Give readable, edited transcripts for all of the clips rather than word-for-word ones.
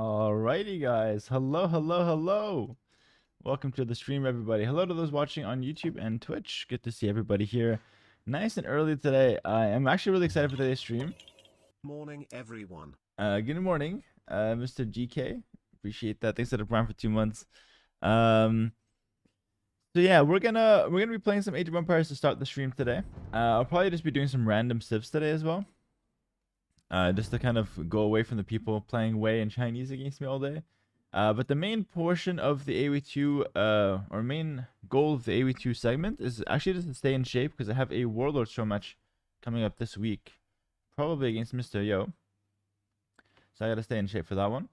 Alrighty, guys. Hello, hello, hello. Welcome to the stream, everybody. Hello to those watching on YouTube and Twitch. Good to see everybody here. Nice and early today. I am actually really excited for today's stream. Morning, everyone. Good morning, Mr. GK. Appreciate that. Thanks for the prime for 2 months. So yeah, we're gonna be playing some Age of Empires to start the stream today. I'll probably just be doing some random civs today as well. Just to kind of go away from the people playing Wei and Chinese against me all day. But the main portion of the AW2, or main goal of the AW2 segment is actually just to stay in shape because I have a Warlord show match coming up this week. Probably against Mr. Yo. So I gotta stay in shape for that one.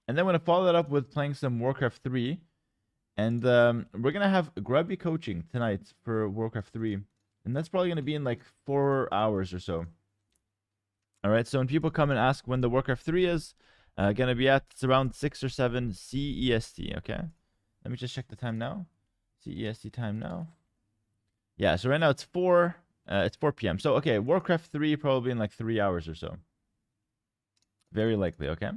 And then I'm gonna follow that up with playing some Warcraft 3. And we're gonna have grubby coaching tonight for Warcraft 3. And that's probably gonna be in like 4 hours or so. Alright, so when people come and ask when the Warcraft 3 is, gonna be at, it's around 6 or 7 CEST, okay? Let me just check the time now. CEST time now. Yeah, so right now it's 4 p.m. So, okay, Warcraft 3 probably in like 3 hours or so. Very likely, okay?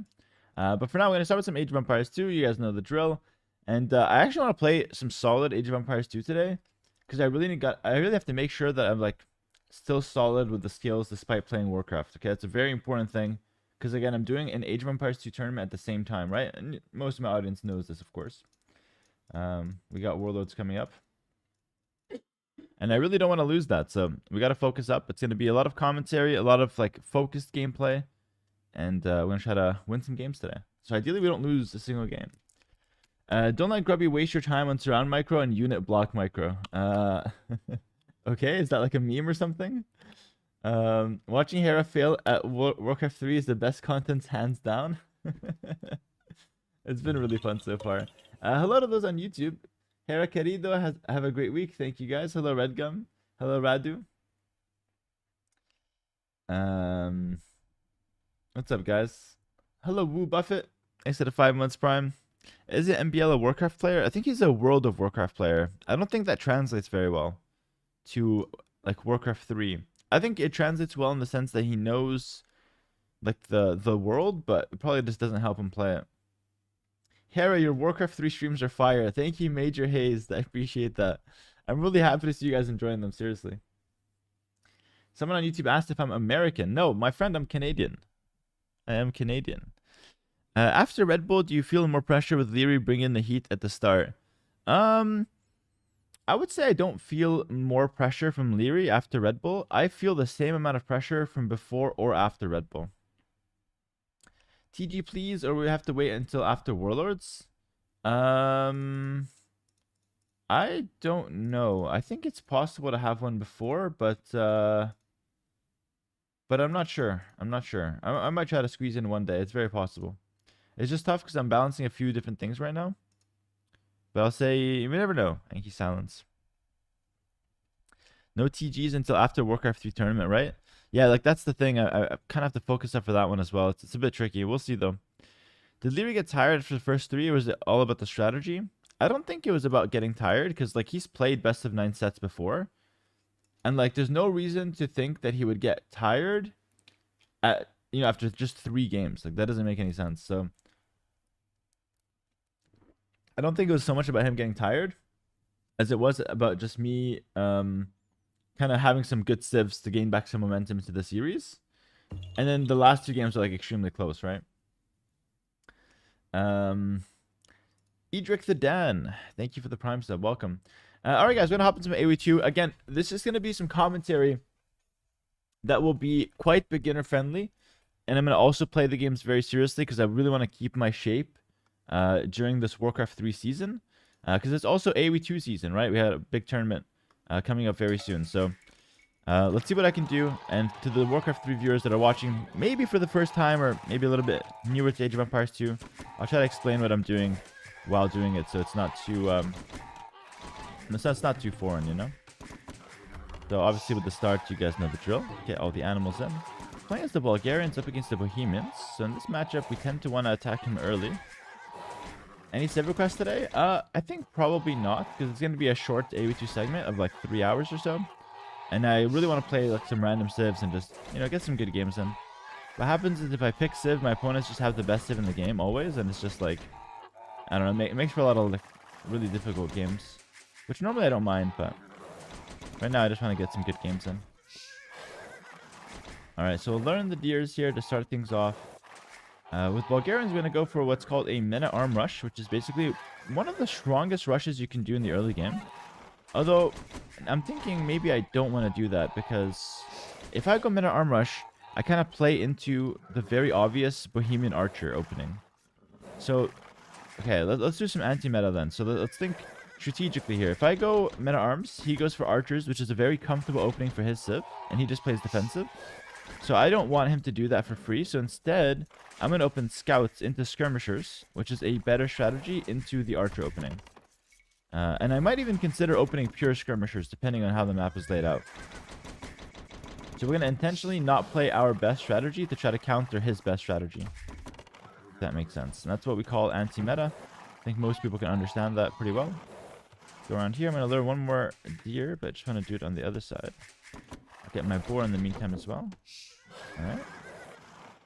But for now, we're gonna start with some Age of Empires 2. You guys know the drill. And I actually want to play some solid Age of Empires 2 today. Because I really have to make sure that I'm like still solid with the skills despite playing Warcraft. Okay, that's a very important thing. Because again, I'm doing an Age of Empires 2 tournament at the same time, right? And most of my audience knows this, of course. We got Warlords coming up. And I really don't want to lose that. So we got to focus up. It's going to be a lot of commentary, a lot of like focused gameplay. And we're going to try to win some games today. So ideally, we don't lose a single game. Don't let Grubby waste your time on surround micro and unit block micro. Okay, is that like a meme or something? Watching Hera fail at Warcraft 3 is the best content, hands down. It's been really fun so far. Hello to those on YouTube. Hera querido, have a great week. Thank you guys. Hello Redgum. Hello Radu. What's up, guys? Hello Woo Buffett. Thanks for the 5 months prime. Is it MBL a Warcraft player? I think he's a World of Warcraft player. I don't think that translates very well to like Warcraft 3. I think it translates well in the sense that he knows like the world, but it probably just doesn't help him play it. Hera, your Warcraft 3 streams are fire. Thank you, Major Hayes. I appreciate that. I'm really happy to see you guys enjoying them, seriously. Someone on YouTube asked if I'm American. No, my friend, I'm Canadian. I am Canadian. After Red Bull, do you feel more pressure with Leary bringing the heat at the start? I would say I don't feel more pressure from Leary after Red Bull. I feel the same amount of pressure from before or after Red Bull. TG, please, or we have to wait until after Warlords? I don't know. I think it's possible to have one before, but I'm not sure. I might try to squeeze in one day. It's very possible. It's just tough because I'm balancing a few different things right now. But I'll say, you never know. Thank you, Silence. No TGs until after Warcraft 3 tournament, right? Yeah, like that's the thing. I kind of have to focus up for that one as well. It's a bit tricky. We'll see, though. Did Leary get tired for the first 3, or was it all about the strategy? I don't think it was about getting tired because, like, he's played best of 9 sets before. And, like, there's no reason to think that he would get tired at, after just 3 games. Like, that doesn't make any sense. So I don't think it was so much about him getting tired as it was about just me kind of having some good civs to gain back some momentum into the series. And then the last 2 games are like extremely close, right? Edric the Dan, thank you for the prime sub. Welcome. All right, guys, we're going to hop into some AoE2. Again, this is going to be some commentary that will be quite beginner friendly. And I'm going to also play the games very seriously because I really want to keep my shape during this Warcraft 3 season, because it's also AoE2 season, right? We had a big tournament coming up very soon, so let's see what I can do. And to the Warcraft 3 viewers that are watching maybe for the first time or maybe a little bit newer to Age of Empires 2, I'll try to explain what I'm doing while doing it, so it's not too it's not too foreign, So obviously with the start, you guys know the drill. Get all the animals in. Playing as the Bulgarians up against the Bohemians, so in this matchup we tend to want to attack him early. Any civ requests today? I think probably not, because it's going to be a short AoE2 segment of like 3 hours or so. And I really want to play like some random civs and just, get some good games in. What happens is if I pick Civ, my opponents just have the best Civ in the game always, and it's just like, I don't know, it makes for a lot of like really difficult games, which normally I don't mind, but right now I just want to get some good games in. All right, so we'll learn the deers here to start things off. With Bulgarians, we're going to go for what's called a meta arm rush, which is basically one of the strongest rushes you can do in the early game. Although, I'm thinking maybe I don't want to do that, because if I go meta arm rush, I kind of play into the very obvious Bohemian archer opening. So, okay, let's do some anti-meta then. So let's think strategically here. If I go meta arms, he goes for archers, which is a very comfortable opening for his Civ, and he just plays defensive. So I don't want him to do that for free. So instead, I'm going to open scouts into skirmishers, which is a better strategy, into the archer opening. And I might even consider opening pure skirmishers, depending on how the map is laid out. So we're going to intentionally not play our best strategy to try to counter his best strategy. If that makes sense. And that's what we call anti-meta. I think most people can understand that pretty well. Go around here. I'm going to lure one more deer, but I just want to do it on the other side. I'll get my boar in the meantime as well. Alright.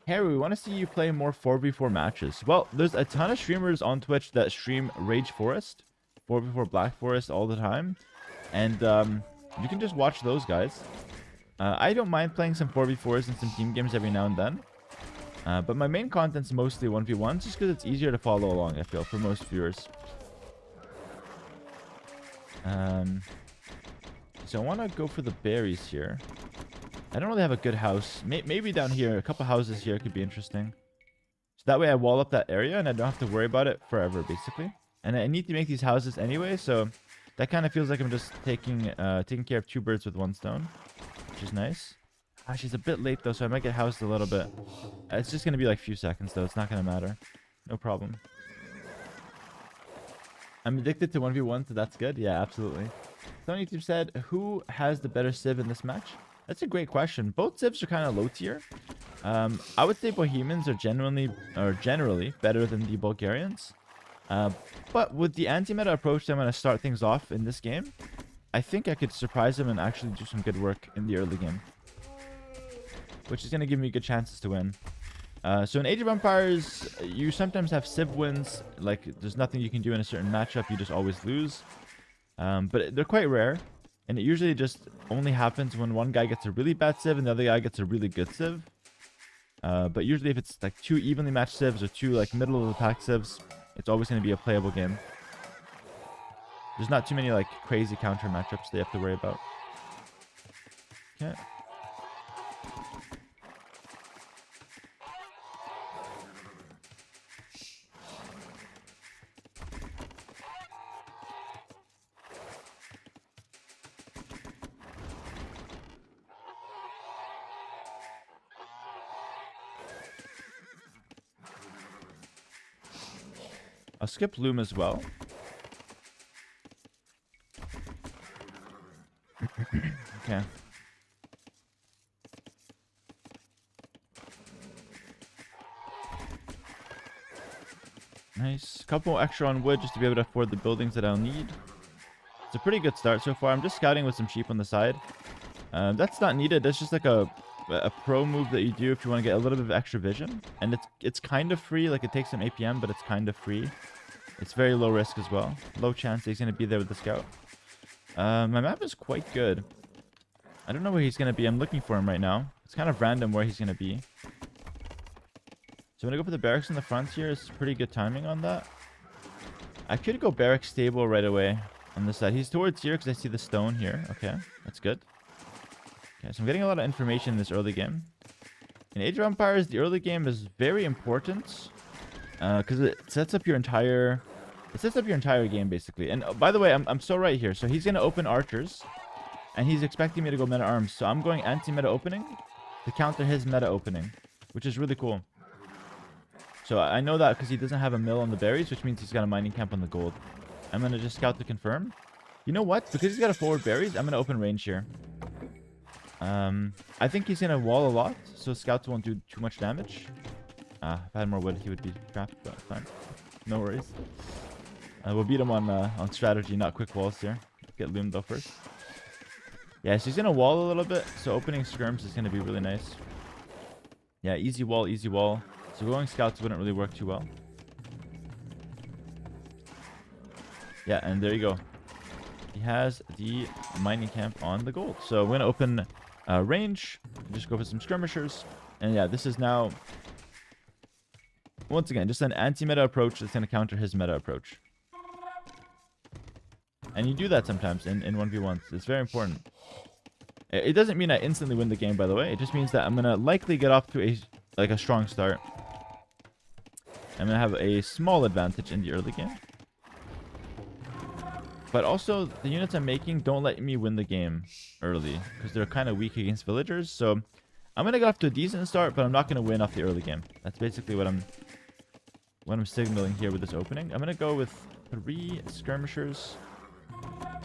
Harry, we want to see you play more 4v4 matches. Well, there's a ton of streamers on Twitch that stream Rage Forest, 4v4 Black Forest all the time. And you can just watch those guys. I don't mind playing some 4v4s and some team games every now and then. But my main content's mostly 1v1s, just because it's easier to follow along, I feel, for most viewers. So I want to go for the berries here. I don't really have a good house. Maybe down here, a couple houses here could be interesting. So that way I wall up that area and I don't have to worry about it forever, basically. And I need to make these houses anyway, so that kind of feels like I'm just taking care of two birds with one stone, which is nice. Ah, she's a bit late though, so I might get housed a little bit. It's just going to be like a few seconds though. It's not going to matter. No problem. I'm addicted to 1v1, so that's good. Yeah, absolutely. Tony said, who has the better Civ in this match? That's a great question. Both Civs are kind of low tier. I would say Bohemians are generally better than the Bulgarians. But with the anti-meta approach that I'm going to start things off in this game, I think I could surprise him and actually do some good work in the early game, which is going to give me good chances to win. So in Age of Empires, you sometimes have Civ wins. Like, there's nothing you can do in a certain matchup. You just always lose. But they're quite rare. And it usually just only happens when one guy gets a really bad Civ and the other guy gets a really good Civ. But usually if it's like two evenly matched Civs or two like middle of the pack Civs, it's always going to be a playable game. There's not too many like crazy counter matchups they have to worry about. Okay. I'll skip Loom as well. Okay. Nice. Couple extra on wood just to be able to afford the buildings that I'll need. It's a pretty good start so far. I'm just scouting with some sheep on the side. That's not needed. That's just like a pro move that you do if you want to get a little bit of extra vision. And it's kind of free. Like, it takes some APM, but it's kind of free. It's very low risk as well. Low chance he's going to be there with the scout. My map is quite good. I don't know where he's going to be. I'm looking for him right now. It's kind of random where he's going to be. So I'm going to go for the barracks in the front here. It's pretty good timing on that. I could go barracks stable right away on this side. He's towards here because I see the stone here. Okay, that's good. Okay, so I'm getting a lot of information in this early game. In Age of Empires, the early game is very important because it sets up your entire game basically. And by the way, I'm so right here. So he's going to open archers and he's expecting me to go meta arms. So I'm going anti-meta opening to counter his meta opening, which is really cool. So I know that because he doesn't have a mill on the berries, which means he's got a mining camp on the gold. I'm going to just scout to confirm. You know what? Because he's got a forward berries, I'm going to open range here. I think he's going to wall a lot, so scouts won't do too much damage. If I had more wood, he would be trapped, but fine. No worries. We'll beat him on strategy, not quick walls here. Get loomed though first. Yeah, so he's going to wall a little bit, so opening skirms is going to be really nice. Yeah, easy wall, easy wall. So going scouts wouldn't really work too well. Yeah, and there you go. He has the mining camp on the gold. So we're going to open range. Just go for some skirmishers. And yeah, this is now, once again, just an anti-meta approach that's going to counter his meta approach. And you do that sometimes in 1v1s. It's very important. It doesn't mean I instantly win the game, by the way. It just means that I'm going to likely get off to a strong start. I'm going to have a small advantage in the early game. But also, the units I'm making don't let me win the game early, because they're kind of weak against villagers. So I'm going to get off to a decent start, but I'm not going to win off the early game. That's basically what I'm signaling here with this opening. I'm going to go with 3 skirmishers.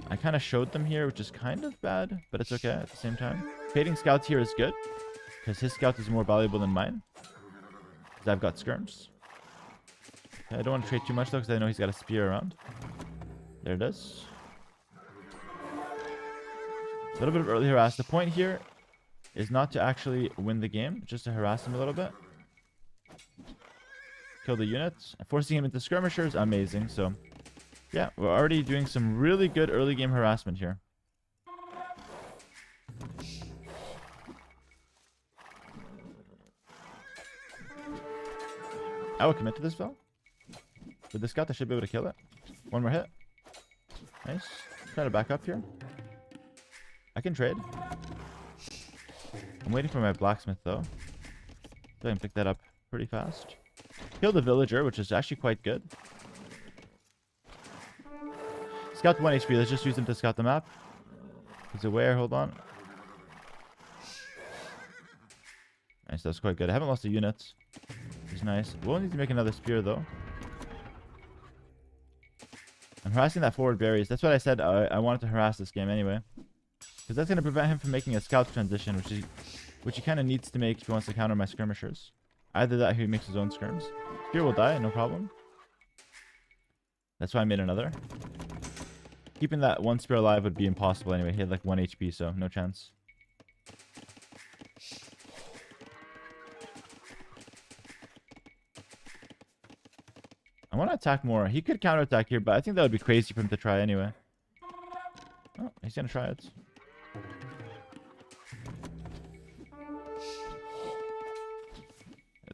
I kind of showed them here, which is kind of bad, but it's okay at the same time. Fading scouts here is good, because his scout is more valuable than mine, because I've got skirms. Okay, I don't want to trade too much, though, because I know he's got a spear around. There it is. A little bit of early harass. The point here is not to actually win the game, just to harass him a little bit. Kill the units. Forcing him into skirmishers, amazing. So, yeah, we're already doing some really good early game harassment here. I will commit to this though. With the scout, I should be able to kill it. One more hit. Nice. Try to back up here. I can trade. I'm waiting for my blacksmith though. So I can pick that up pretty fast. Kill the villager, which is actually quite good. Scout 1 HP. Let's just use him to scout the map. He's aware. Hold on. Nice. That's quite good. I haven't lost a unit. Which is nice. We'll need to make another spear though. I'm harassing that forward berries. That's what I said. I wanted to harass this game anyway. Because that's going to prevent him from making a scout transition, which he kind of needs to make if he wants to counter my skirmishers. Either that or he makes his own skirms. Spear will die, no problem. That's why I made another. Keeping that one spear alive would be impossible anyway. He had like 1 HP, so no chance. I want to attack more. He could counterattack here, but I think that would be crazy for him to try anyway. Oh, he's going to try it.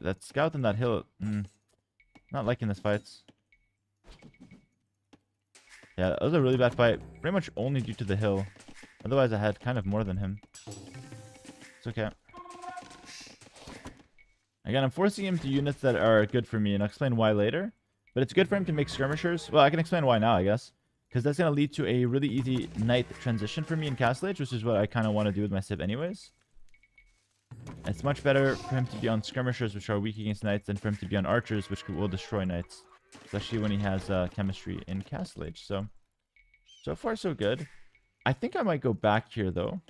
That scout on that hill. Not liking this fights. Yeah, that was a really bad fight. Pretty much only due to the hill. Otherwise, I had kind of more than him. It's okay. Again, I'm forcing him to units that are good for me, and I'll explain why later. But it's good for him to make skirmishers. Well, I can explain why now, I guess. Because that's going to lead to a really easy knight transition for me in Castle Age, which is what I kind of want to do with my civ anyways. It's much better for him to be on skirmishers, which are weak against knights, than for him to be on archers, which will destroy knights. Especially when he has chemistry in Castle Age. So far, so good. I think I might go back here, though.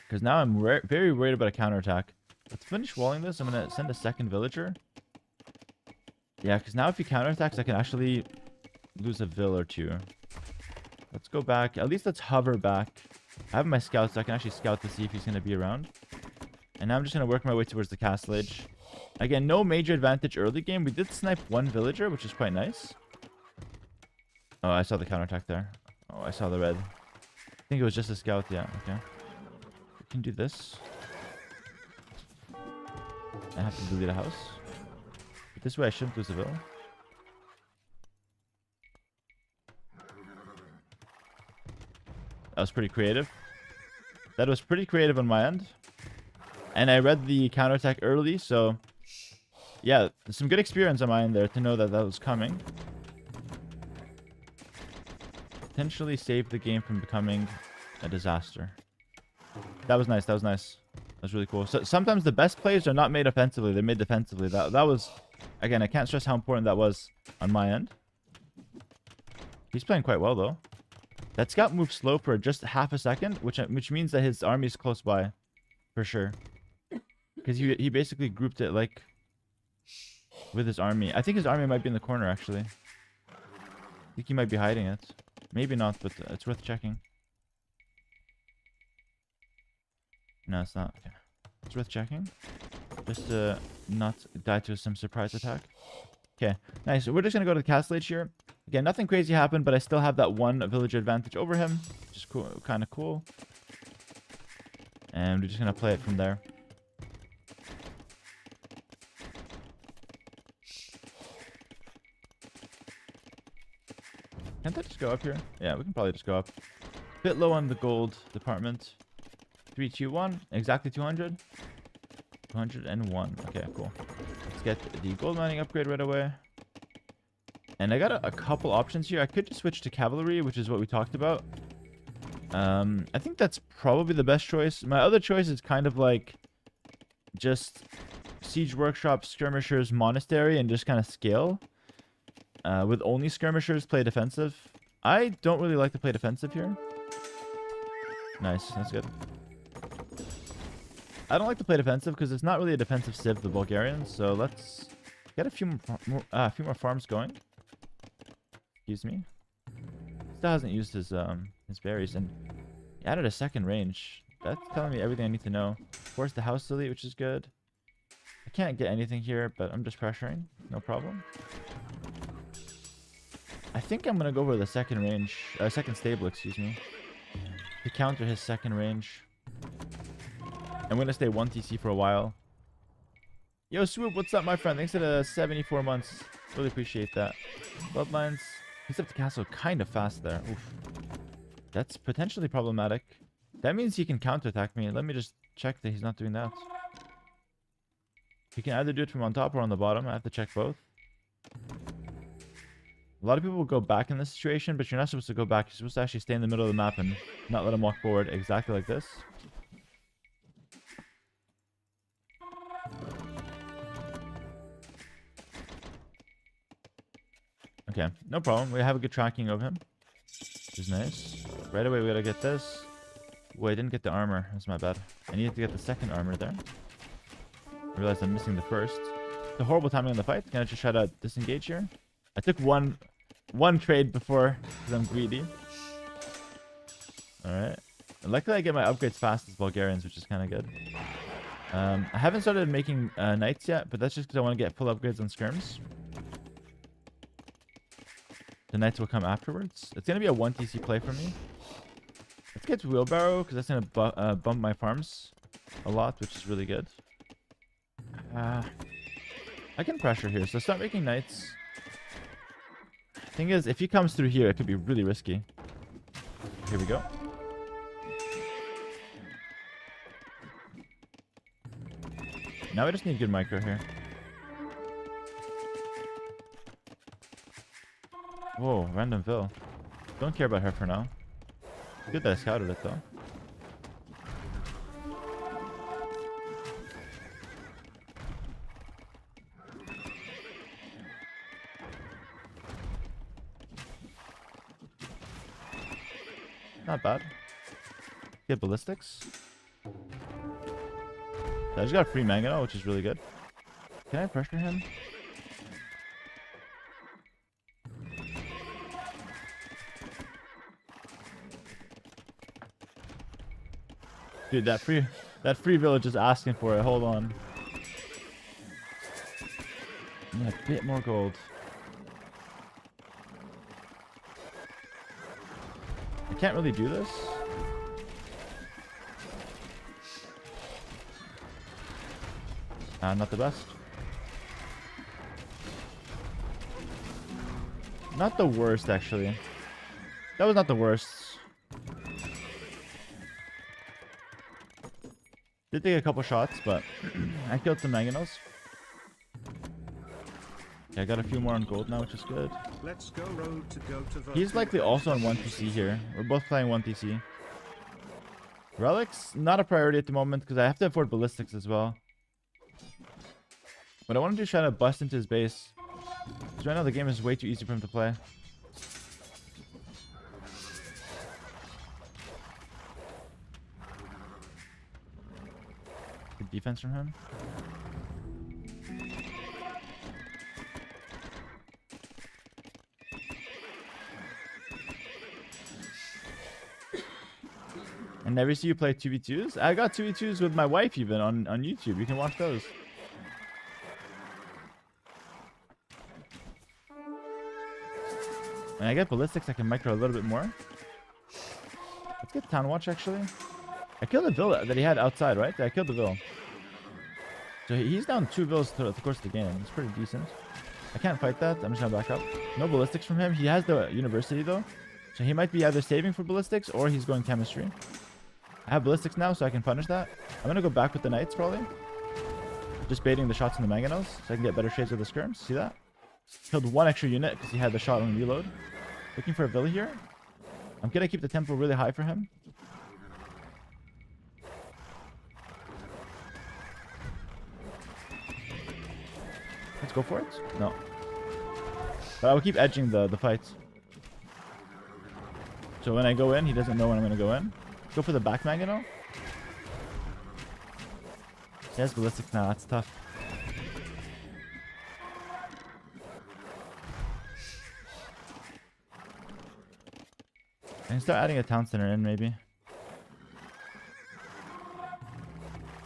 Because now I'm very worried about a counterattack. Let's finish walling this. I'm going to send a second villager. Yeah, because now if he counterattacks, I can actually lose a vill or two. Let's go back. At least let's hover back. I have my scouts, so I can actually scout to see if he's going to be around. And now I'm just going to work my way towards the Castle Age. Again, no major advantage early game. We did snipe one villager, which is quite nice. Oh, I saw the counterattack there. Oh, I saw the red. I think it was just a scout. Yeah, okay. We can do this. I have to delete a house. But this way I shouldn't lose a vill. That was pretty creative. That was pretty creative on my end. And I read the counterattack early, so... yeah, some good experience on my end there to know that that was coming. Potentially save the game from becoming a disaster. That was nice, that was nice. That was really cool. So sometimes the best plays are not made offensively, they're made defensively. That was... again, I can't stress how important that was on my end. He's playing quite well, though. That scout moved slow for just half a second, which means that his army is close by. For sure. Because he basically grouped it, like... with his army. I think his army might be in the corner, actually. I think he might be hiding it. Maybe not, but it's worth checking. No, it's not. Okay. It's worth checking. Just to not die to some surprise attack. Okay, nice. So we're just going to go to the castle age here. Again, nothing crazy happened, but I still have that one villager advantage over him. Which is cool, kind of cool. And we're just going to play it from there. Can't I just go up here? Yeah, we can probably just go up. Bit low on the gold department. 3, 2, 1. Exactly 200. 201. Okay, cool. Let's get the gold mining upgrade right away. And I got a couple options here. I could just switch to cavalry, which is what we talked about. I think that's probably the best choice. My other choice is kind of like just siege workshop, skirmishers, monastery, and just kind of scale. With only skirmishers, play defensive. I don't really like to play defensive here. Nice, that's good. I don't like to play defensive because it's not really a defensive civ, the Bulgarians. So let's get a few more farms going. Excuse me. Still hasn't used his berries, and he added a second range. That's telling me everything I need to know. Forced the house delete, which is good. I can't get anything here, but I'm just pressuring. No problem. I think I'm gonna go for the second range, second stable, excuse me, to counter his second range. I'm gonna stay 1 TC for a while. Yo, Swoop, what's up, my friend? Thanks for the 74 months. Really appreciate that. Bloodlines. He's up the castle kind of fast there. Oof. That's potentially problematic. That means he can counterattack me. Let me just check that he's not doing that. He can either do it from on top or on the bottom. I have to check both. A lot of people will go back in this situation, but you're not supposed to go back. You're supposed to actually stay in the middle of the map and not let him walk forward exactly like this. Okay, no problem. We have a good tracking of him, which is nice. Right away, we gotta get this. Wait, I didn't get the armor. That's my bad. I needed to get the second armor there. I realized I'm missing the first. The horrible timing on the fight. Can I just try to disengage here? I took one trade before because I'm greedy. Alright. Luckily, I get my upgrades fast as Bulgarians, which is kind of good. I haven't started making knights yet, but that's just because I want to get full upgrades on skirms. The knights will come afterwards. It's going to be a 1 TC play for me. Let's get to wheelbarrow because that's going to bump my farms a lot, which is really good. I can pressure here, so start making knights. Thing is, if he comes through here, it could be really risky. Here we go. Now we just need good micro here. Whoa, random Vil. Don't care about her for now. Good that I scouted it though. Not bad. Get ballistics. I just got free mangonel, which is really good. Can I pressure him? Dude, that free village is asking for it. Hold on. I need a bit more gold. I can't really do this. Not the best. Not the worst, actually. That was not the worst. Did take a couple shots, but I killed some mangonels. Okay, I got a few more on gold now, which is good. Let's go road to go to He's likely also on 1 TC here. We're both playing 1 TC. Relics, not a priority at the moment because I have to afford ballistics as well. What I want to do is try to bust into his base. Because right now the game is way too easy for him to play. Good defense from him. I never see you play 2v2s. I got 2v2s with my wife even on YouTube. You can watch those. When I get ballistics, I can micro a little bit more. Let's get town watch, actually. I killed the villa that he had outside, right? I killed the villa. So he's down 2 villas throughout the course of the game. It's pretty decent. I can't fight that. I'm just gonna back up. No ballistics from him. He has the university, though. So he might be either saving for ballistics or he's going chemistry. I have ballistics now, so I can punish that. I'm gonna go back with the knights, probably. Just baiting the shots in the mangonels, so I can get better shades of the skirms. See that? Killed 1 extra unit because he had the shot on reload. Looking for a villa here. I'm gonna keep the tempo really high for him. Let's go for it. No. But I will keep edging the fights. So when I go in, he doesn't know when I'm gonna go in. Go for the back mangonel. He has ballistics now. That's tough. I can start adding a town center in, maybe.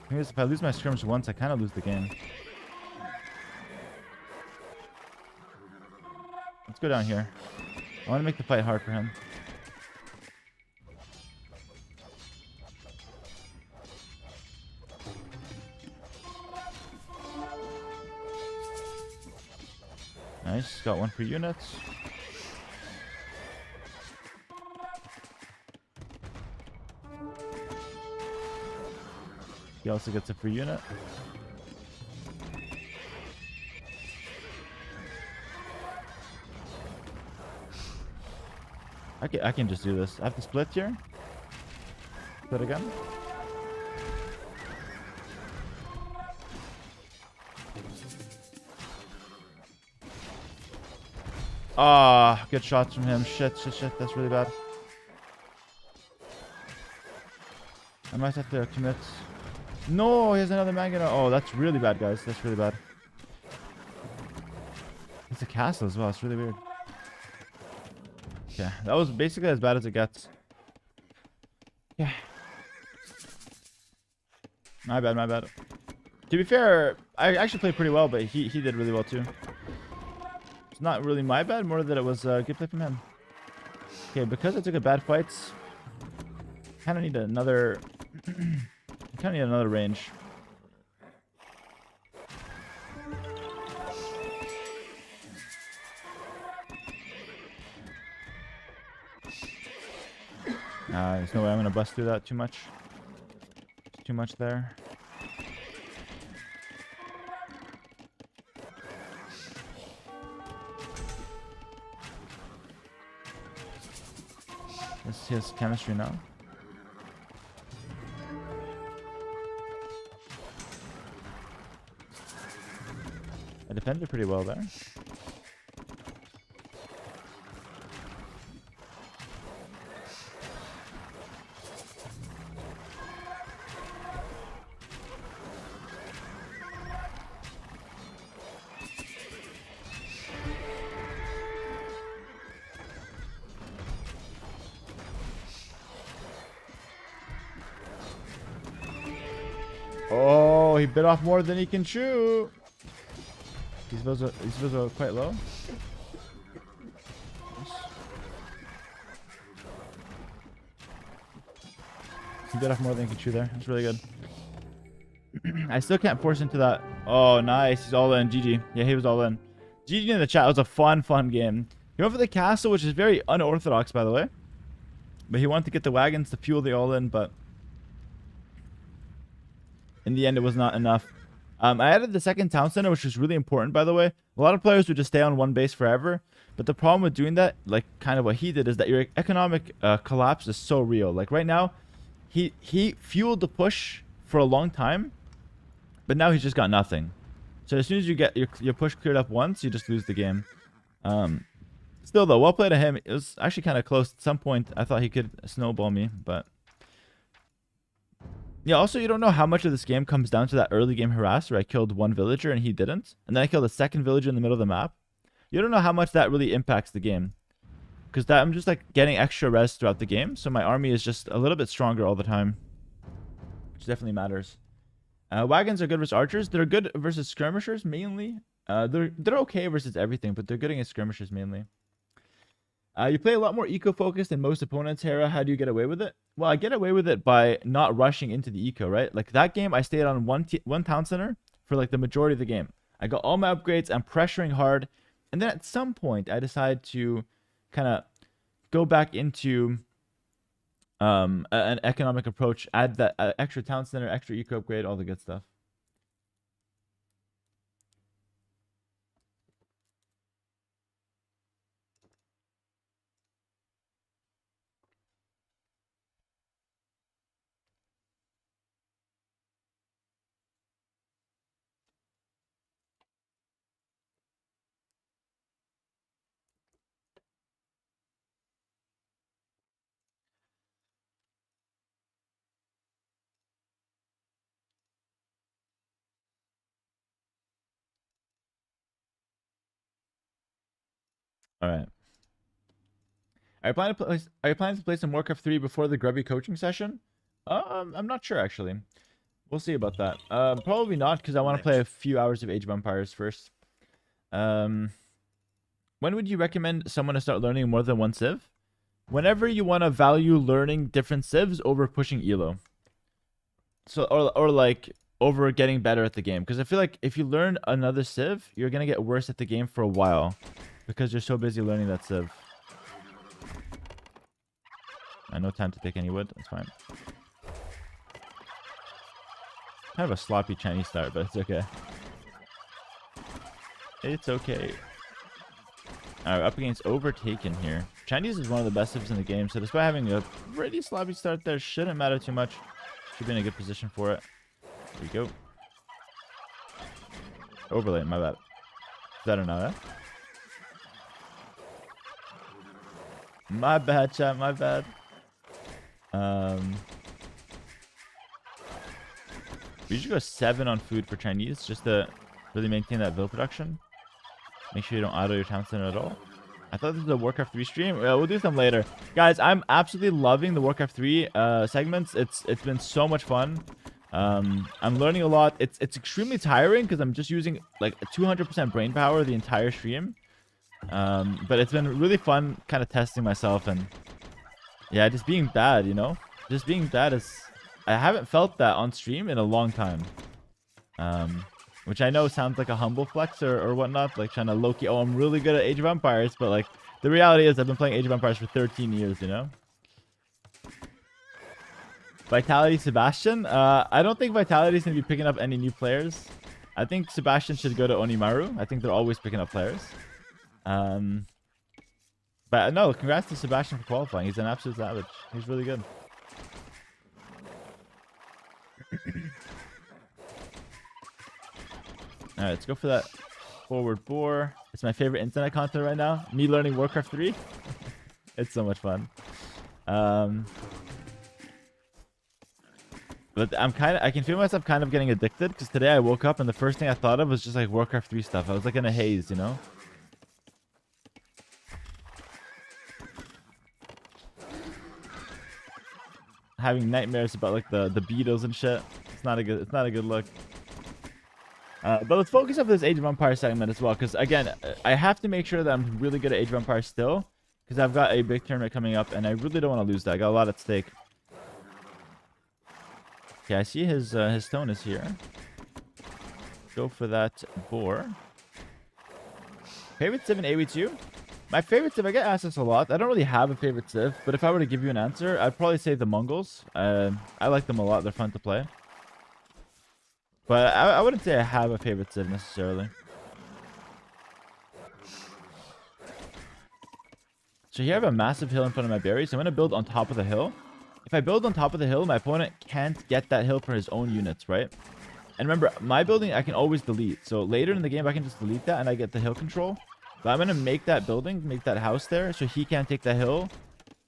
The thing is, if I lose my skirms once, I kind of lose the game. Let's go down here. I want to make the fight hard for him. Nice. Got 1 for units. He also gets a free unit. I can just do this. I have to split here. Split again. Ah, good shots from him. Shit. That's really bad. I might have to commit. No, he has another mangonel. Oh, that's really bad, guys. That's really bad. It's a castle as well. It's really weird. Okay, that was basically as bad as it gets. Yeah. My bad. To be fair, I actually played pretty well, but he did really well too. It's not really my bad, more that it was a good play from him. Okay, because I took a bad fights, kind of need another... kind of need another range. There's no way I'm going to bust through that too much. There's too much there. This is his chemistry now. I defended pretty well there. Oh, he bit off more than he can chew. These bills are quite low. He bit off more than he can chew there. That's really good. I still can't force into that. Oh, nice. He's all in. GG. Yeah, he was all in. GG in the chat. It was a fun game. He went for the castle, which is very unorthodox, by the way. But he wanted to get the wagons to fuel the all-in, but in the end, it was not enough. I added the second town center, which is really important, by the way. A lot of players would just stay on one base forever. But the problem with doing that, like kind of what he did, is that your economic collapse is so real. Like right now, he fueled the push for a long time, but now he's just got nothing. So as soon as you get your push cleared up once, you just lose the game. Still, though, well played to him. It was actually kind of close. At some point, I thought he could snowball me, but... Yeah, also, you don't know how much of this game comes down to that early game harass where I killed 1 villager and he didn't. And then I killed a 2nd villager in the middle of the map. You don't know how much that really impacts the game. Because I'm just like getting extra res throughout the game. So my army is just a little bit stronger all the time. Which definitely matters. Wagons are good versus archers. They're good versus skirmishers mainly. They're okay versus everything, but they're good against skirmishers mainly. You play a lot more eco-focused than most opponents, Hera. How do you get away with it? Well, I get away with it by not rushing into the eco, right? Like that game, I stayed on one town center for like the majority of the game. I got all my upgrades. I'm pressuring hard. And then at some point, I decide to kind of go back into an economic approach, add that extra town center, extra eco upgrade, all the good stuff. All right. Are you planning to play some Warcraft 3 before the grubby coaching session? I'm not sure actually. We'll see about that. Probably not, because I want to play a few hours of Age of Empires first. When would you recommend someone to start learning more than one civ? Whenever you want to value learning different civs over pushing elo. So or like over getting better at the game, because I feel like if you learn another civ, you're gonna get worse at the game for a while because you're so busy learning that civ. I no time to take any wood. That's fine. Kind of a sloppy Chinese start, but it's okay. It's okay. Alright, up against Overtaken here. Chinese is one of the best civs in the game, so despite having a pretty sloppy start there, shouldn't matter too much. Should be in a good position for it. There we go. Overlay, my bad. Better now, eh? My bad, chat, my bad. We should go 7 on food for Chinese just to really maintain that bill production. Make sure you don't auto your town center at all. I thought this was a Warcraft 3 stream. We'll do some later. Guys, I'm absolutely loving the Warcraft 3 segments. It's been so much fun. I'm learning a lot. It's extremely tiring because I'm just using like 200% brain power the entire stream. But it's been really fun kind of testing myself and yeah, just being bad, you know? Just being bad is... I haven't felt that on stream in a long time. Which I know sounds like a humble flex or whatnot, like trying to low-key, oh, I'm really good at Age of Empires, but like, the reality is I've been playing Age of Empires for 13 years, you know? Vitality Sebastian? I don't think Vitality's gonna be picking up any new players. I think Sebastian should go to Onimaru. I think they're always picking up players. But no, congrats to Sebastian for qualifying. He's an absolute savage. He's really good. Alright, let's go for that forward boar. It's my favorite internet content right now. Me learning Warcraft 3. It's so much fun. But I can feel myself kind of getting addicted because today I woke up and the first thing I thought of was just like Warcraft 3 stuff. I was like in a haze, you know? Having nightmares about like the beetles and shit. It's not a good look. But let's focus on this Age of Empires segment as well, because again, I have to make sure that I'm really good at Age of Empires still, because I've got a big tournament coming up, and I really don't want to lose that. I got a lot at stake. Okay, I see his stone is here. Go for that boar. Favorite civ in AW2? My favorite civ, I get asked this a lot. I don't really have a favorite civ, but if I were to give you an answer, I'd probably say the Mongols. I like them a lot. They're fun to play. But I wouldn't say I have a favorite civ necessarily. So here I have a massive hill in front of my berries. So I'm going to build on top of the hill. If I build on top of the hill, my opponent can't get that hill for his own units, right? And remember, my building I can always delete. So later in the game, I can just delete that and I get the hill control. But I'm going to make that building, make that house there, so he can't take that hill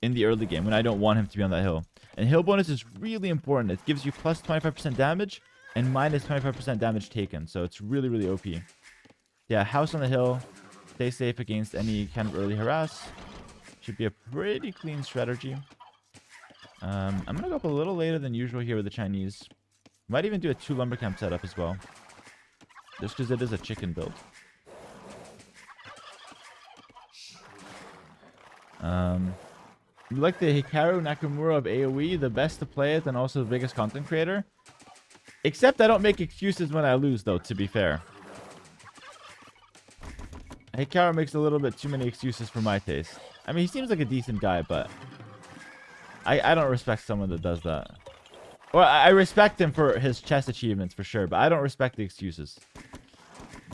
in the early game when I don't want him to be on that hill. And hill bonus is really important. It gives you plus 25% damage and minus 25% damage taken. So it's really, really OP. Yeah, house on the hill. Stay safe against any kind of early harass. Should be a pretty clean strategy. I'm going to go up a little later than usual here with the Chinese. Might even do a 2 lumber camp setup as well. Just because it is a chicken build. You like the Hikaru Nakamura of AoE, the best to play it and also the biggest content creator. Except I don't make excuses when I lose, though, to be fair. Hikaru makes a little bit too many excuses for my taste. I mean, he seems like a decent guy, but I don't respect someone that does that. Or I respect him for his chess achievements for sure, but I don't respect the excuses.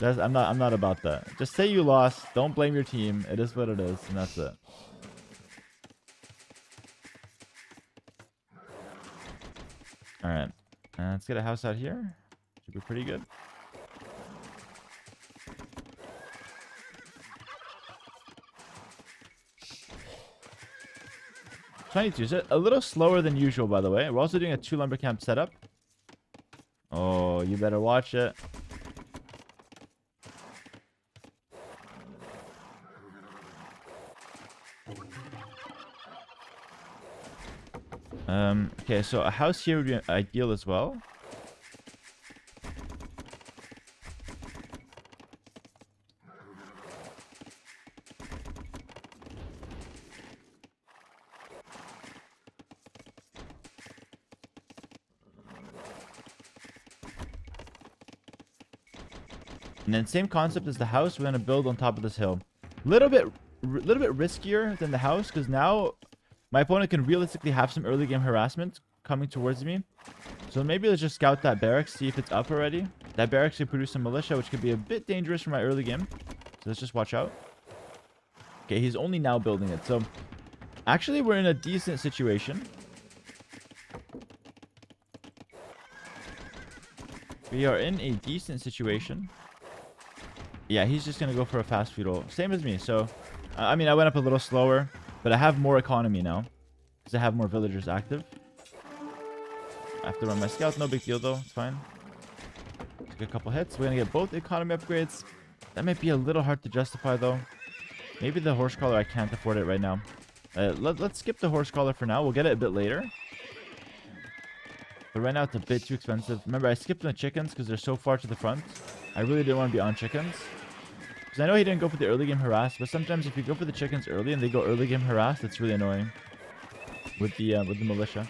I'm not about that. Just say you lost. Don't blame your team. It is what it is, and that's it. All right, let's get a house out here. Should be pretty good. '22, so a little slower than usual, by the way. We're also doing a 2 lumber camp setup. Oh, you better watch it. Okay, so a house here would be ideal as well. And then same concept as the house, we're gonna build on top of this hill. Little bit riskier than the house, because now my opponent can realistically have some early game harassment coming towards me. So maybe let's just scout that barracks, see if it's up already. That barracks could produce some militia, which could be a bit dangerous for my early game. So let's just watch out. Okay, he's only now building it. So actually, we're in a decent situation. We are in a decent situation. Yeah, he's just going to go for a fast feudal. Same as me. So, I mean, I went up a little slower, but I have more economy now because I have more villagers active. I have to run my scout. No big deal, though. It's fine. Take a couple hits. We're going to get both economy upgrades. That might be a little hard to justify, though. Maybe the horse collar, I can't afford it right now. Let's skip the horse collar for now. We'll get it a bit later. But right now, it's a bit too expensive. Remember, I skipped the chickens because they're so far to the front. I really didn't want to be on chickens. Because I know he didn't go for the early game harass, but sometimes if you go for the chickens early and they go early game harass, it's really annoying. With the militia.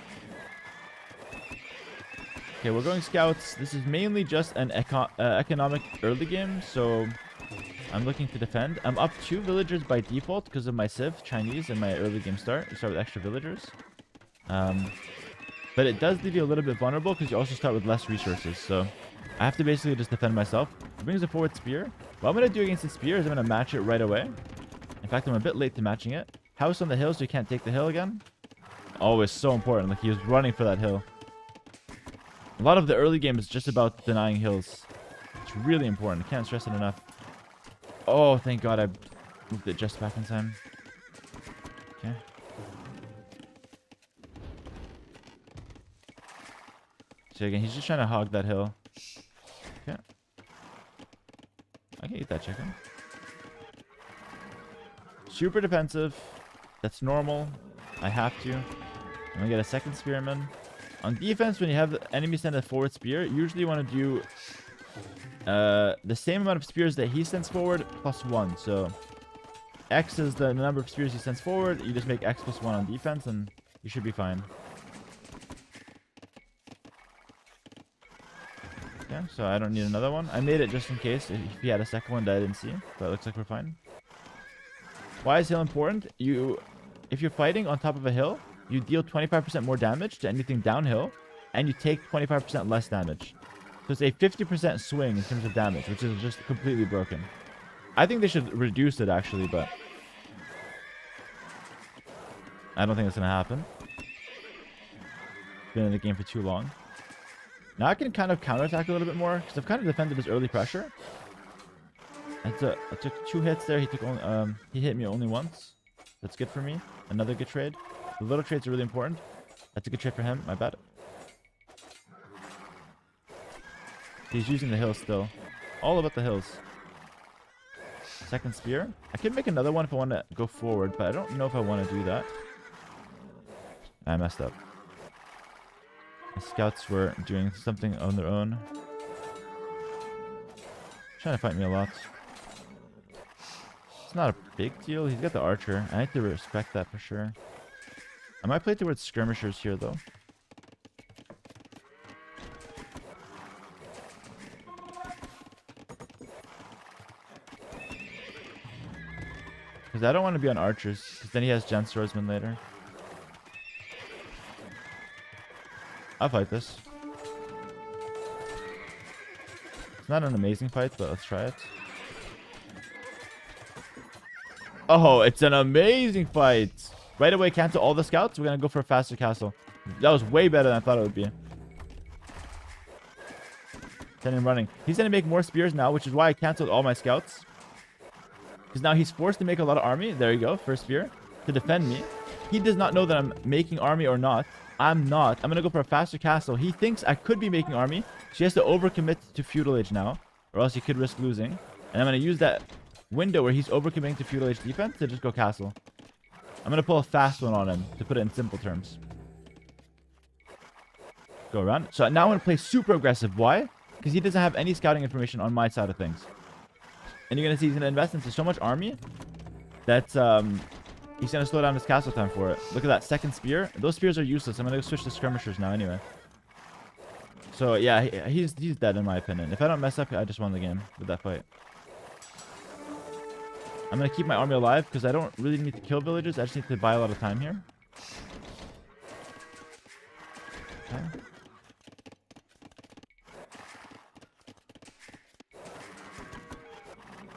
Okay, we're going scouts. This is mainly just an economic early game, so I'm looking to defend. I'm up 2 villagers by default because of my civ, Chinese, and my early game start. You start with extra villagers. But it does leave you a little bit vulnerable because you also start with less resources, so I have to basically just defend myself. He brings a forward spear. What I'm going to do against the spear is I'm going to match it right away. In fact, I'm a bit late to matching it. House on the hill so you can't take the hill again. Oh, it's so important. Like, he was running for that hill. A lot of the early game is just about denying hills. It's really important. I can't stress it enough. Oh, thank God I moved it just back in time. Okay. So again, he's just trying to hog that hill. Okay. I can eat that chicken. Super defensive. That's normal. I have to. I'm gonna get a second spearman. On defense, when you have the enemy send a forward spear, usually you want to do the same amount of spears that he sends forward plus 1. So X is the number of spears he sends forward. You just make X plus 1 on defense and you should be fine. Okay, so I don't need another one. I made it just in case if he had a second one that I didn't see. But it looks like we're fine. Why is hill important? If you're fighting on top of a hill, you deal 25% more damage to anything downhill, and you take 25% less damage. So it's a 50% swing in terms of damage, which is just completely broken. I think they should reduce it, actually, but I don't think it's going to happen. Been in the game for too long. Now I can kind of counterattack a little bit more, because I've kind of defended his early pressure. I took 2 hits there. He hit me only once. That's good for me. Another good trade. The little trades are really important. That's a good trade for him. My bad. He's using the hills still. All about the hills. Second spear. I could make another one if I want to go forward, but I don't know if I want to do that. I messed up. My scouts were doing something on their own. Trying to fight me a lot. It's not a big deal. He's got the archer. I need to respect that for sure. I might play towards skirmishers here, though. Because I don't want to be on archers, because then he has gent swordsman later. I'll fight this. It's not an amazing fight, but let's try it. Oh, it's an amazing fight. Right away, cancel all the scouts. We're going to go for a faster castle. That was way better than I thought it would be. Send him running. He's going to make more spears now, which is why I canceled all my scouts. Because now he's forced to make a lot of army. There you go. First spear. To defend me. He does not know that I'm making army or not. I'm not. I'm going to go for a faster castle. He thinks I could be making army. So he has to overcommit to feudal age now. Or else he could risk losing. And I'm going to use that window where he's overcommitting to feudal age defense to just go castle. I'm going to pull a fast one on him, to put it in simple terms. Go around. So now I'm going to play super aggressive. Why? Because he doesn't have any scouting information on my side of things. And you're going to see he's going to invest into so much army that he's going to slow down his castle time for it. Look at that second spear. Those spears are useless. I'm going to switch to skirmishers now anyway. So yeah, he's dead in my opinion. If I don't mess up, I just won the game with that fight. I'm going to keep my army alive because I don't really need to kill villagers. I just need to buy a lot of time here. Okay.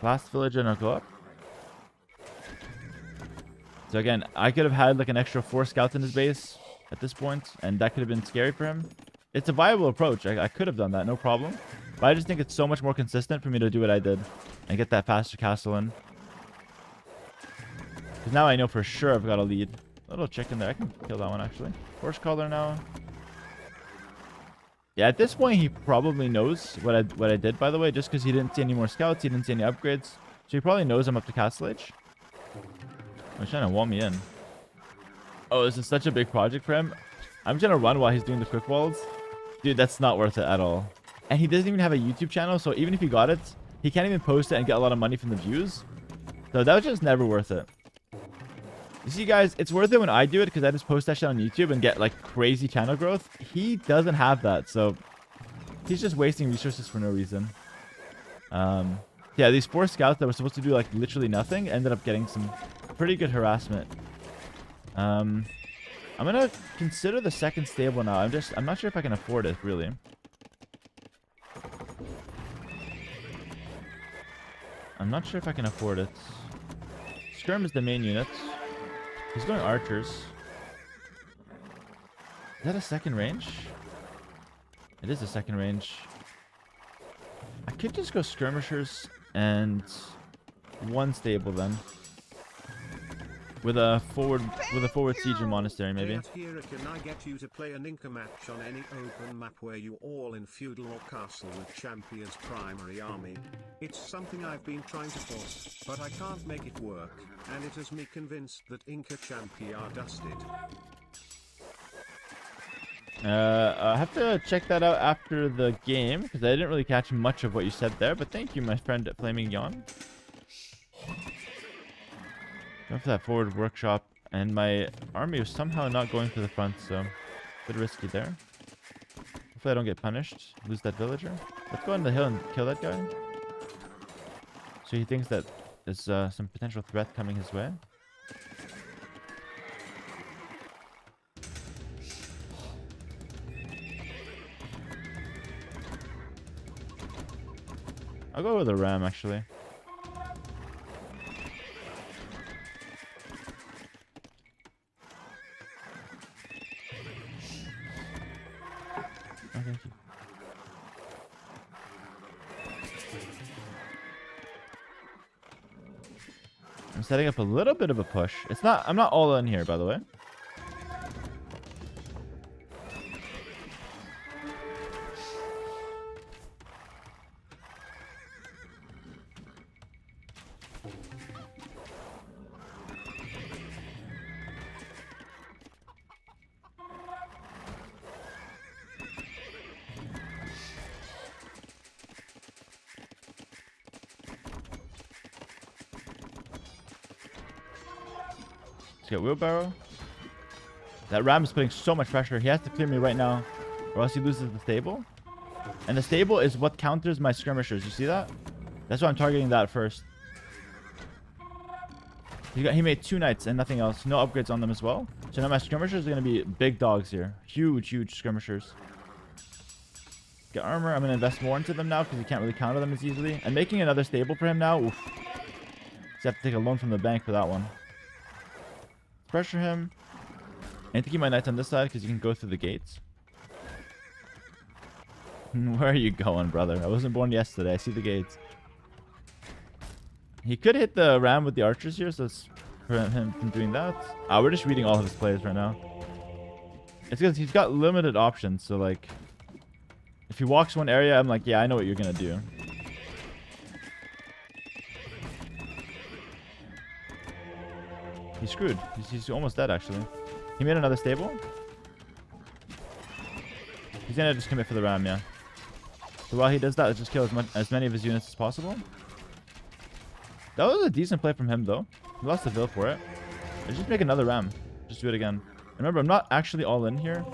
Last villager and I'll go up. So again, I could have had like an extra 4 scouts in his base at this point, and that could have been scary for him. It's a viable approach. I could have done that, no problem. But I just think it's so much more consistent for me to do what I did and get that faster castle in. Because now I know for sure I've got a lead. Little chicken there. I can kill that one actually. Horse collar now. Yeah, at this point he probably knows what I did, by the way, just because he didn't see any more scouts, he didn't see any upgrades. So he probably knows I'm up to castle age. He's trying to wall me in. Oh, this is such a big project for him. I'm trying to run while he's doing the quick walls. Dude, that's not worth it at all. And he doesn't even have a YouTube channel, so even if he got it, he can't even post it and get a lot of money from the views. So that was just never worth it. You see, guys, it's worth it when I do it because I just post that shit on YouTube and get like crazy channel growth. He doesn't have that, so he's just wasting resources for no reason. Yeah, these 4 scouts that were supposed to do like literally nothing ended up getting some pretty good harassment. I'm gonna consider the second stable now. I'm not sure if I can afford it really. I'm not sure if I can afford it. Skirm is the main unit. He's going archers. Is that a second range? It is a second range. I could just go skirmishers and 1 stable then. With a forward siege and monastery maybe. Hera, can I get you to play an Inca match on any open map where you all in feudal or castle with champions primary army? It's something I've been trying to force, but I can't make it work, and it has me convinced that Inca champi are dusted. I have to check that out after the game because I didn't really catch much of what you said there, but thank you, my friend Flaming Yawn. Go for that forward workshop, and my army was somehow not going to the front, so a bit risky there. Hopefully I don't get punished, lose that villager. Let's go on the hill and kill that guy. So he thinks that there's some potential threat coming his way. I'll go with a ram actually. Oh, thank you. I'm setting up a little bit of a push. I'm not all in here, by the way. Let's get wheelbarrow. That ram is putting so much pressure. He has to clear me right now, or else he loses the stable. And the stable is what counters my skirmishers. You see that? That's why I'm targeting that first. He made 2 knights and nothing else. No upgrades on them as well. So now my skirmishers are going to be big dogs here. Huge, huge skirmishers. Get armor. I'm going to invest more into them now because you can't really counter them as easily. And making another stable for him now. Oof. So you have to take a loan from the bank for that one. Pressure him. I need to keep my knights on this side because you can go through the gates. Where are you going, brother? I wasn't born yesterday. I see the gates. He could hit the ram with the archers here, so it's prevent him from doing that. We're just reading all of his plays right now. It's because he's got limited options, so like... If he walks one area, I'm like, yeah, I know what you're gonna do. He's screwed. He's almost dead, actually. He made another stable. He's gonna just commit for the ram, yeah. So while he does that, let's just kill as many of his units as possible. That was a decent play from him, though. He lost the Vil for it. Let's just make another ram. Just do it again. Remember, I'm not actually all in here.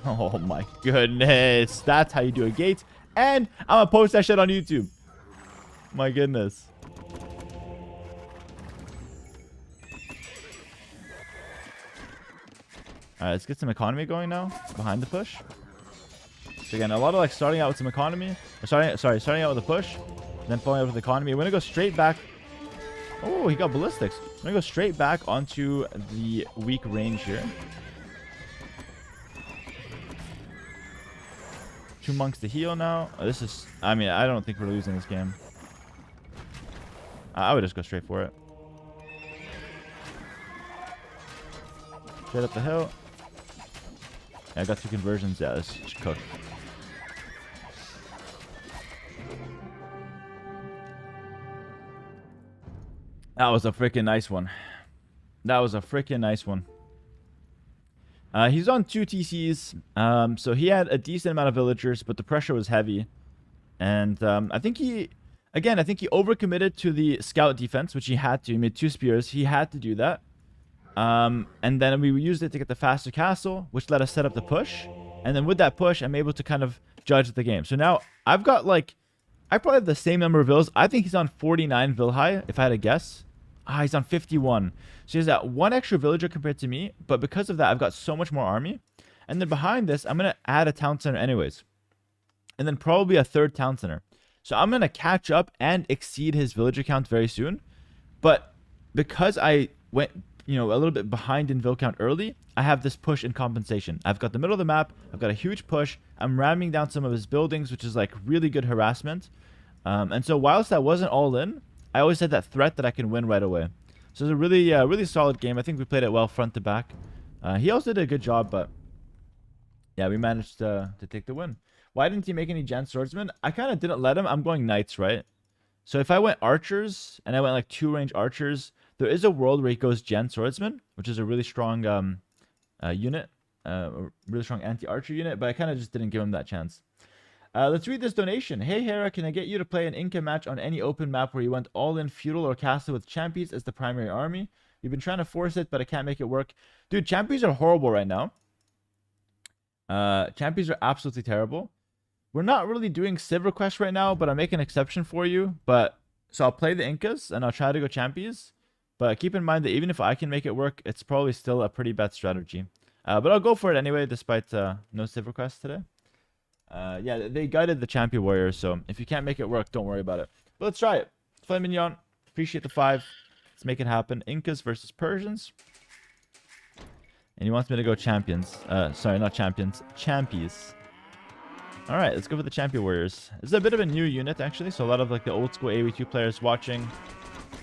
Oh my goodness. That's how you do a gate. And I'm gonna post that shit on YouTube. My goodness. Alright, let's get some economy going now. Behind the push. So again, a lot of like starting out with some economy. Or starting out with a push. Then following up with economy. We're gonna go straight back. Oh, he got ballistics. I'm gonna go straight back onto the weak range here. 2 monks to heal now. Oh, this is... I mean, I don't think we're losing this game. I would just go straight for it. Straight up the hill. Yeah, I got 2 conversions. Yeah, this is cooked. That was a freaking nice one. That was a freaking nice one. He's on 2 TCs. So he had a decent amount of villagers, but the pressure was heavy. And I think he overcommitted to the scout defense, which he had to. He made 2 spears. He had to do that. And then we used it to get the faster castle, which let us set up the push. And then with that push, I'm able to kind of judge the game. So now I've got like... I probably have the same number of vills. I think he's on 49 vill high, if I had to guess. He's on 51. So he has that 1 extra villager compared to me. But because of that, I've got so much more army. And then behind this, I'm going to add a town center anyways. And then probably a 3rd town center. So I'm going to catch up and exceed his villager count very soon. But because I went, a little bit behind in vill count early, I have this push in compensation. I've got the middle of the map. I've got a huge push. I'm ramming down some of his buildings, which is like really good harassment. And so whilst I wasn't all in, I always had that threat that I can win right away. So it's a really, really solid game. I think we played it well front to back. He also did a good job, but yeah, we managed to take the win. Why didn't he make any Gen Swordsmen? I kind of didn't let him. I'm going Knights, right? So if I went Archers, and I went like 2 range Archers, there is a world where he goes Gen Swordsman, which is a really strong unit. A really strong anti-archer unit, but I kind of just didn't give him that chance. Let's read this donation. Hey Hera, can I get you to play an Inca match on any open map where you went all in feudal or castle with champions as the primary army? You've been trying to force it, but I can't make it work. Dude, champions are horrible right now. Champions are absolutely terrible. We're not really doing Civ requests right now, but I'll make an exception for you. So I'll play the Incas and I'll try to go champions. But keep in mind that even if I can make it work, it's probably still a pretty bad strategy. But I'll go for it anyway, despite no Civ requests today. Yeah, they guided the champion warriors, so if you can't make it work, don't worry about it. But let's try it. Flame Mignon, appreciate the 5. Let's make it happen. Incas versus Persians. And he wants me to go champions. Sorry, not champions. Champions. Alright, let's go for the champion warriors. This is a bit of a new unit, actually, so a lot of like the old school AoE2 players watching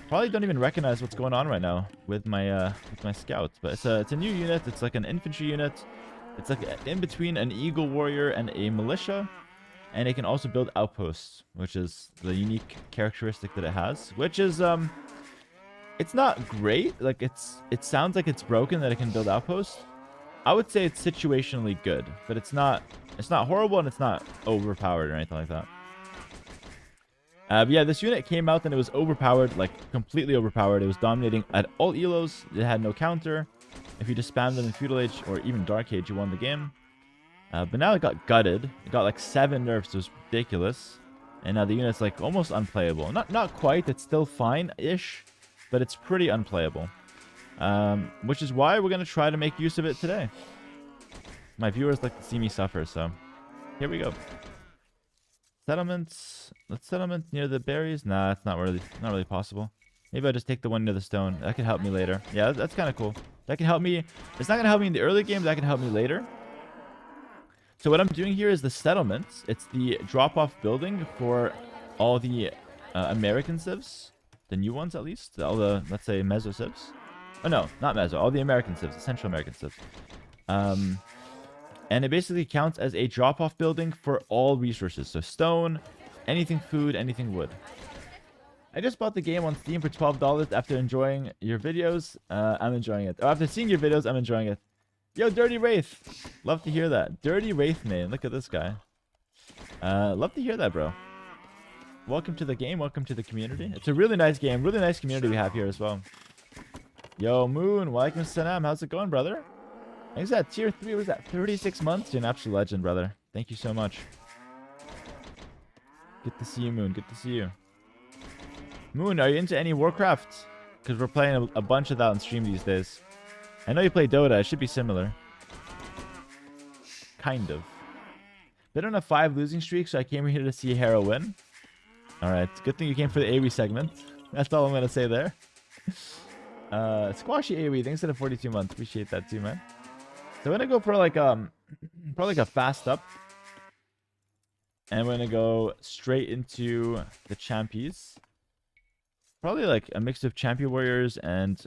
probably don't even recognize what's going on right now with my scouts. But it's a new unit. It's like an infantry unit. It's like in between an eagle warrior and a militia. And it can also build outposts, which is the unique characteristic that it has. Which is, it's not great. Like, it sounds like it's broken that it can build outposts. I would say it's situationally good. But it's not horrible and it's not overpowered or anything like that. But yeah, this unit came out and it was overpowered, like completely overpowered. It was dominating at all elos. It had no counter. If you just spammed them in Feudal Age or even Dark Age, you won the game. But now it got gutted. It got like 7 nerfs. It was ridiculous. And now the unit's like almost unplayable. Not quite. It's still fine-ish, but it's pretty unplayable. Which is why we're going to try to make use of it today. My viewers like to see me suffer, so here we go. Settlements. Let's settlement near the berries. Nah, it's not really possible. Maybe I'll just take the one near the stone. That could help me later. Yeah, that's kind of cool. That can help me. It's not going to help me in the early game, but that can help me later. So what I'm doing here is the settlements. It's the drop-off building for all the American civs. The new ones, at least. All the, let's say, Meso civs. Oh, no, not Meso. All the American civs, the Central American civs. And it basically counts as a drop-off building for all resources. So stone, anything food, anything wood. I just bought the game on Steam for $12 after enjoying your videos. I'm enjoying it. Oh, after seeing your videos, I'm enjoying it. Yo, Dirty Wraith. Love to hear that. Dirty Wraith, man. Look at this guy. Love to hear that, bro. Welcome to the game. Welcome to the community. It's a really nice game. Really nice community we have here as well. Yo, Moon. Walaikum salam. How's it going, brother? I think that tier 3 was that 36 months. You're an absolute legend, brother. Thank you so much. Good to see you, Moon. Good to see you. Moon, are you into any Warcraft? Because we're playing a bunch of that on stream these days. I know you play Dota. It should be similar. Kind of. Been on a 5 losing streak, so I came here to see Hera win. Alright, good thing you came for the AoE segment. That's all I'm going to say there. Squashy AoE, thanks for the 42 months. Appreciate that too, man. So I'm going to go for like probably like a fast up. And we're going to go straight into the champions. Probably like a mix of champion warriors and...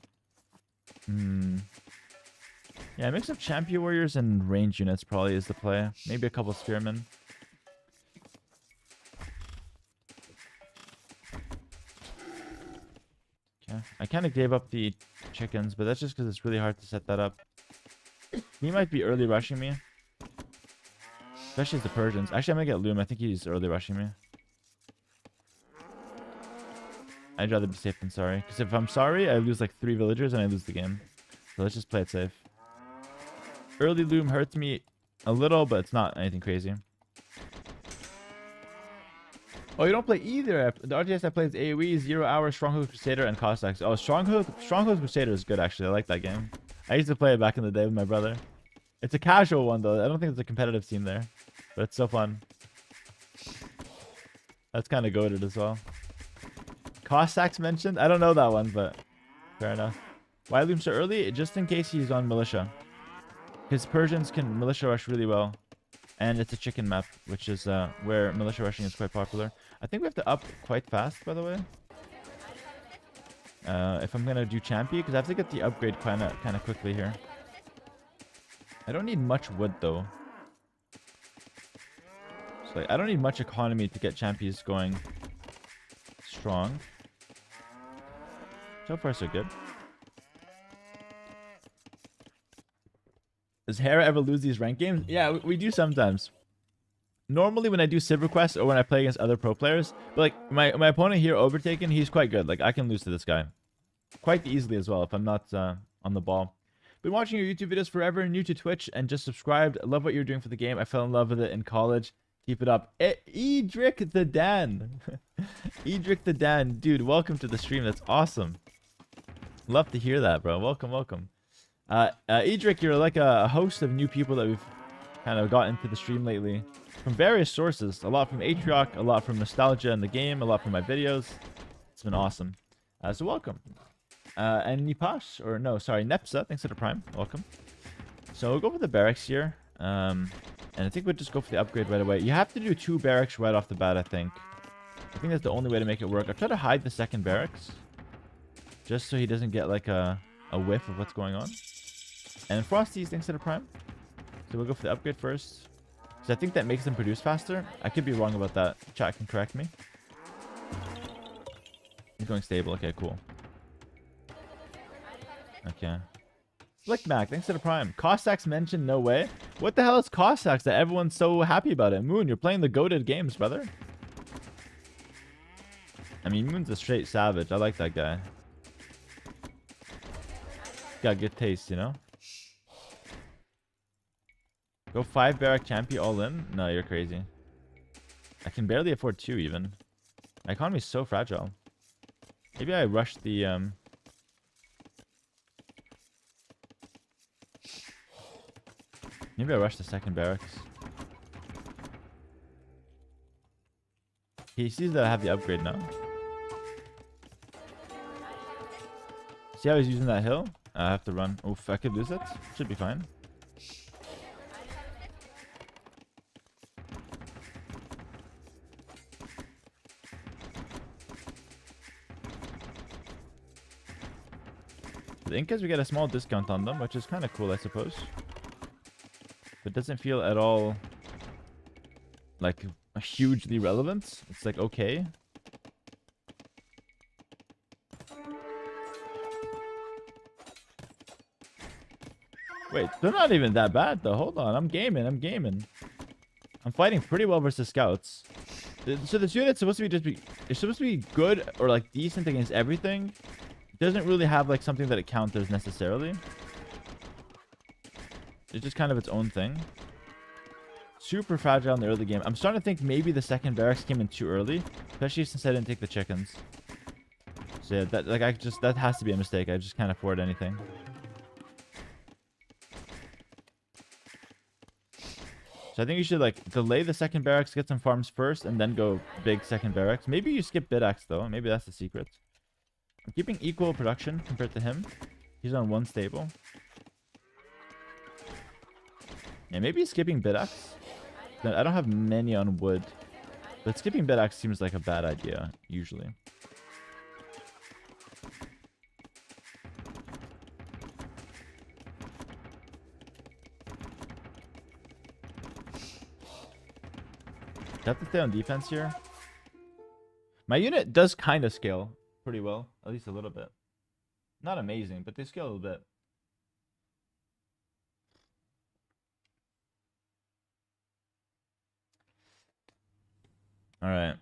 yeah, a mix of champion warriors and range units probably is the play. Maybe a couple spearmen. Okay. I kind of gave up the chickens, but that's just because it's really hard to set that up. He might be early rushing me. Especially as the Persians. Actually, I'm going to get Loom. I think he's early rushing me. I'd rather be safe than sorry. Because if I'm sorry, I lose like 3 villagers and I lose the game. So let's just play it safe. Early Loom hurts me a little, but it's not anything crazy. Oh, you don't play either. The RTS I play is AoE, 0 Hour, Stronghold Crusader, and Cossacks. Oh, Stronghold Crusader is good, actually. I like that game. I used to play it back in the day with my brother. It's a casual one, though. I don't think there's a competitive scene there. But it's so fun. That's kind of goated as well. Cossacks mentioned? I don't know that one, but fair enough. Why Loom so early? Just in case he's on militia. Because Persians can militia rush really well. And it's a chicken map, which is where militia rushing is quite popular. I think we have to up quite fast, by the way. If I'm going to do Champy, because I have to get the upgrade kind of quickly here. I don't need much wood, though. So I don't need much economy to get Champies going strong. So far, so good. Does Hera ever lose these rank games? Yeah, we do sometimes. Normally when I do Civ requests or when I play against other pro players, but like my opponent here, Overtaken, he's quite good. Like I can lose to this guy quite easily as well if I'm not on the ball. Been watching your YouTube videos forever, new to Twitch, and just subscribed. Love what you're doing for the game. I fell in love with it in college. Keep it up. Edric the Dan. Edric the Dan. Dude, welcome to the stream. That's awesome. Love to hear that, bro. Welcome, welcome. Edric, you're like a host of new people that we've kind of got into the stream lately. From various sources. A lot from Atrioc, a lot from Nostalgia in the game, a lot from my videos. It's been awesome. So welcome. And Nipash, or no, sorry, Nepsa, thanks for the Prime. Welcome. So we'll go for the barracks here. And I think we'll just go for the upgrade right away. You have to do 2 barracks right off the bat, I think. I think that's the only way to make it work. I'll try to hide the second barracks. Just so he doesn't get like a whiff of what's going on. And Frosty's thanks to the Prime. So we'll go for the upgrade first. Because I think that makes them produce faster. I could be wrong about that. Chat can correct me. He's going stable. Okay, cool. Okay. Slick Mac, thanks to the Prime. Cossacks mentioned, no way. What the hell is Cossacks that everyone's so happy about it? Moon, you're playing the goated games, brother. I mean, Moon's a straight savage. I like that guy. Got good taste, you know? Go 5 barrack champion all in? No, you're crazy. I can barely afford 2 even. My economy's so fragile. Maybe I rush the maybe I rush the second barracks. He sees that I have the upgrade now. See how he's using that hill? I have to run. Oof, I could lose it. Should be fine. The Incas, we get a small discount on them, which is kind of cool, I suppose. But doesn't feel at all like hugely relevant. It's like okay. Wait, they're not even that bad though. Hold on, I'm gaming. I'm fighting pretty well versus scouts. So this unit's supposed to be it's supposed to be good or like decent against everything. It doesn't really have like something that it counters necessarily. It's just kind of its own thing. Super fragile in the early game. I'm starting to think maybe the second barracks came in too early, especially since I didn't take the chickens. So yeah, that has to be a mistake. I just can't afford anything. So I think you should like delay the second barracks, get some farms first, and then go big second barracks. Maybe you skip Bidax though. Maybe that's the secret. I'm keeping equal production compared to him. He's on 1 stable. Yeah, maybe skipping Bidax. I don't have many on wood, but skipping Bidax seems like a bad idea usually. I have to stay on defense here. My unit does kind of scale pretty well, at least a little bit. Not amazing, but they scale a little bit. All right.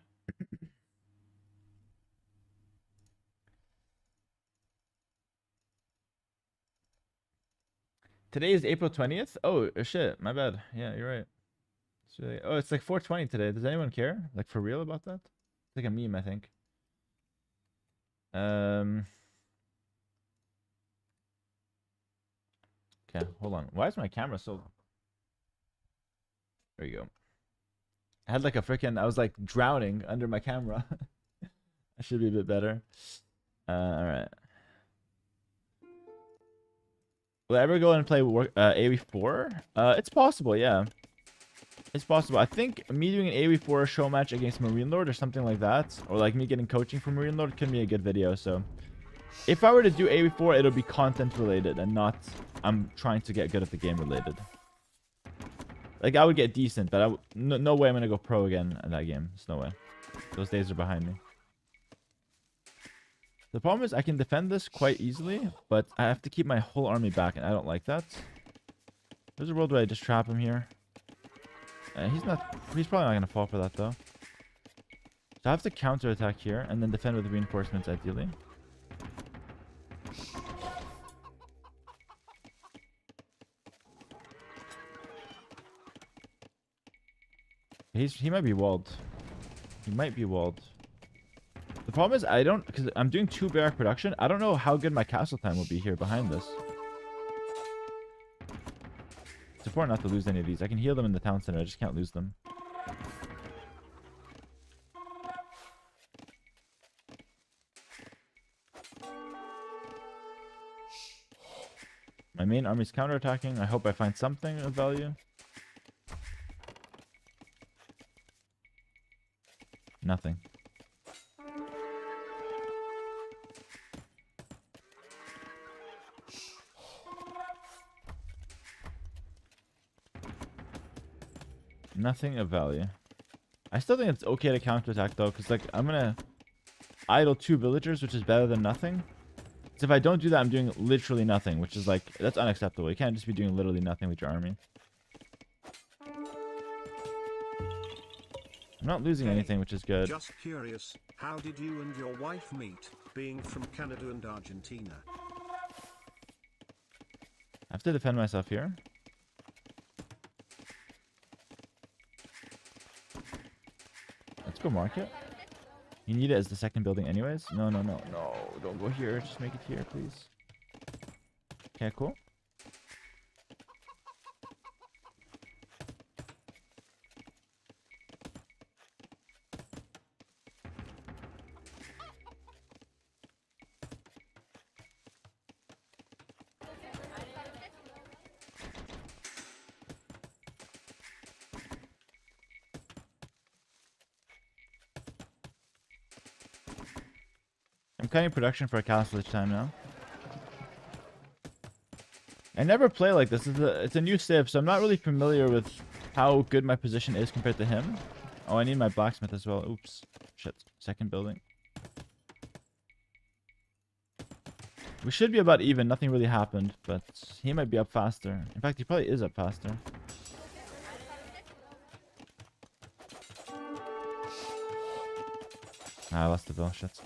Today is April 20th. Oh, shit. My bad. Yeah, you're right. It's really... Oh, it's like 420 today. Does anyone care? Like, for real about that? It's like a meme, I think. Okay, hold on. Why is my camera so... There you go. I had like a freaking... I was like drowning under my camera. I should be a bit better. Alright. Will I ever go and play AoE4? It's possible, yeah. It's possible. I think me doing an AoE4 show match against Marine Lord or something like that, or like me getting coaching from Marine Lord could be a good video. So if I were to do AoE4, it'll be content related and not I'm trying to get good at the game related. Like I would get decent, but no way I'm gonna go pro again in that game. There's no way. Those days are behind me. The problem is I can defend this quite easily, but I have to keep my whole army back, and I don't like that. There's a world where I just trap him here. He's probably not going to fall for that, though. So I have to counterattack here, and then defend with reinforcements, ideally. He might be walled. He might be walled. The problem is because I'm doing 2 barrack production, I don't know how good my castle time will be here behind this. It's important not to lose any of these. I can heal them in the town center, I just can't lose them. My main army's counterattacking. I hope I find something of value. Nothing. Nothing of value. I still think it's okay to counterattack though, because like I'm gonna idle 2 villagers, which is better than nothing. So if I don't do that, I'm doing literally nothing, which is like that's unacceptable. You can't just be doing literally nothing with your army. I'm not losing anything, which is good. Just curious, How did you and your wife meet, being from Canada and Argentina? I have to defend myself here. Let's go market. You need it as the second building anyways. No, no, no, no. Don't go here. Just make it here, please. Okay, cool. I'm cutting production for a castle each time now. I never play like this. It's a new civ, so I'm not really familiar with how good my position is compared to him. Oh, I need my blacksmith as well. Oops. Shit. Second building. We should be about even. Nothing really happened, but he might be up faster. In fact, he probably is up faster. Ah, I lost the bill. Shit.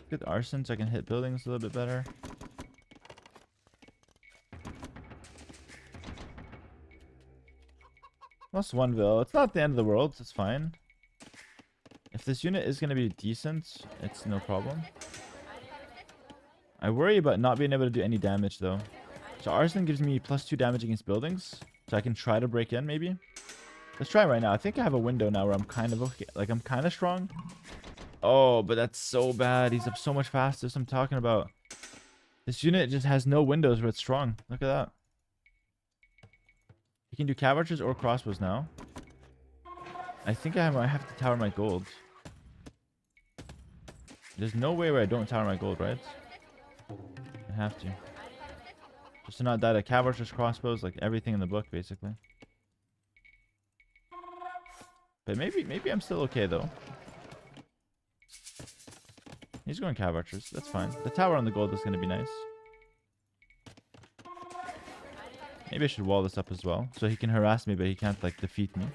Good arson so I can hit buildings a little bit better. Lost one bill. It's not the end of the world. It's fine. If this unit is going to be decent, it's no problem. I worry about not being able to do any damage though. So arson gives me +2 damage against buildings. So I can try to break in maybe. Let's try right now. I think I have a window now where I'm kind of okay. Like I'm kind of strong. Oh, but that's so bad. He's up so much faster. That's what I'm talking about. This unit just has no windows where it's strong. Look at that. You can do cavalries or crossbows now. I think I might have to tower my gold. There's no way where I don't tower my gold, right? I have to. Just to not die to cavalries, crossbows, like everything in the book, basically. But maybe I'm still okay, though. He's going cav archers. That's fine. The tower on the gold is going to be nice. Maybe I should wall this up as well. So he can harass me, but he can't, like, defeat me.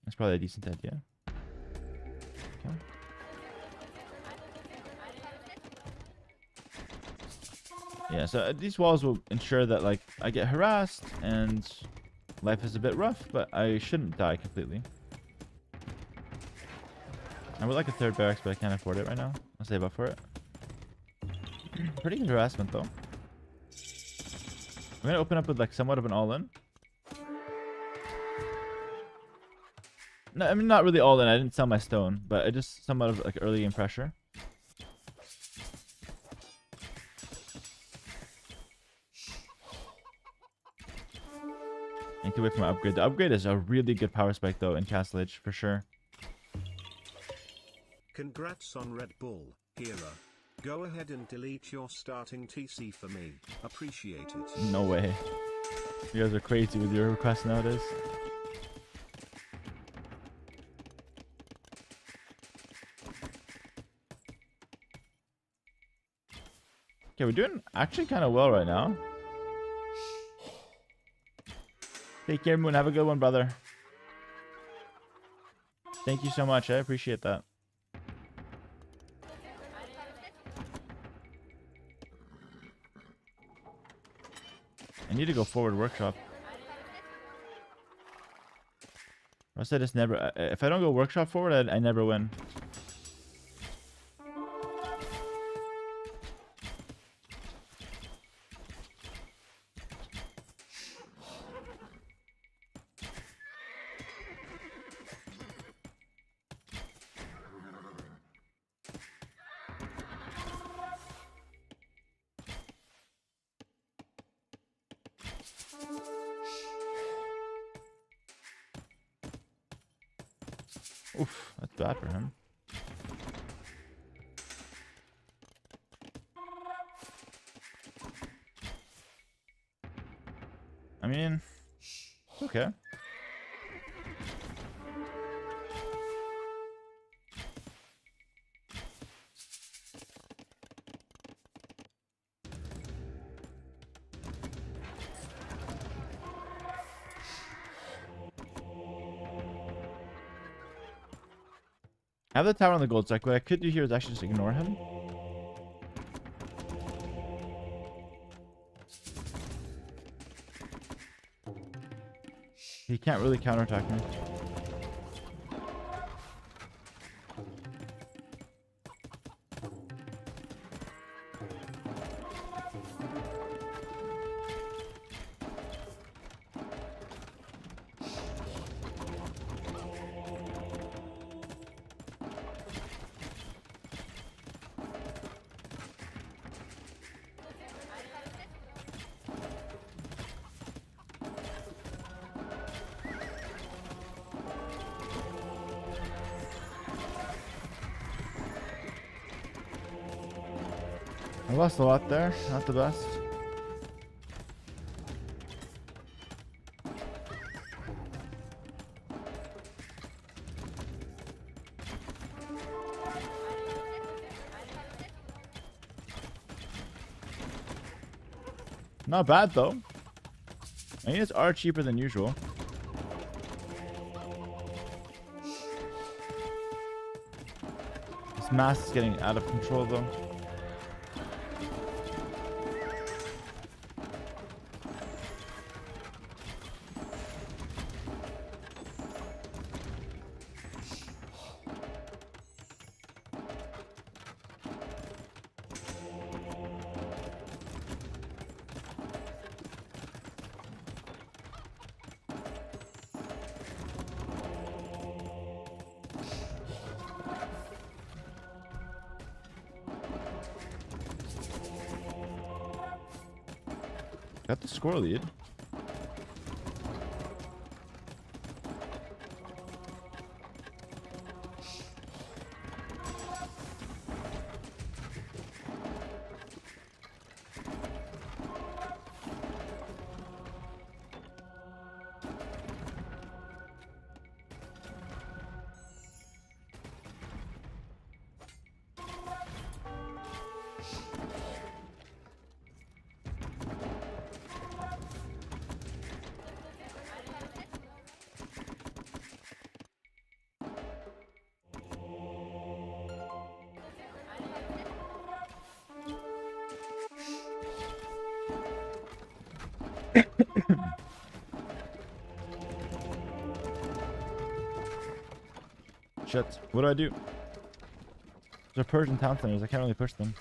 That's probably a decent idea. Okay. Yeah, so these walls will ensure that, like, I get harassed and life is a bit rough, but I shouldn't die completely. I would like a third barracks, but I can't afford it right now. I'll save up for it. Pretty good harassment, though. I'm gonna open up with like somewhat of an all-in. No, I mean not really all-in. I didn't sell my stone, but I just somewhat of like early game pressure. I need to wait for my upgrade. The upgrade is a really good power spike though in Castle Age for sure. Congrats on Red Bull, Hera. Go ahead and delete your starting TC for me. Appreciate it. No way. You guys are crazy with your requests nowadays. Okay, we're doing actually kind of well right now. Take care, Moon. Have a good one, brother. Thank you so much. I appreciate that. I need to go forward workshop. Or else I just never... if I don't go workshop forward, I never win. Oof, that's bad for him. I mean, it's okay. I have the tower on the gold, so what I could do here is actually just ignore him. He can't really counterattack me. I lost a lot there. Not the best. Not bad though. My units are cheaper than usual. This mass is getting out of control though. Got the score lead. Shit. What do I do? They're Persian town centers. I can't really push them.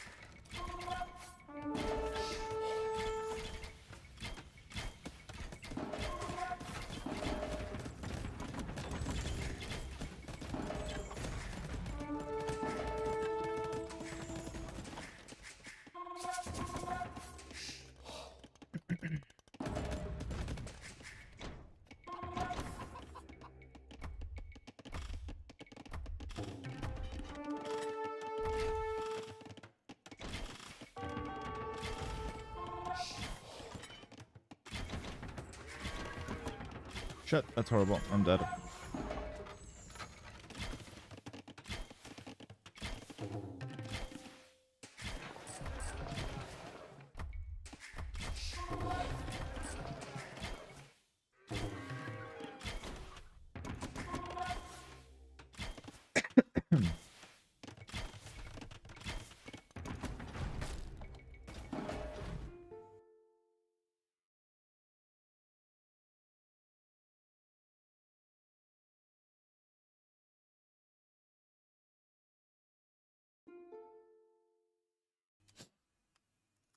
Shit, that's horrible. I'm dead.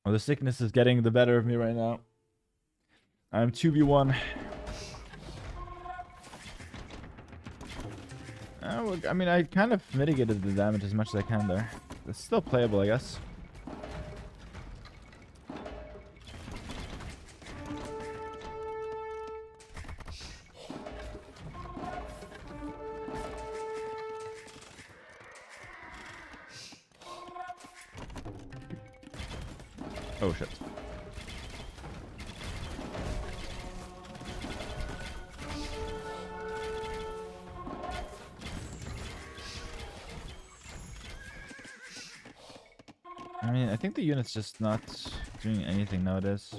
Oh, the sickness is getting the better of me right now. I'm 2v1. I mean, I kind of mitigated the damage as much as I can there. It's still playable, I guess. Oh shit. I mean, I think the unit's just not doing anything nowadays.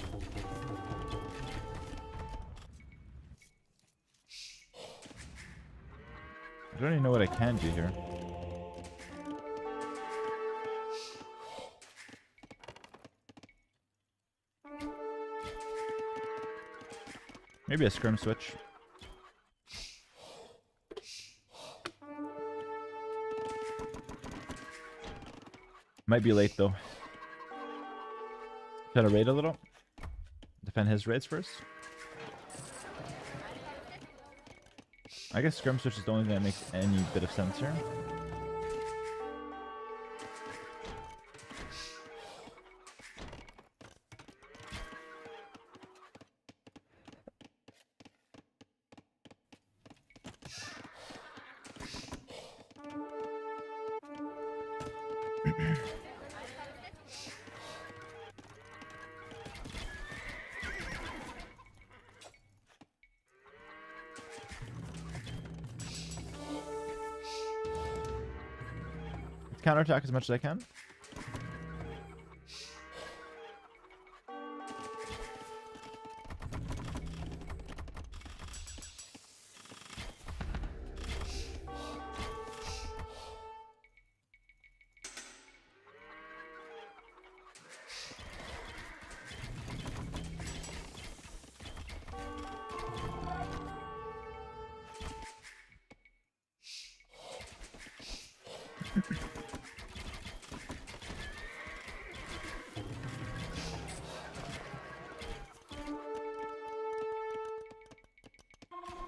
I don't even know what I can do here. Maybe a scrim switch. Might be late though. Try to raid a little. Defend his raids first. I guess scrim switch is the only thing that makes any bit of sense here. Counterattack as much as I can.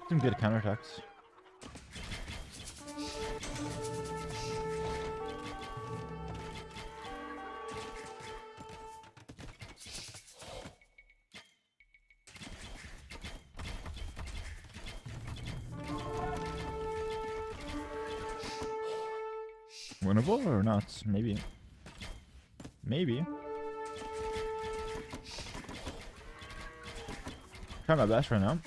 Some good counterattacks. Winnable or not? Maybe. Maybe. Try my best right now.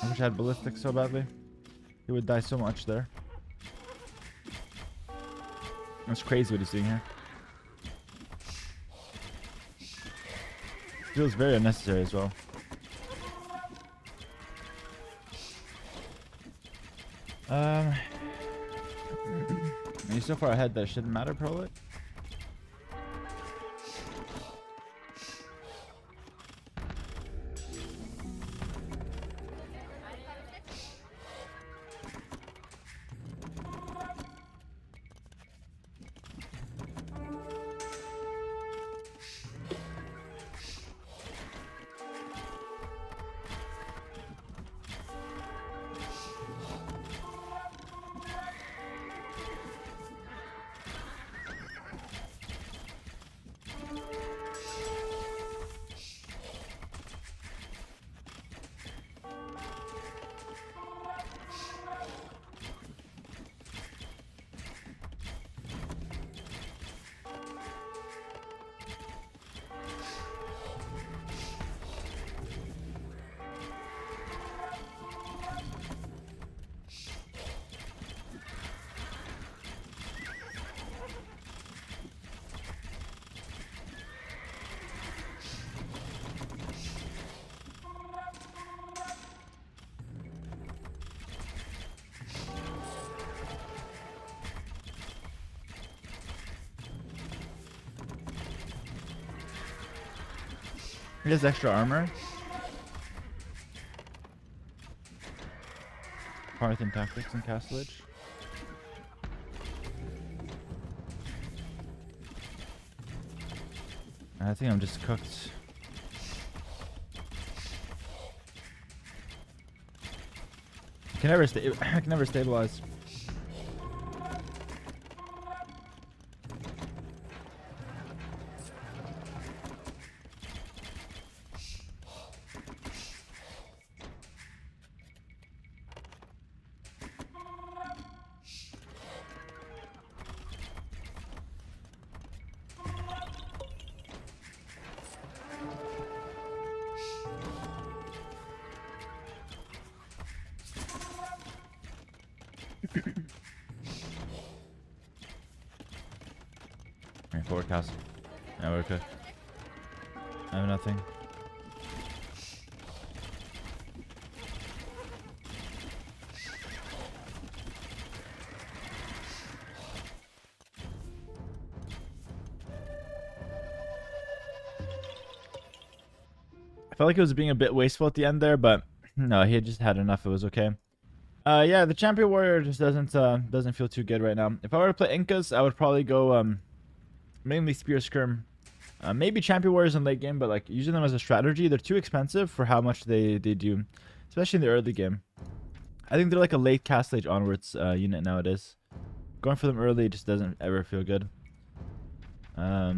I wish I had ballistic so badly. He would die so much there. That's crazy what he's doing here. Feels very unnecessary as well. He's so far ahead that it shouldn't matter probably. He has extra armor. Parthian tactics and castlage. I think I'm just cooked. I can never stabilize. Alright, forward castle. Yeah, we're okay. I have nothing. I felt like it was being a bit wasteful at the end there, but no, he had just had enough. It was okay. Yeah, the champion warrior just doesn't feel too good right now. If I were to play Incas, I would probably go mainly spear skirm. Maybe champion warriors in late game, but like using them as a strategy, they're too expensive for how much they do, especially in the early game. I think they're like a late cast stage onwards unit nowadays. Going for them early just doesn't ever feel good. Yeah,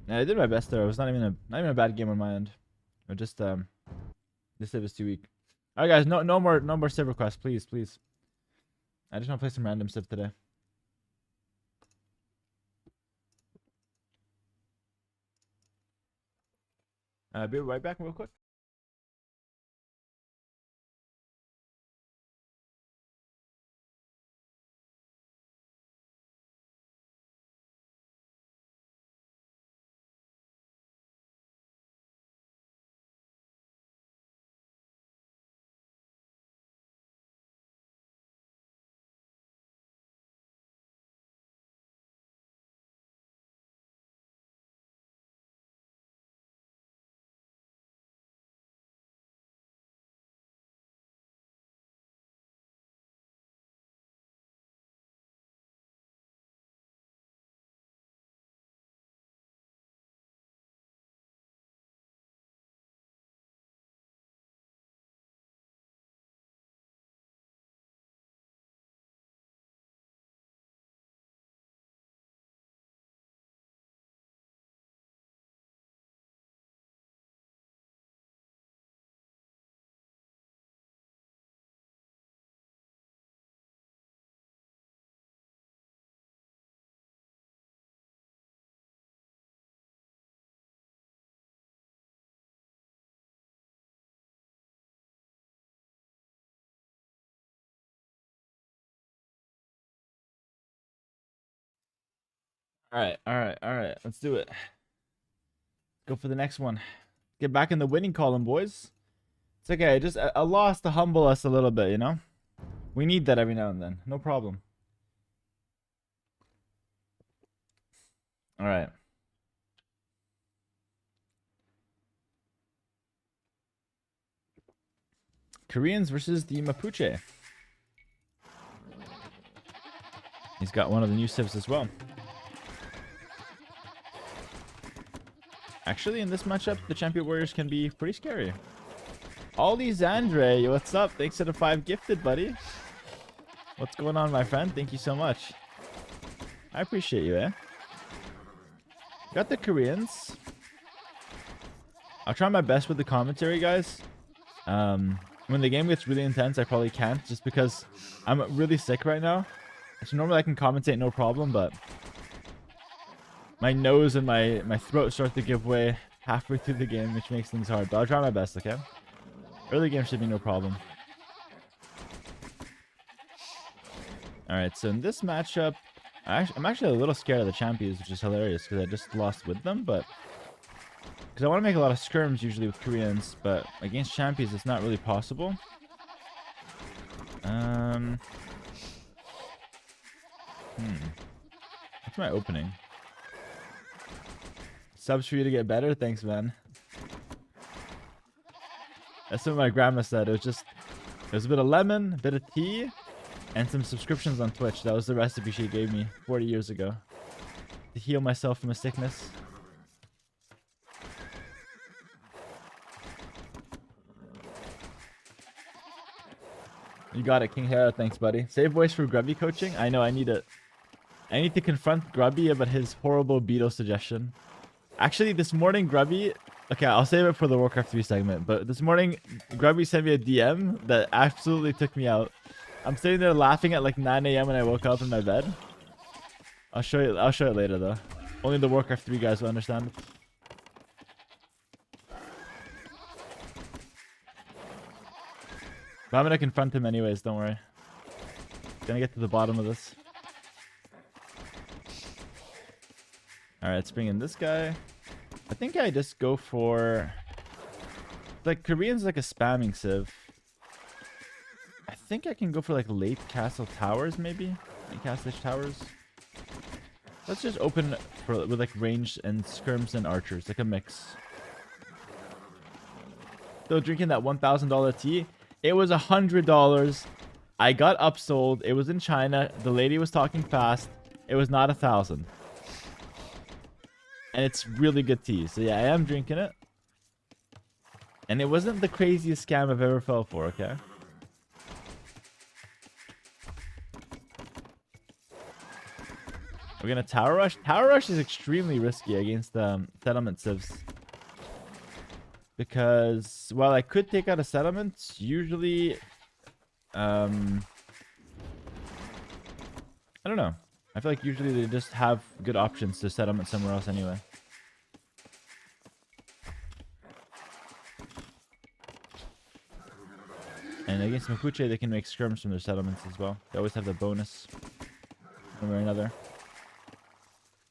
I did my best there. It was not even a bad game on my end. It just this civ is too weak. Alright guys, no more civ requests, please. I just want to play some random civ today. Be right back real quick. Alright. Let's do it. Go for the next one. Get back in the winning column, boys. It's okay. Just a loss to humble us a little bit, you know? We need that every now and then. No problem. Alright. Koreans versus the Mapuche. He's got one of the new civs as well. Actually, in this matchup, the champion warriors can be pretty scary. Ollie Zandre, what's up? Thanks for the 5 gifted, buddy. What's going on, my friend? Thank you so much. I appreciate you, eh? Got the Koreans. I'll try my best with the commentary, guys. When the game gets really intense, I probably can't, just because I'm really sick right now. So normally I can commentate no problem, but my nose and my throat start to give way halfway through the game, which makes things hard. But I'll try my best, okay? Early game should be no problem. Alright, so in this matchup, I'm actually a little scared of the champions, which is hilarious, because I just lost with them, but because I want to make a lot of skirms usually with Koreans, but against champions it's not really possible. What's my opening? Subs for you to get better? Thanks, man. That's what my grandma said. It was a bit of lemon, a bit of tea, and some subscriptions on Twitch. That was the recipe she gave me 40 years ago to heal myself from a sickness. You got it, King Hera. Thanks, buddy. Save voice for Grubby coaching. I know. I need it. I need to confront Grubby about his horrible Beetle suggestion. Actually, this morning, Grubby... Okay, I'll save it for the Warcraft 3 segment. But this morning, Grubby sent me a DM that absolutely took me out. I'm sitting there laughing at like 9 a.m. when I woke up in my bed. I'll show it later, though. Only the Warcraft 3 guys will understand. But I'm gonna confront him anyways, don't worry. Gonna get to the bottom of this. Alright, let's bring in this guy. I think I just go for... Like, Korean's like a spamming civ. I think I can go for like late castle towers, maybe? Late castle towers. Let's just open for with like ranged and skirms and archers, like a mix. Still drinking that $1,000 tea. It was $100. I got upsold. It was in China. The lady was talking fast. It was not 1,000. And it's really good tea. So yeah, I am drinking it. And it wasn't the craziest scam I've ever fell for, okay? We're gonna Tower Rush. Tower Rush is extremely risky against settlement civs. Because while I could take out a settlement, usually... I don't know. I feel like usually they just have good options to settlement somewhere else anyway. And against Mapuche, they can make skirms from their settlements as well. They always have the bonus. One way or another.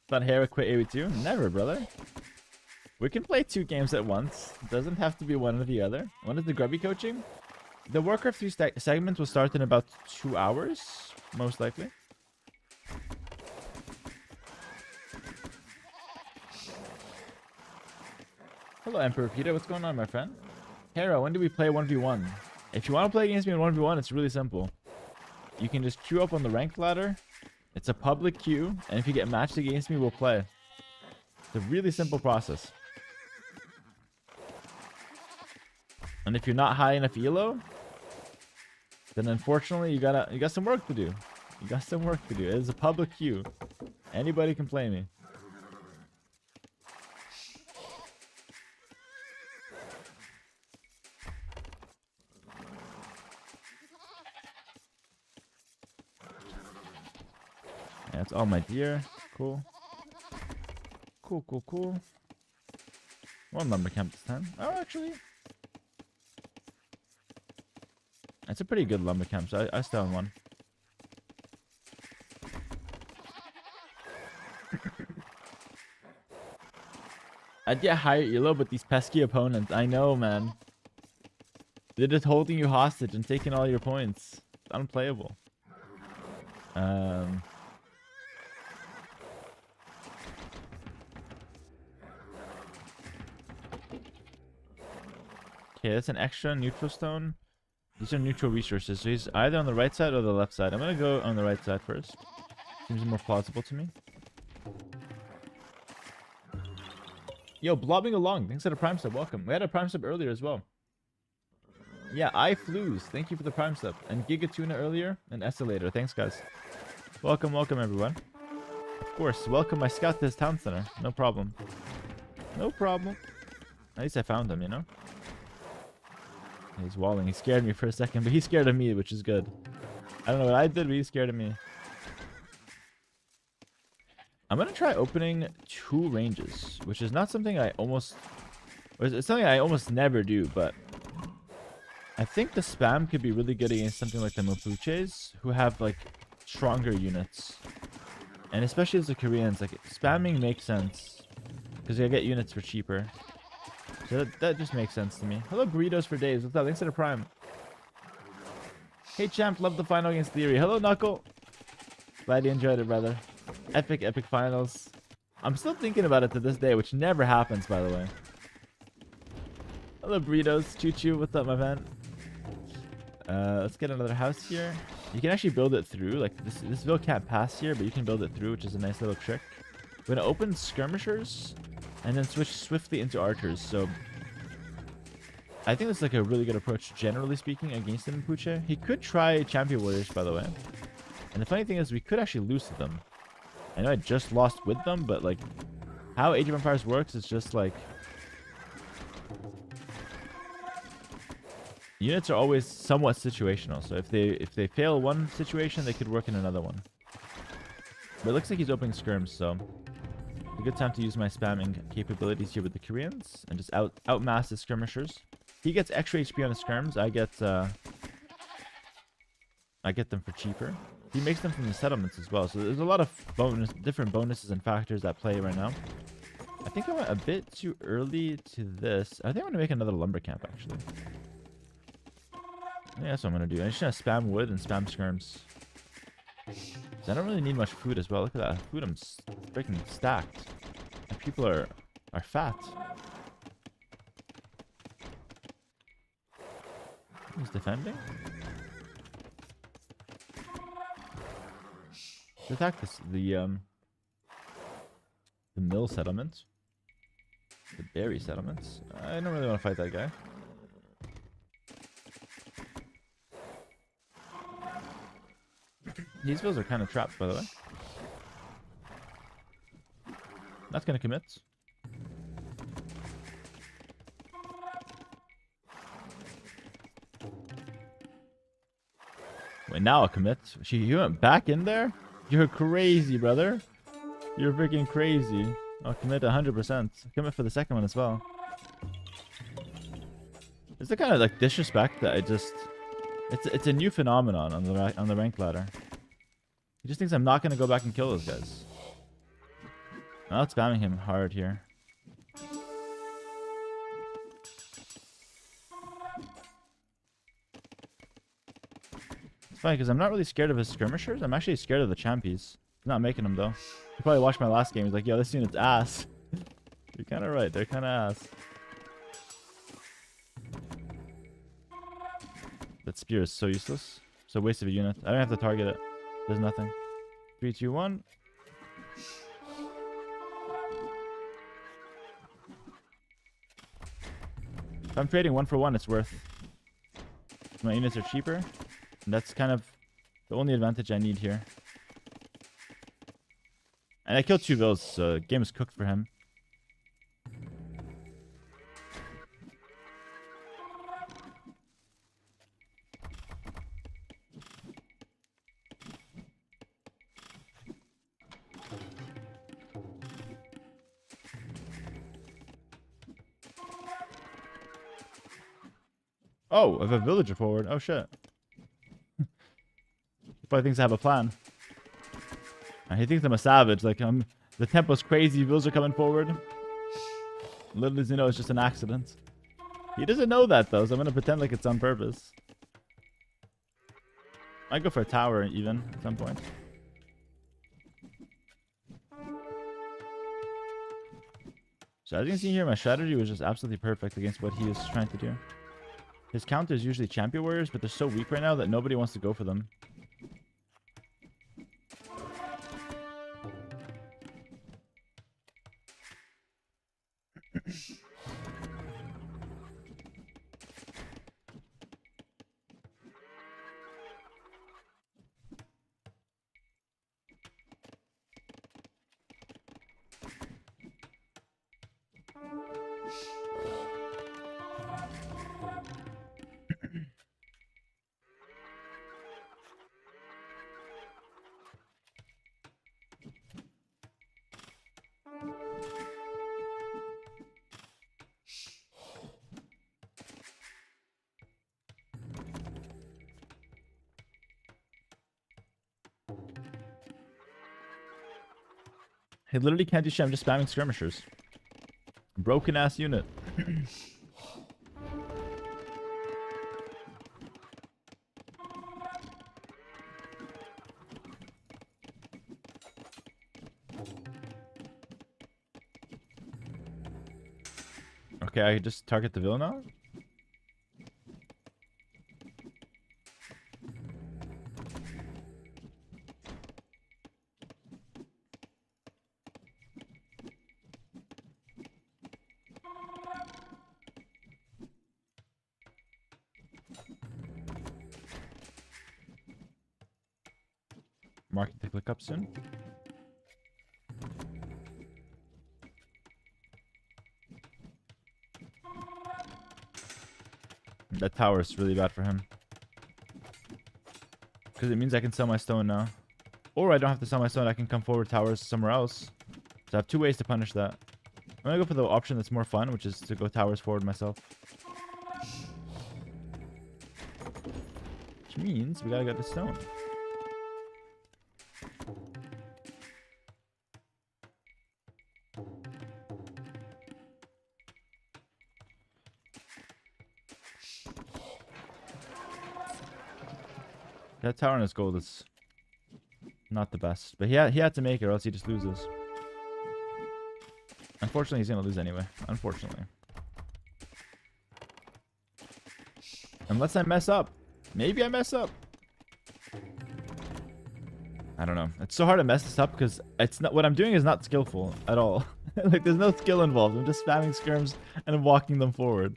Thought Hera quit AoE2? Never, brother. We can play 2 games at once. It doesn't have to be one or the other. When is the Grubby coaching? The Warcraft 3 segment will start in about 2 hours, most likely. Hello, Emperor Peter. What's going on, my friend? Hera, when do we play 1v1? If you want to play against me in 1v1, it's really simple. You can just queue up on the ranked ladder. It's a public queue, and if you get matched against me, we'll play. It's a really simple process. And if you're not high enough elo, then unfortunately you got some work to do. You got some work to do. It is a public queue. Anybody can play me. Yeah, that's all my deer. Cool. Cool. One lumber camp this time. Oh, actually. That's a pretty good lumber camp, so I still own one. I'd get higher elo, but these pesky opponents, I know, man. They're just holding you hostage and taking all your points. It's unplayable. Okay, that's an extra neutral stone. These are neutral resources, so he's either on the right side or the left side. I'm gonna go on the right side first. Seems more plausible to me. Yo, blobbing along. Thanks for the Prime sub. Welcome. We had a Prime sub earlier as well. Yeah, iFlues. Thank you for the Prime sub. And Gigatuna earlier. And Escalator. Thanks, guys. Welcome, everyone. Of course, welcome my scout to his town center. No problem. No problem. At least I found him, you know? He's walling. He scared me for a second, but he's scared of me, which is good. I don't know what I did, but he's scared of me. I'm gonna try opening 2 ranges, which is not something I almost... It's something I almost never do, but... I think the spam could be really good against something like the Mapuches, who have, like, stronger units. And especially as the Koreans, like, spamming makes sense. Because they get units for cheaper. So that just makes sense to me. Hello, Burritos for Days. What's up? Thanks to the Prime. Hey, champ. Love the final against Theory. Hello, Knuckle. Glad you enjoyed it, brother. Epic finals. I'm still thinking about it to this day, which never happens, by the way. Hello, Burritos. Choo-choo. What's up, my man? Let's get another house here. You can actually build it through. Like, this bill can't pass here, but you can build it through, which is a nice little trick. We're going to open skirmishers. And then switch swiftly into archers. So I think it's like a really good approach, generally speaking, against the Mapuche. He could try Champion Warriors, by the way. And the funny thing is, we could actually lose to them. I know I just lost with them, but like, how Age of Empires works is just like, units are always somewhat situational. So if they fail one situation, they could work in another one. But it looks like he's opening skirms, so a good time to use my spamming capabilities here with the Koreans and just outmass the skirmishers. He gets extra HP on the skirms. I get them for cheaper. He makes them from the settlements as well. So there's a lot of different bonuses and factors at play right now. I think I went a bit too early to this. I think I'm gonna make another lumber camp actually. Yeah, that's what I'm gonna do. I'm just gonna spam wood and spam skirms. I don't really need much food as well. Look at that food. I'm freaking stacked. And people are fat. He's defending. Let's attack the mill settlement. The berry settlements. I don't really want to fight that guy. These villas are kind of trapped, by the way. That's going to commit. Wait, now I'll commit. You went back in there? You're crazy, brother. You're freaking crazy. I'll commit 100%. Commit for the second one as well. It's the kind of like disrespect that I just... It's a new phenomenon on the rank ladder. He just thinks I'm not going to go back and kill those guys. I'm not spamming him hard here. It's funny because I'm not really scared of his skirmishers. I'm actually scared of the champies. He's not making them though. He probably watched my last game. He's like, yo, this unit's ass. You're kind of right. They're kind of ass. That spear is so useless. So waste of a unit. I don't have to target it. There's nothing. 3, 2, 1. If I'm trading 1 for 1, it's worth. My units are cheaper. And that's kind of the only advantage I need here. And I killed 2 vills, so the game is cooked for him. Oh, I have a villager forward. Oh, shit. He probably thinks I have a plan. He thinks I'm a savage. Like, the tempo's crazy. Vills are coming forward. Little does he know it's just an accident. He doesn't know that, though, so I'm going to pretend like it's on purpose. Might go for a tower, even, at some point. So as you can see here, my strategy was just absolutely perfect against what he was trying to do. His counter is usually champion warriors, but they're so weak right now that nobody wants to go for them. He literally can't do shit. I'm just spamming skirmishers. Broken ass unit. Okay, I just target the villain now. market to click up soon. That tower is really bad for him. Because it means I can sell my stone now. Or I don't have to sell my stone. I can come forward towers somewhere else. So I have two ways to punish that. I'm going to go for the option that's more fun, which is to go towers forward myself. Which means we got to get the stone. That tower on his gold is not the best. But he had to make it or else he just loses. Unfortunately, he's going to lose anyway. Unfortunately. Unless I mess up. Maybe I mess up. I don't know. It's so hard to mess this up because it's not, what I'm doing is not skillful at all. Like, there's no skill involved. I'm just spamming skirms and I'm walking them forward.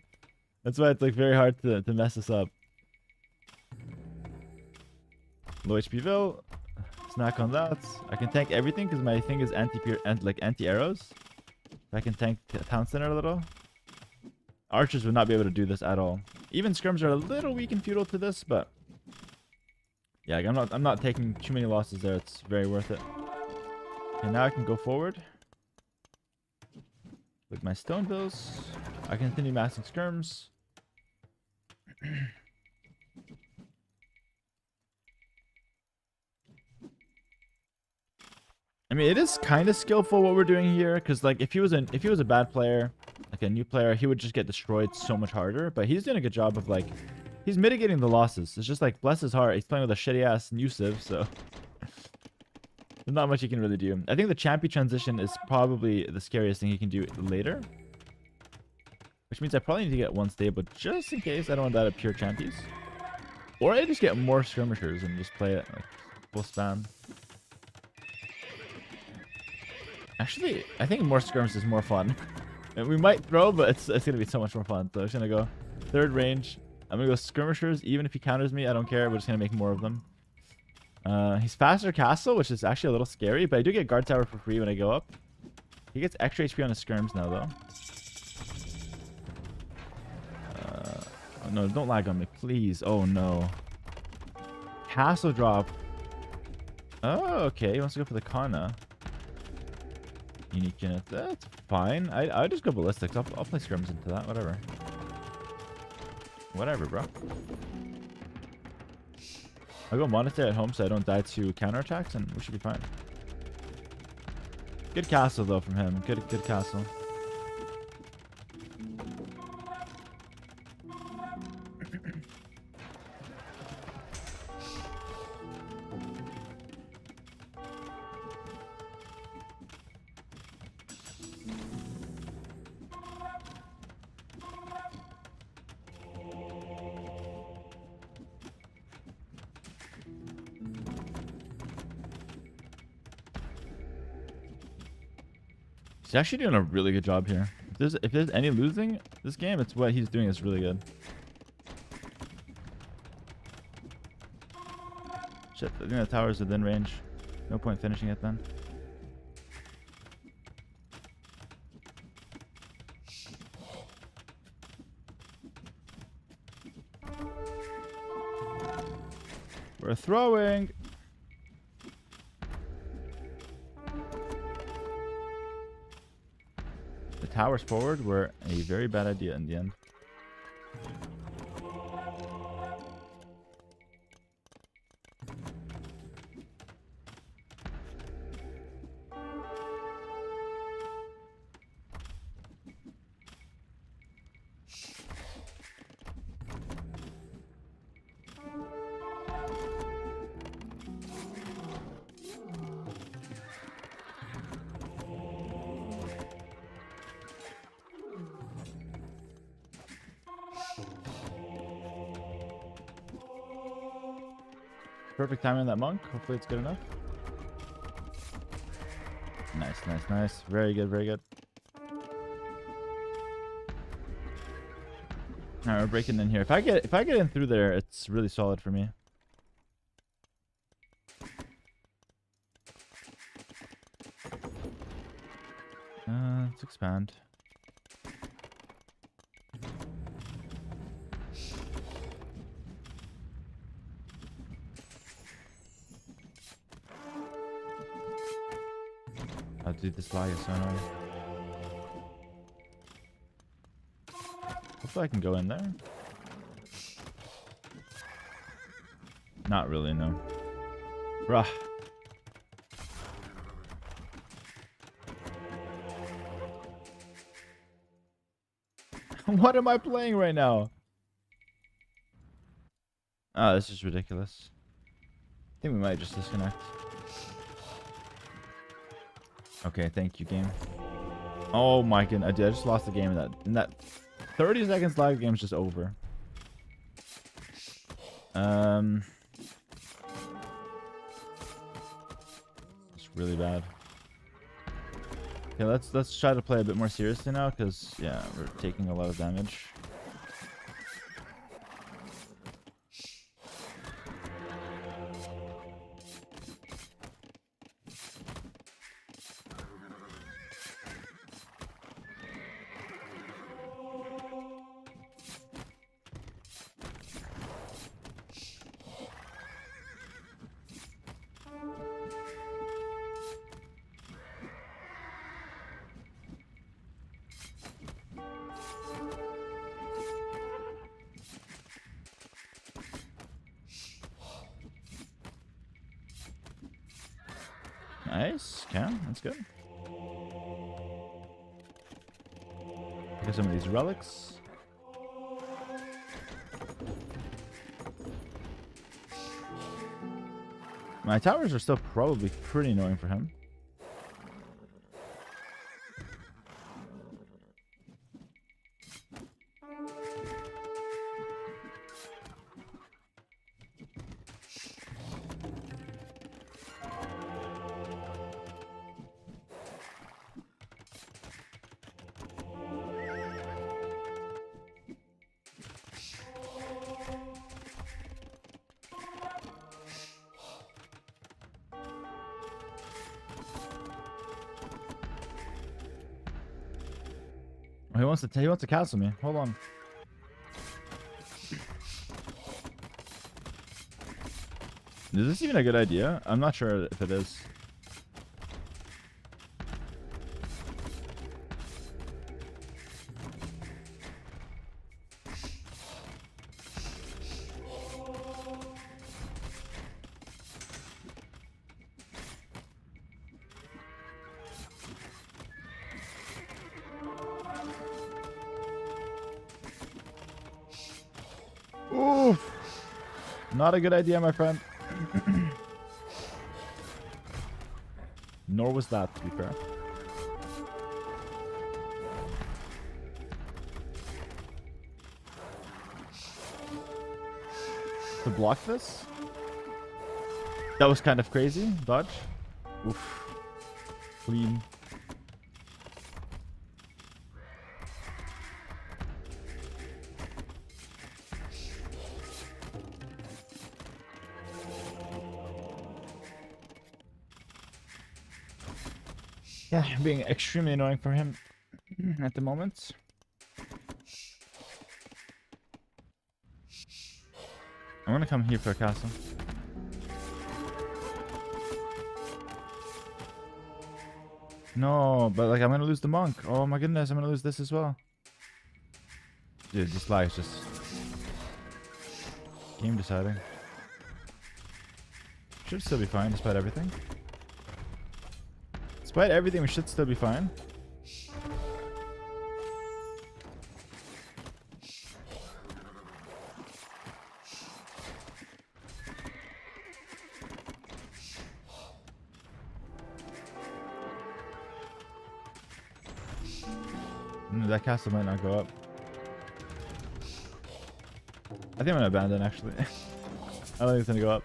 That's why it's like very hard to mess this up. Low HP Vil. Snack on that. I can tank everything because my thing is anti-arrows. I can tank Town Center a little. Archers would not be able to do this at all. Even skirms are a little weak and feudal to this, but yeah, I'm not taking too many losses there. It's very worth it. Okay, now I can go forward with my stone bills. I can continue massing skirms. I mean, it is kind of skillful what we're doing here, because like if he was a bad player, like a new player, he would just get destroyed so much harder. But he's doing a good job of like, he's mitigating the losses. It's just like, bless his heart, he's playing with a shitty ass new civ, so there's not much he can really do. I think the champion transition is probably the scariest thing he can do later, which means I probably need to get one stable just in case I don't want that at pure champions, or I just get more skirmishers and just play it like full spam. Actually, I think more skirms is more fun. And we might throw, but it's going to be so much more fun. So I'm just going to go third range. I'm going to go skirmishers. Even if he counters me, I don't care. We're just going to make more of them. He's faster castle, which is actually a little scary. But I do get guard tower for free when I go up. He gets extra HP on his skirms now, though. Oh, no, don't lag on me, please. Oh, no. Castle drop. Oh, okay. He wants to go for the Kana. Unique unit. That's fine. I'll just go ballistics. I'll play skirms into that. Whatever. Whatever, bro. I'll go monastery at home so I don't die to counterattacks and we should be fine. Good castle though from him. Good castle. He's actually doing a really good job here. If there's any losing this game, it's what he's doing is really good. Shit, I think the tower's within range. No point finishing it then. We're throwing. Towers forward were a very bad idea in the end. Perfect timing on that monk. Hopefully it's good enough. Nice, nice, nice. Very good, very good. Alright, we're breaking in here. If I get in through there, it's really solid for me. Let's expand. Oh, dude, this lag is so annoying. Hopefully I can go in there. Not really, no. Bruh. What am I playing right now? Oh, this is ridiculous. I think we might just disconnect. Okay, thank you, game. Oh my goodness, I just lost the game in that 30 seconds live game's just over. It's really bad. Okay, let's try to play a bit more seriously now, because yeah, we're taking a lot of damage. Nice, okay, that's good. Look at some of these relics. My towers are still probably pretty annoying for him. He wants to castle me. Hold on. Is this even a good idea? I'm not sure if it is. Oof. Not a good idea, my friend. Nor was that, to be fair. To block this? That was kind of crazy. Dodge. Oof. Clean. Yeah, being extremely annoying for him at the moment. I'm gonna come here for a castle. No, but like I'm gonna lose the monk. Oh my goodness, I'm gonna lose this as well. Dude, this lag is just game deciding. Should still be fine despite everything. Despite everything, we should still be fine. That castle might not go up. I think I'm gonna abandon actually. I don't think it's gonna go up.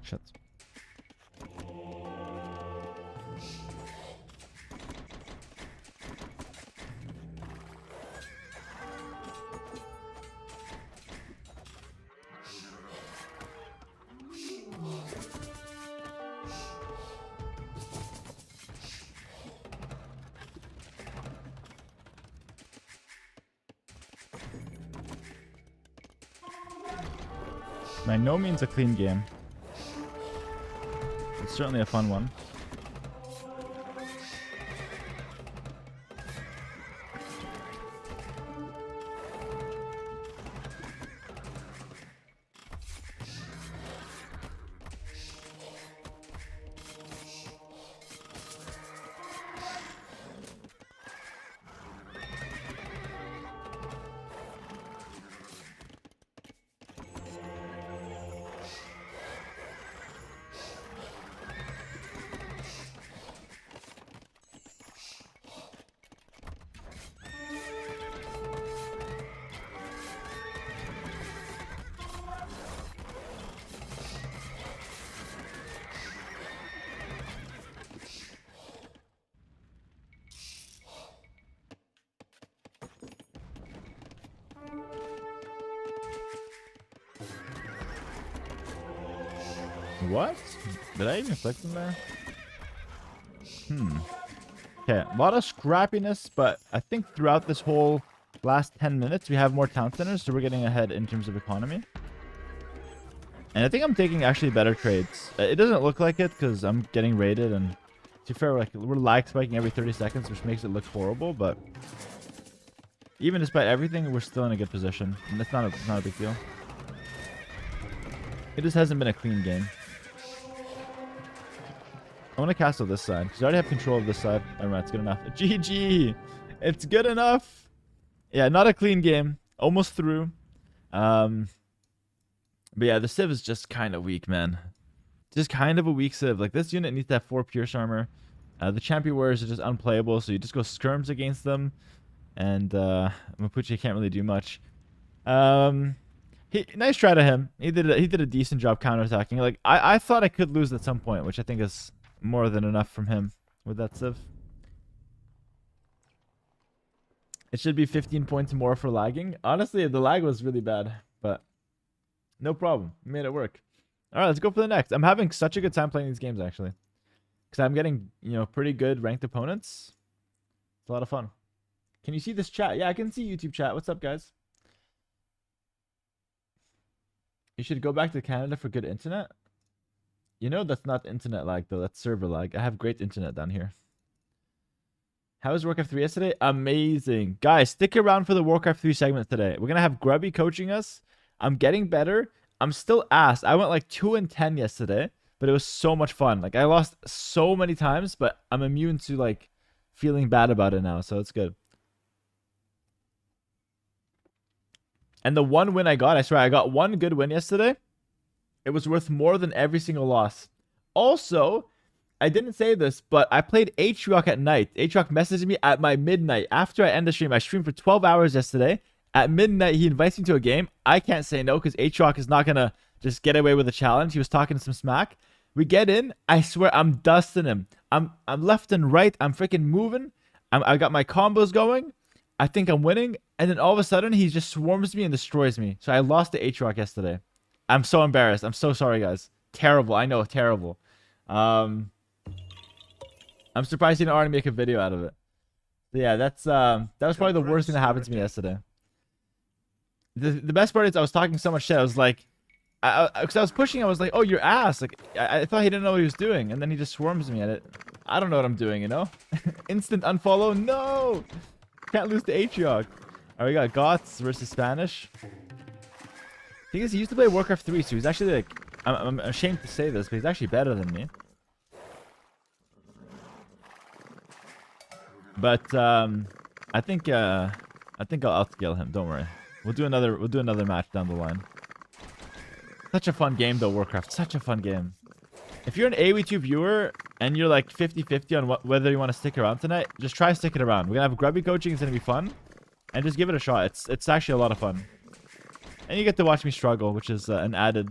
Shit. By no means a clean game. It's certainly a fun one. What? Did I even click them there? Okay, a lot of scrappiness, but I think throughout this whole last 10 minutes, we have more town centers, so we're getting ahead in terms of economy. And I think I'm taking actually better trades. It doesn't look like it because I'm getting raided, and to be fair, like, we're lag spiking every 30 seconds, which makes it look horrible, but even despite everything, we're still in a good position. And it's not a big deal. It just hasn't been a clean game. I want to castle this side because I already have control of this side. Alright, it's good enough. GG! It's good enough! Yeah, not a clean game. Almost through. But yeah, the Civ is just kind of weak, man. Just kind of a weak Civ. Like, this unit needs to have 4 Pierce Armor. The Champion Warriors are just unplayable, so you just go skirms against them. And Mapuche can't really do much. Nice try to him. He did a decent job counterattacking. Like, I thought I could lose at some point, which I think is more than enough from him with that Civ. It should be 15 points more for lagging. Honestly, the lag was really bad, but no problem. We made it work. All right, let's go for the next. I'm having such a good time playing these games, actually, because I'm getting, pretty good ranked opponents. It's a lot of fun. Can you see this chat? Yeah, I can see YouTube chat. What's up, guys? You should go back to Canada for good internet. That's not internet lag, though. That's server lag. I have great internet down here. How was Warcraft 3 yesterday? Amazing. Guys, stick around for the Warcraft 3 segment today. We're going to have Grubby coaching us. I'm getting better. I'm still ass. I went like 2-10 yesterday, but it was so much fun. Like, I lost so many times, but I'm immune to, like, feeling bad about it now, so it's good. And the one win I got, I swear, I got one good win yesterday. It was worth more than every single loss. Also, I didn't say this, but I played H-Rock at night. H-Rock messaged me at my midnight. After I end the stream, I streamed for 12 hours yesterday. At midnight, he invites me to a game. I can't say no because H-Rock is not going to just get away with a challenge. He was talking some smack. We get in. I swear, I'm dusting him. I'm left and right. I'm freaking moving. I got my combos going. I think I'm winning. And then all of a sudden, he just swarms me and destroys me. So I lost to H-Rock yesterday. I'm so embarrassed. I'm so sorry, guys. Terrible. I know, terrible. I'm surprised he didn't already make a video out of it. But yeah, that was probably the worst thing that happened to me yesterday. The best part is I was talking so much shit. I was like, because I was pushing, I was like, oh, your ass. Like, I thought he didn't know what he was doing. And then he just swarms me at it. I don't know what I'm doing, Instant unfollow. No! Can't lose to H-Rock. Alright, we got Goths versus Spanish. Thing is, he used to play Warcraft 3, so he's actually like, I'm ashamed to say this, but he's actually better than me. But I think I'll outskill him. Don't worry. We'll do another match down the line. Such a fun game though, Warcraft. Such a fun game. If you're an AOE2 viewer and you're like 50-50 on whether you want to stick around tonight, just try sticking around. We're gonna have Grubby coaching. It's gonna be fun, and just give it a shot. It's actually a lot of fun. And you get to watch me struggle, which is an added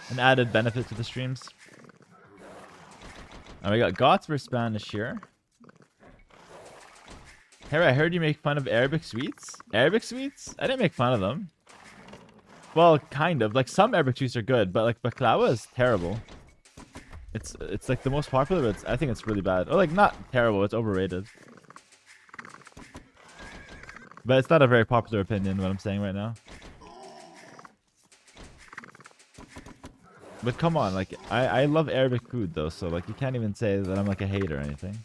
benefit to the streams. We got Goths versus Spanish here. Hera, I heard you make fun of Arabic sweets. Arabic sweets? I didn't make fun of them. Well, kind of. Like, some Arabic sweets are good, but like baklava is terrible. It's like the most popular, but I think it's really bad. Or like, not terrible, it's overrated. But it's not a very popular opinion, what I'm saying right now. But come on, like, I love Arabic food, though, so, like, you can't even say that I'm, like, a hater or anything.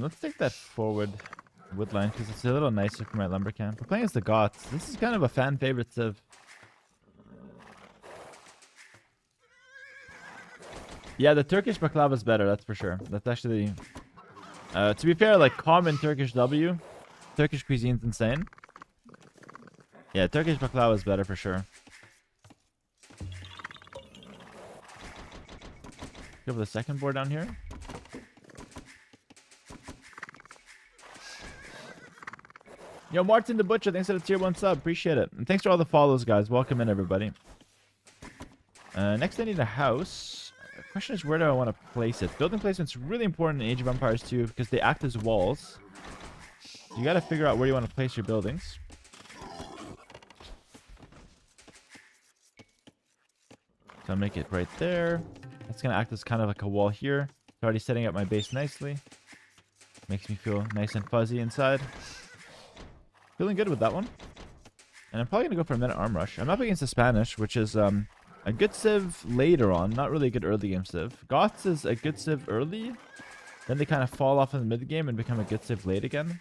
Let's take that forward wood line, because it's a little nicer for my lumber camp. We're playing as the Goths. This is kind of a fan favorite civ. Yeah, the Turkish baklava is better, that's for sure. That's actually... to be fair, like, common Turkish W. Turkish cuisine's insane. Yeah, Turkish baklava is better for sure. Go for the second board down here. Yo, Martin the Butcher, thanks for the tier 1 sub. Appreciate it. And thanks for all the follows, guys. Welcome in, everybody. Next, I need a house. The question is, where do I want to place it? Building placement's really important in Age of Empires 2 because they act as walls. You got to figure out where you want to place your buildings. So I'll make it right there. That's going to act as kind of like a wall here. It's already setting up my base nicely. Makes me feel nice and fuzzy inside. Feeling good with that one. And I'm probably going to go for a minute arm rush. I'm up against the Spanish, which is a good civ later on. Not really a good early game civ. Goths is a good civ early. Then they kind of fall off in the mid game and become a good civ late again.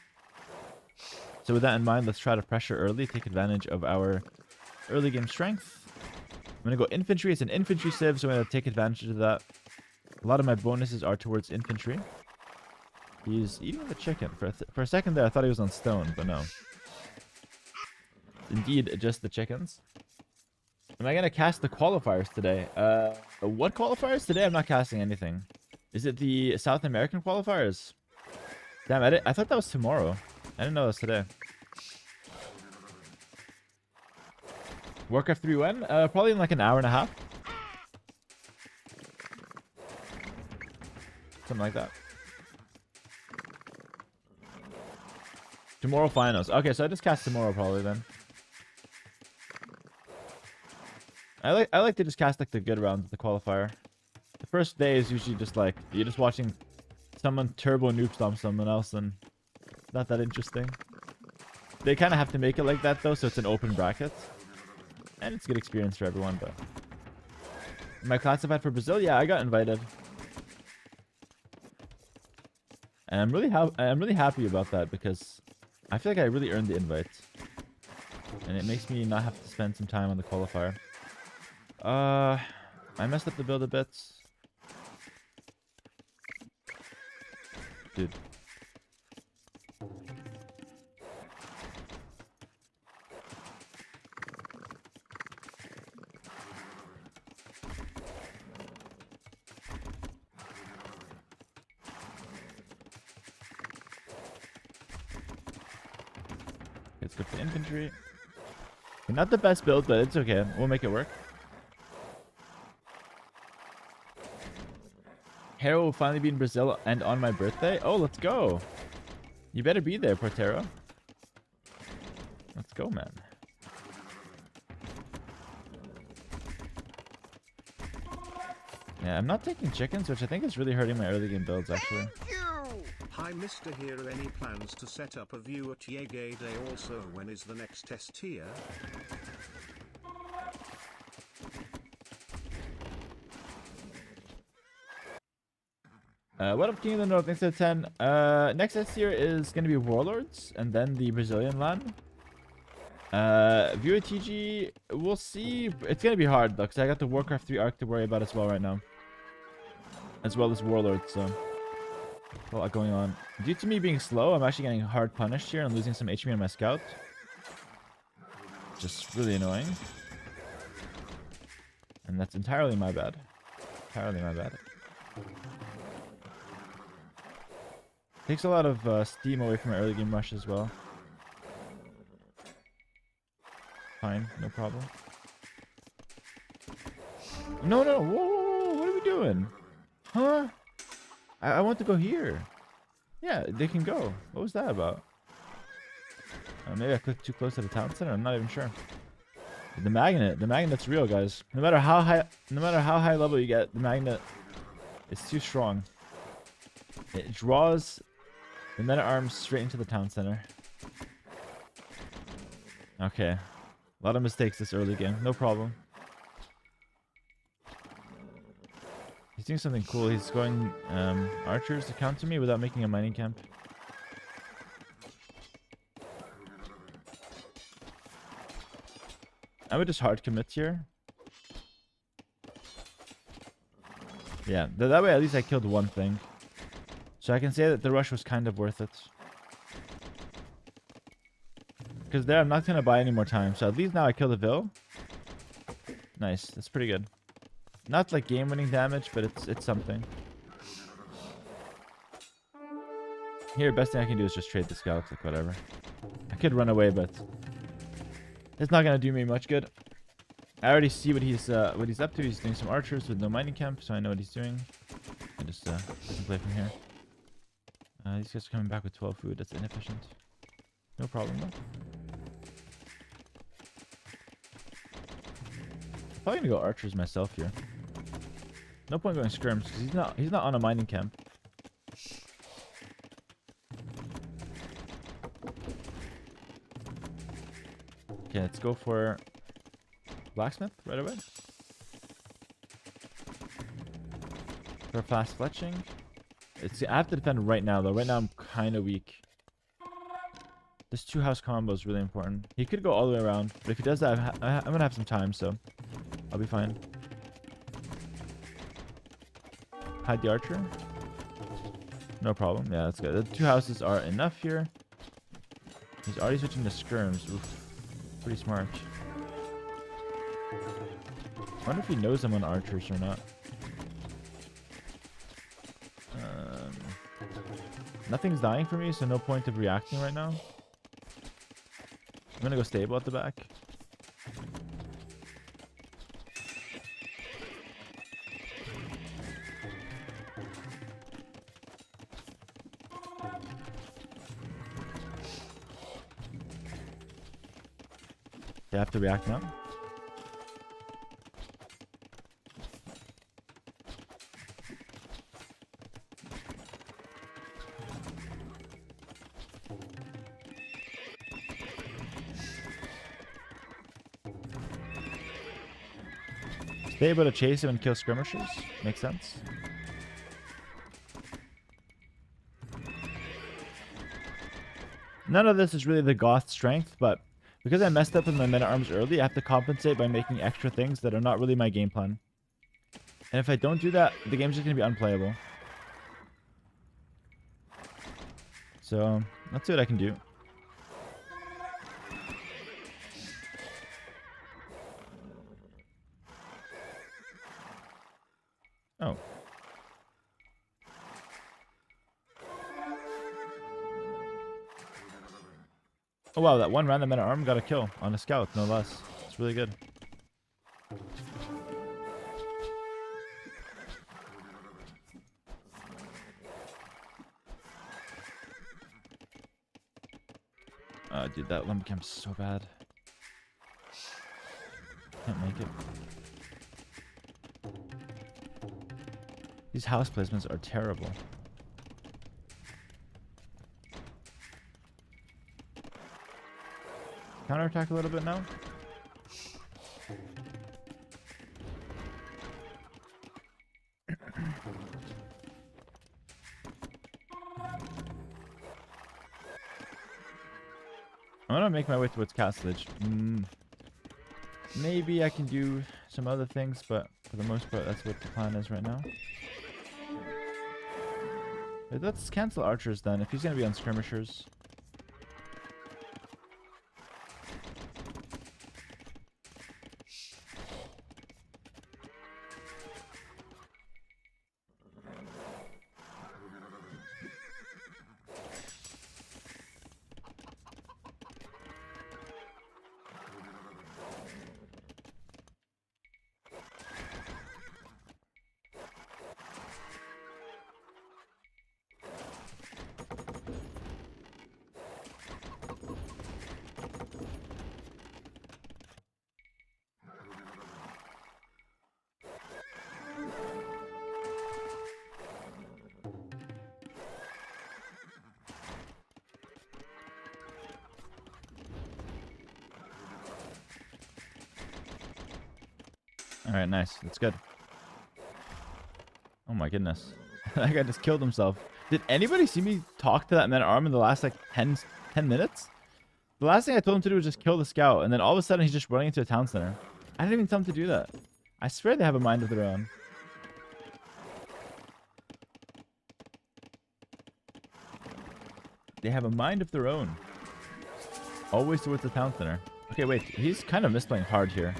So with that in mind, let's try to pressure early. Take advantage of our early game strength. I'm going to go infantry. It's an infantry civ, so I'm going to take advantage of that. A lot of my bonuses are towards infantry. He's eating the chicken. For a second there, I thought he was on stone, but no. Indeed, just the chickens. Am I going to cast the qualifiers today? What qualifiers? Today I'm not casting anything. Is it the South American qualifiers? Damn, I thought that was tomorrow. I didn't know it was today. Warcraft 3 when? Probably in like an hour and a half. Something like that. Tomorrow finals. Okay, so I just cast tomorrow probably then. I like to just cast like the good rounds of the qualifier. The first day is usually just like you're just watching someone turbo noob stomp someone else, and it's not that interesting. They kind of have to make it like that though, so it's an open bracket, and it's a good experience for everyone. But am I classified for Brazil? Yeah, I got invited, and I'm really happy about that because I feel like I really earned the invite, and it makes me not have to spend some time on the qualifier. I messed up the build a bit. Dude. Let's go for infantry. Not the best build, but it's okay. We'll make it work. Hera will finally be in Brazil and on my birthday. Oh, let's go. You better be there, Portero. Let's go, man. Yeah, I'm not taking chickens, which I think is really hurting my early game builds, actually. Hi, Mr. Hera. Any plans to set up a view at Yege Day? Also, when is the next test tier? What up, King of the North? Thanks for the 10. Next test tier is going to be Warlords, and then the Brazilian land. View at TG, we'll see. It's going to be hard, though, because I got the Warcraft 3 arc to worry about as well right now. As well as Warlords, so... a lot going on. Due to me being slow, I'm actually getting hard punished here and losing some HP on my scout. Just really annoying. And that's entirely my bad. Entirely my bad. Takes a lot of steam away from my early game rush as well. Fine, no problem. No, no, whoa, whoa, whoa, what are we doing? Huh? I want to go here. Yeah, they can go. What was that about? Maybe I clicked too close to the town center. I'm not even sure. The magnet's real, guys. No matter how high level you get, the magnet is too strong. It draws The men at arms straight into the town center. Okay. A lot of mistakes this early game. No problem. He's doing something cool. He's going archers to counter me without making a mining camp. I would just hard commit here. Yeah, that way at least I killed one thing. So I can say that the rush was kind of worth it. Because there I'm not going to buy any more time. So at least now I killed a Vil. Nice, that's pretty good. Not like game-winning damage, but it's something. Here, best thing I can do is just trade the scouts, like whatever. I could run away, but it's not gonna do me much good. I already see what he's up to. He's doing some archers with no mining camp, so I know what he's doing. I just can play from here. These guys are coming back with 12 food. That's inefficient. No problem though. I'm probably gonna go archers myself here. No point going skirms because he's not on a mining camp. Okay, let's go for blacksmith right away. For fast fletching. I have to defend right now though. Right now I'm kind of weak. This 2-house combo is really important. He could go all the way around, but if he does that, I'm gonna have some time, so I'll be fine. Hide the archer. No problem. Yeah, that's good. The 2 houses are enough here. He's already switching to skirms. Oof. Pretty smart. I wonder if he knows I'm on archers or not. Nothing's dying for me, so no point of reacting right now. I'm gonna go stable at the back. I have to react now. Stay able to chase him and kill skirmishers. Makes sense. None of this is really the Goth strength, but because I messed up with my men-at-arms early, I have to compensate by making extra things that are not really my game plan. And if I don't do that, the game's just going to be unplayable. So, let's see what I can do. Oh. Oh wow, that one random men-at-arm got a kill on a scout, no less. It's really good. Dude, that lumber camp's so bad. Can't make it. These house placements are terrible. Counterattack a little bit now. I'm gonna make my way towards Castlage. Maybe I can do some other things, but for the most part, that's what the plan is right now. Wait, let's cancel archers then, if he's gonna be on skirmishers. Alright, nice. That's good. Oh my goodness. That guy just killed himself. Did anybody see me talk to that man-at-arm in the last like 10 minutes? The last thing I told him to do was just kill the scout, and then all of a sudden he's just running into a town center. I didn't even tell him to do that. I swear they have a mind of their own. They have a mind of their own. Always towards the town center. Okay, wait. He's kind of misplaying hard here.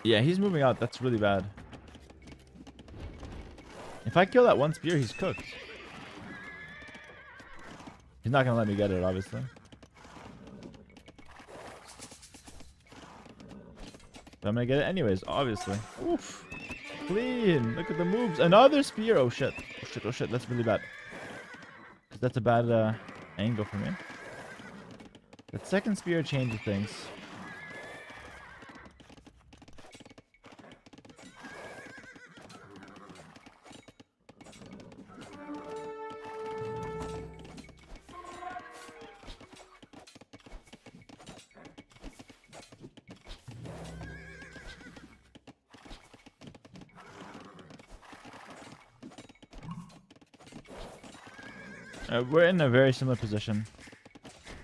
Yeah, he's moving out. That's really bad. If I kill that one spear, he's cooked. He's not going to let me get it, obviously. But I'm going to get it anyways, obviously. Oof. Clean. Look at the moves. Another spear. Oh, shit. Oh, shit. Oh, shit. That's really bad. Because that's a bad angle for me. That second spear changes things. We're in a very similar position.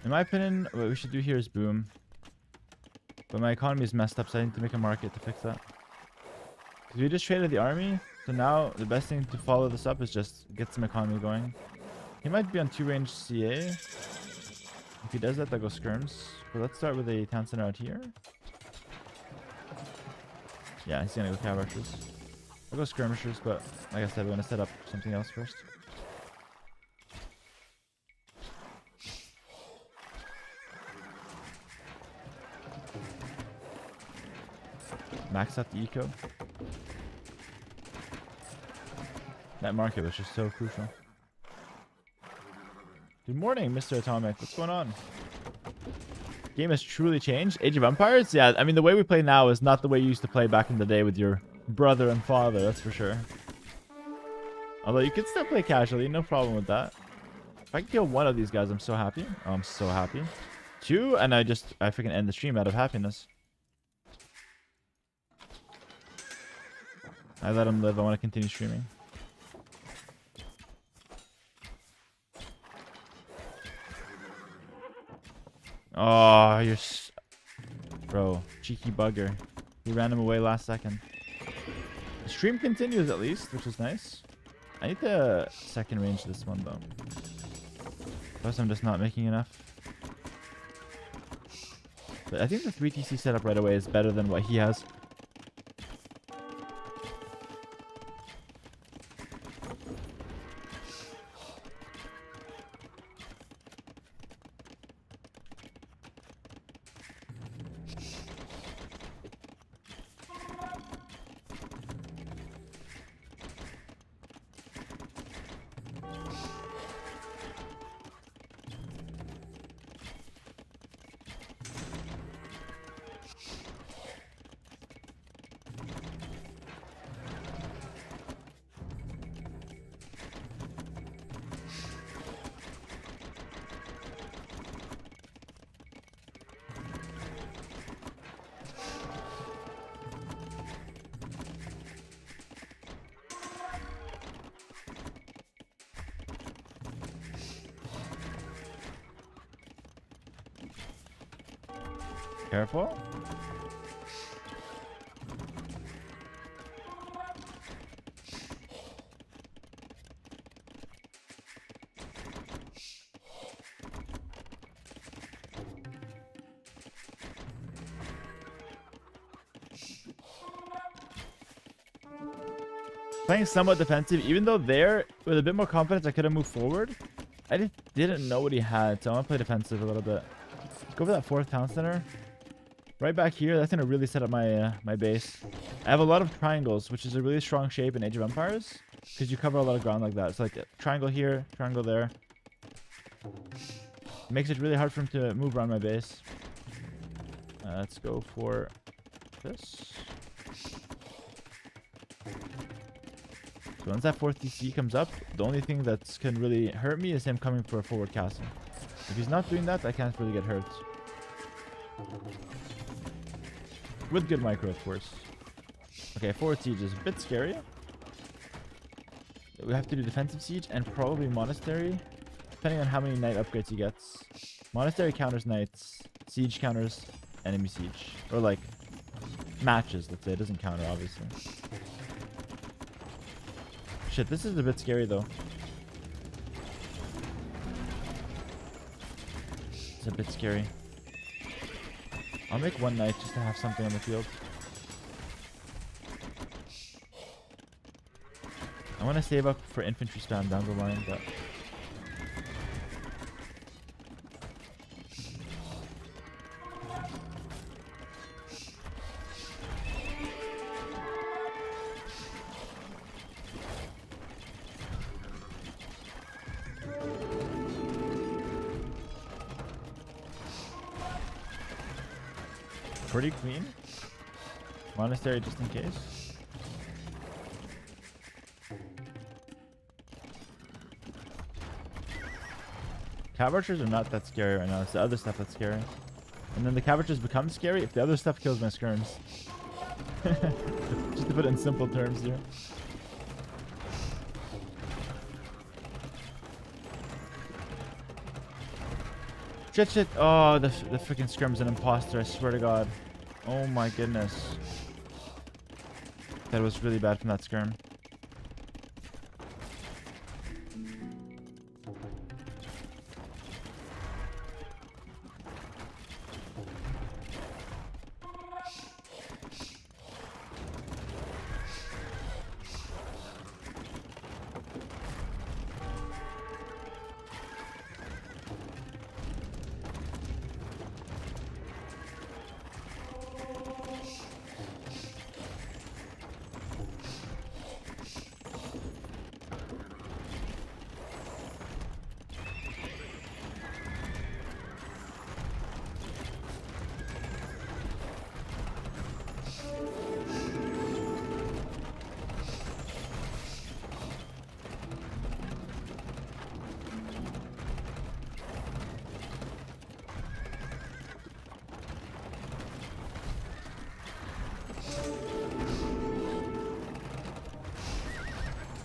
In my opinion, what we should do here is boom. But my economy is messed up, so I need to make a market to fix that. Because we just traded the army, so now the best thing to follow this up is just get some economy going. He might be on 2-range CA. If he does that, that goes skirms. But let's start with a town center out here. Yeah, he's gonna go cav archers. I'll go skirmishers, but like I said, we're gonna set up something else first. Max out the eco. That market was just so crucial. Good morning, Mr. Atomic. What's going on? Game has truly changed. Age of Empires? Yeah, I mean, the way we play now is not the way you used to play back in the day with your brother and father, that's for sure. Although you could still play casually, no problem with that. If I can kill one of these guys, I'm so happy. Oh, I'm so happy. 2, and I freaking end the stream out of happiness. I let him live. I want to continue streaming. Oh, you're... Bro, cheeky bugger. He ran him away last second. The stream continues at least, which is nice. I need to second range this one, though. Plus, I'm just not making enough. But I think the 3TC setup right away is better than what he has. Careful. Playing somewhat defensive, even though there, with a bit more confidence, I could have moved forward. I just didn't know what he had, so I want to play defensive a little bit. Go for that 4th town center. Right back here, that's going to really set up my my base. I have a lot of triangles, which is a really strong shape in Age of Empires, because you cover a lot of ground like that. It's like a triangle here, triangle there. It makes it really hard for him to move around my base. Let's go for this. So once that 4th DC comes up, the only thing that can really hurt me is him coming for a forward castle. If he's not doing that, I can't really get hurt. With good micro, of course. Okay, forward siege is a bit scary. We have to do defensive siege and probably monastery, depending on how many knight upgrades he gets. Monastery counters knights, siege counters enemy siege, or like matches. Let's say it doesn't counter, obviously. Shit, this is a bit scary though. It's a bit scary. I'll make one knight just to have something on the field. I want to save up for infantry spam down the line, but pretty clean. Monastery just in case. Cav archers are not that scary right now. It's the other stuff that's scary. And then the cav archers become scary if the other stuff kills my skirms. Just to put it in simple terms here. Shit, shit. Oh, the freaking skirm's an imposter, I swear to God. Oh my goodness. That was really bad from that skirm.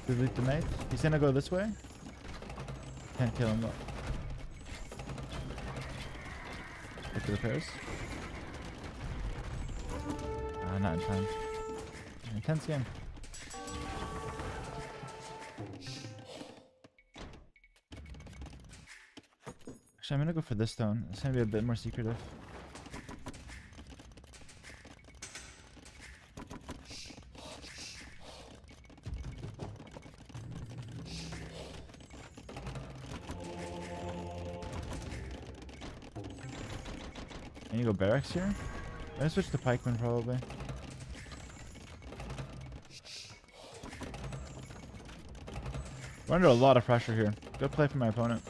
Delete the knight. He's gonna go this way. Can't kill him though. Get the repairs. Not in time. Intense game. Actually, I'm gonna go for this stone. It's gonna be a bit more secretive. I need to go barracks here. I'm gonna switch to pikemen probably. We're under a lot of pressure here. Good play from my opponent.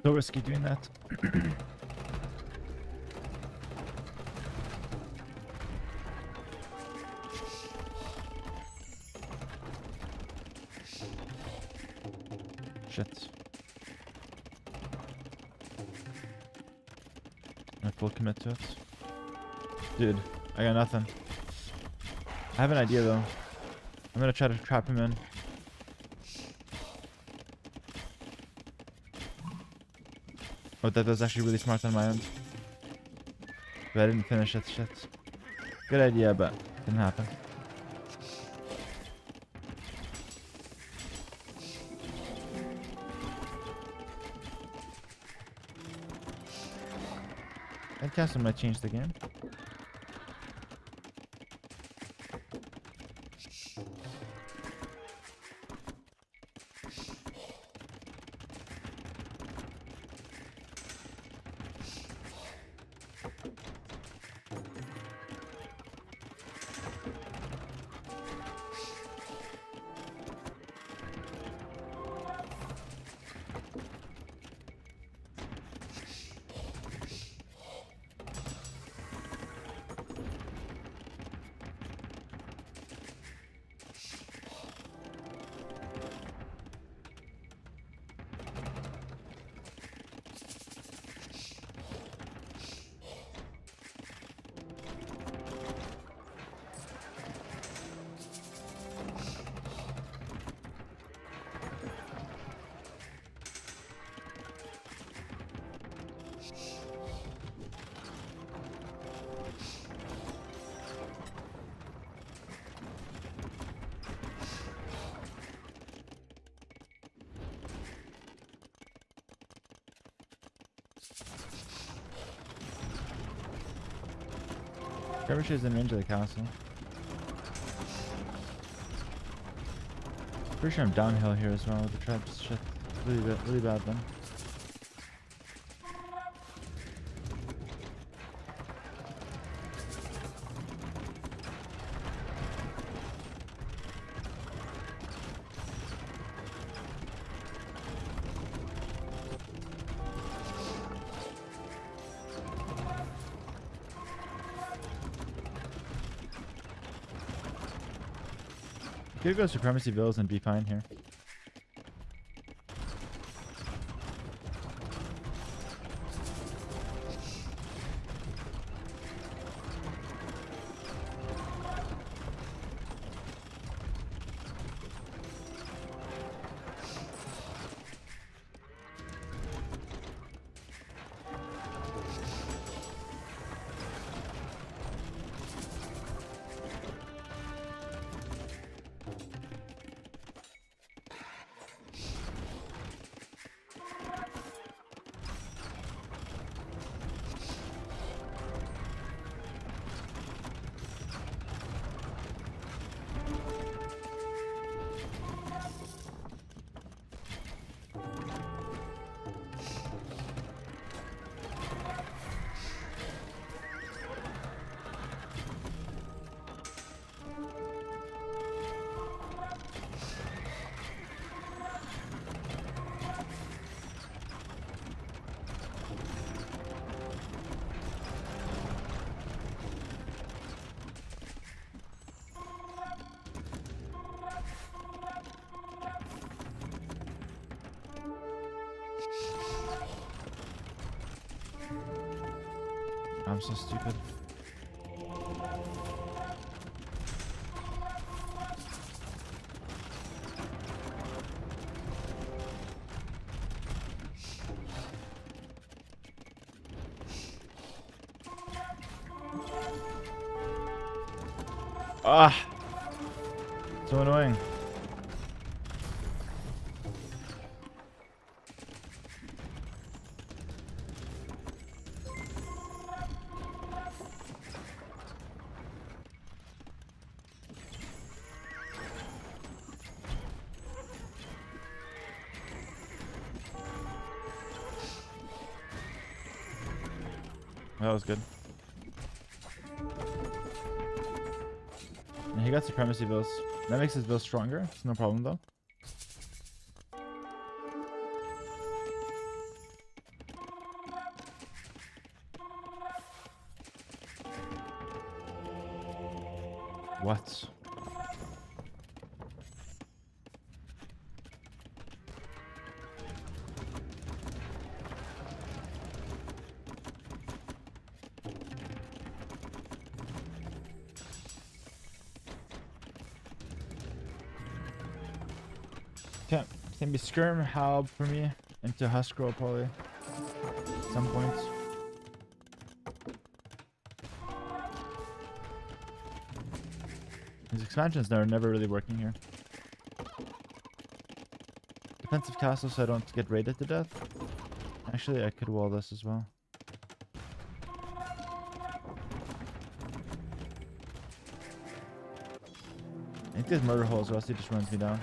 So risky doing that. Shit. I full commit to it. Dude, I got nothing. I have an idea though. I'm gonna try to trap him in. Oh, that was actually really smart on my end. But I didn't finish it. Shit. Good idea, but didn't happen. That castle might change the game. Skirmish is in range of the castle. Pretty sure I'm downhill here as well with the traps. Shit. Really bad then. Could go Supremacy Villas and be fine here. I'm so stupid. Ah! So annoying. That was good. And he got Supremacy Bills. That makes his bill stronger. It's no problem though. What? It's gonna be Skirm, Halb for me, into Huskroll probably. At some point. expansions that are never really working here. Defensive castle so I don't get raided to death. Actually, I could wall this as well. I think there's murder holes or else he just runs me down.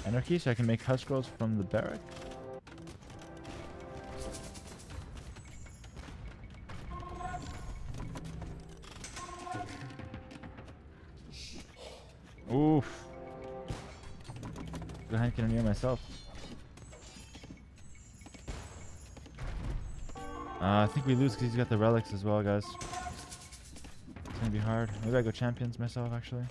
Anarchy, so I can make husk rolls from the barrack. Oof. Behind can near myself. I think we lose because he's got the relics as well, guys. It's gonna be hard. Maybe I go champions myself, actually.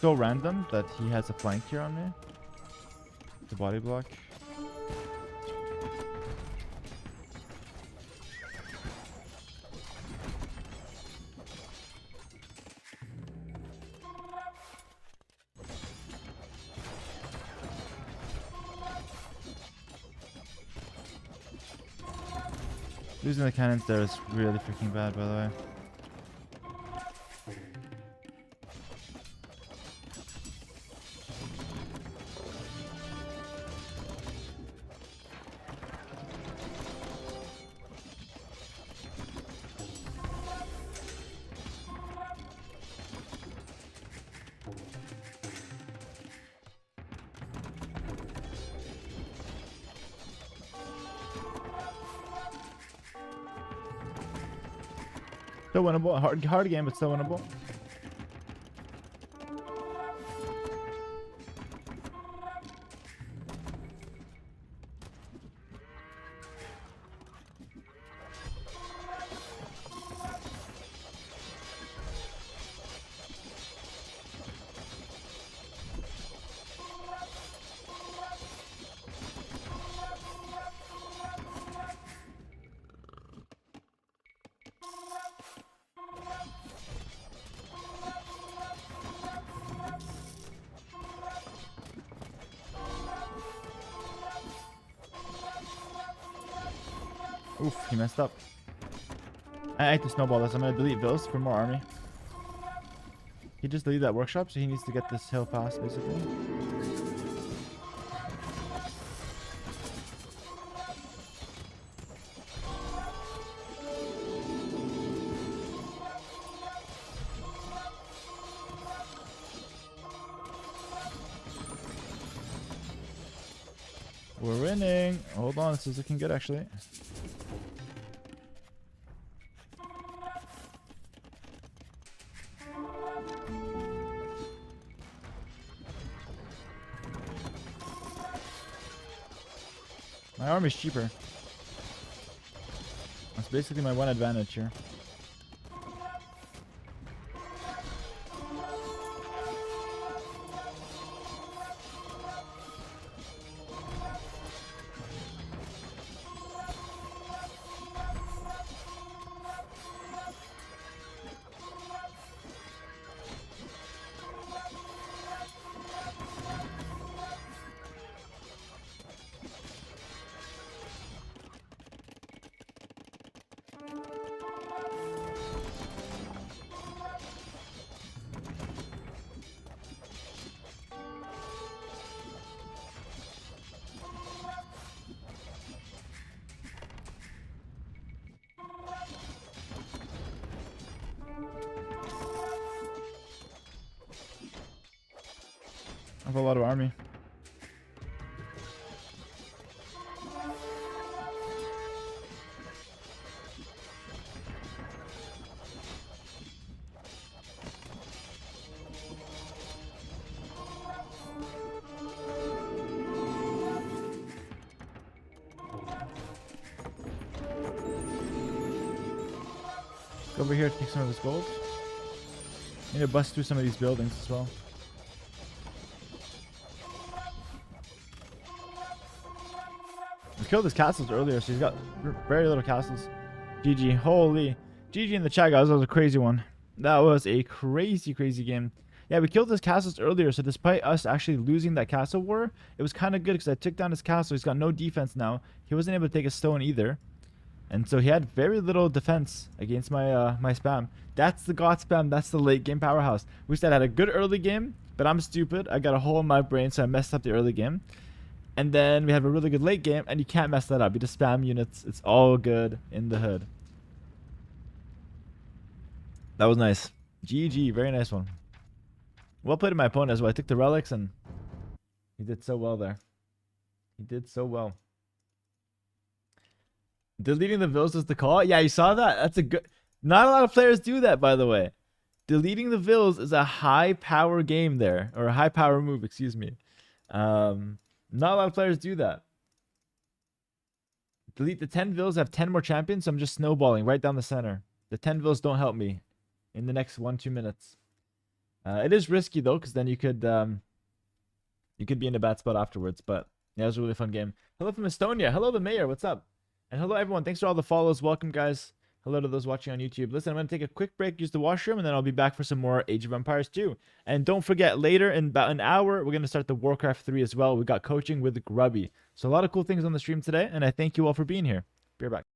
So random that he has a flank here on me. The body block. Losing the cannons there is really freaking bad, by the way. Still winnable. Hard game, but still winnable. Oof, he messed up. I hate to snowball this. I'm gonna delete Vils for more army. He just deleted that workshop, so he needs to get this hill fast, basically. We're winning. Hold on, this is looking good, actually. My army's cheaper. That's basically my one advantage here. I have a lot of army. Go over here to take some of this gold. Need to bust through some of these buildings as well. We killed his castles earlier, so he's got very little castles. GG. Holy. GG in the chat, guys. That was a crazy one. That was a crazy, crazy game. Yeah, we killed his castles earlier, so despite us actually losing that castle war, it was kind of good because I took down his castle. He's got no defense now. He wasn't able to take a stone either. And so he had very little defense against my my spam. That's the Goth spam. That's the late game powerhouse. We said I had a good early game, but I'm stupid. I got a hole in my brain, so I messed up the early game. And then we have a really good late game, and you can't mess that up. You just spam units. It's all good in the hood. That was nice. GG. Very nice one. Well played in my opponent as well. I took the relics, and he did so well there. He did so well. Deleting the villas is the call. Yeah, you saw that? That's a good... Not a lot of players do that, by the way. Deleting the villas is a high power game there. Or a high power move, excuse me. Not a lot of players do that. Delete the 10 villas. I have 10 more champions, so I'm just snowballing right down the center. The 10 villas don't help me in the next 1-2 minutes. It is risky, though, because then you could be in a bad spot afterwards. But yeah, it was a really fun game. Hello from Estonia. Hello, the mayor. What's up? And hello, everyone. Thanks for all the follows. Welcome, guys. Hello to those watching on YouTube. Listen, I'm going to take a quick break, use the washroom, and then I'll be back for some more Age of Empires 2. And don't forget, later in about an hour, we're going to start the Warcraft 3 as well. We got coaching with Grubby. So a lot of cool things on the stream today, and I thank you all for being here. Be right back.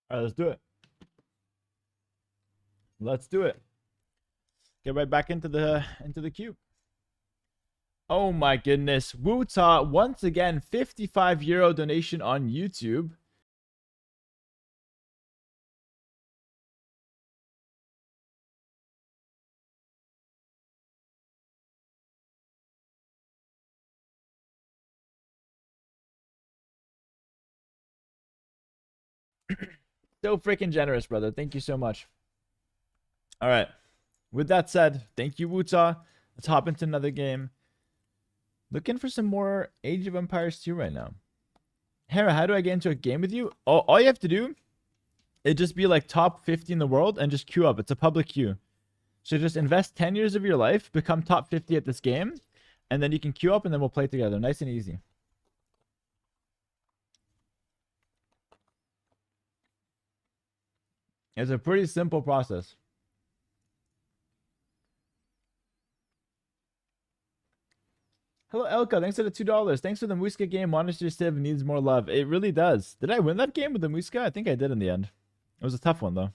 All right, let's do it. Let's do it. Get right back into the queue. Oh my goodness. Wuta, once again, 55 euro donation on YouTube. So freaking generous, brother. Thank you so much. All right. With that said, thank you, Wuta. Let's hop into another game. Looking for some more Age of Empires 2 right now. Hera, how do I get into a game with you? Oh, all you have to do is just be like top 50 in the world and just queue up. It's a public queue. So just invest 10 years of your life, become top 50 at this game, and then you can queue up and then we'll play together. Nice and easy. It's a pretty simple process. Hello, Elka. Thanks for the $2. Thanks for the Muska game. Monastery Civ needs more love. It really does. Did I win that game with the Muska? I think I did in the end. It was a tough one, though.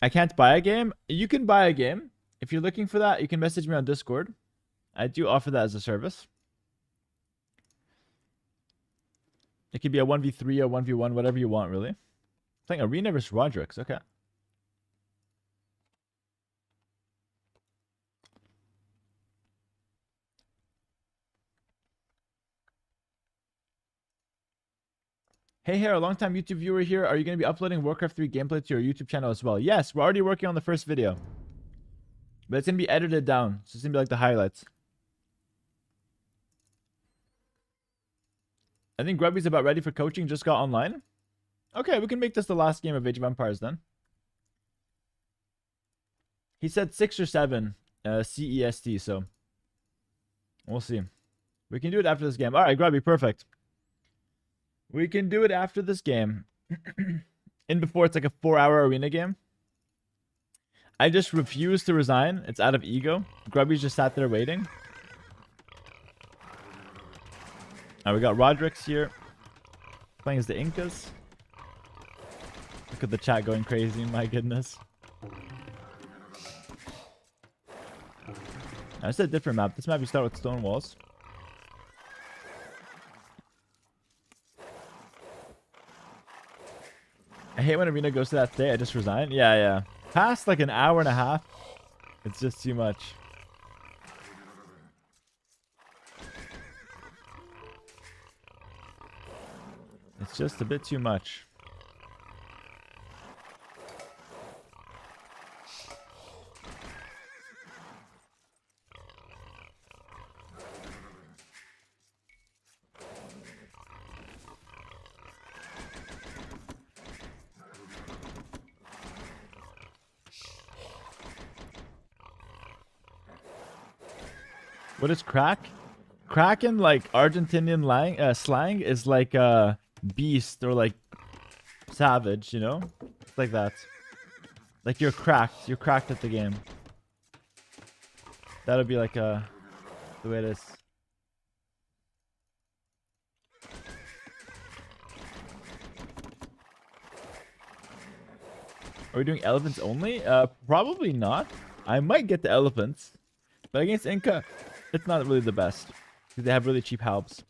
I can't buy a game. You can buy a game. If you're looking for that, you can message me on Discord. I do offer that as a service. It could be a 1v3 or 1v1, whatever you want, really. Playing Arena versus Roderick's. Okay. Hey, Hera, long-time YouTube viewer here. Are you going to be uploading Warcraft 3 gameplay to your YouTube channel as well? Yes, we're already working on the first video. But it's going to be edited down. So it's going to be like the highlights. I think Grubby's about ready for coaching. Just got online. Okay, we can make this the last game of Age of Empires then. He said 6 or 7 CEST, so we'll see. We can do it after this game. All right, Grubby, perfect. We can do it after this game. In before it's like a 4-hour arena game. I just refuse to resign. It's out of ego. Grubby's just sat there waiting. Alright, we got Roderick's here. Playing as the Incas. Look at the chat going crazy, my goodness. It's a different map. This map you start with stone walls. I hate when Arena goes to that state. I just resign. Yeah. Past like an hour and a half, it's just too much. It's just a bit too much. What is crack? Crack in like Argentinian slang is like beast or like savage, you know? It's like that. Like you're cracked. You're cracked at the game. That'll be like the way it is. Are we doing elephants only? Probably not. I might get the elephants. But against Inca, it's not really the best. Because they have really cheap halbs.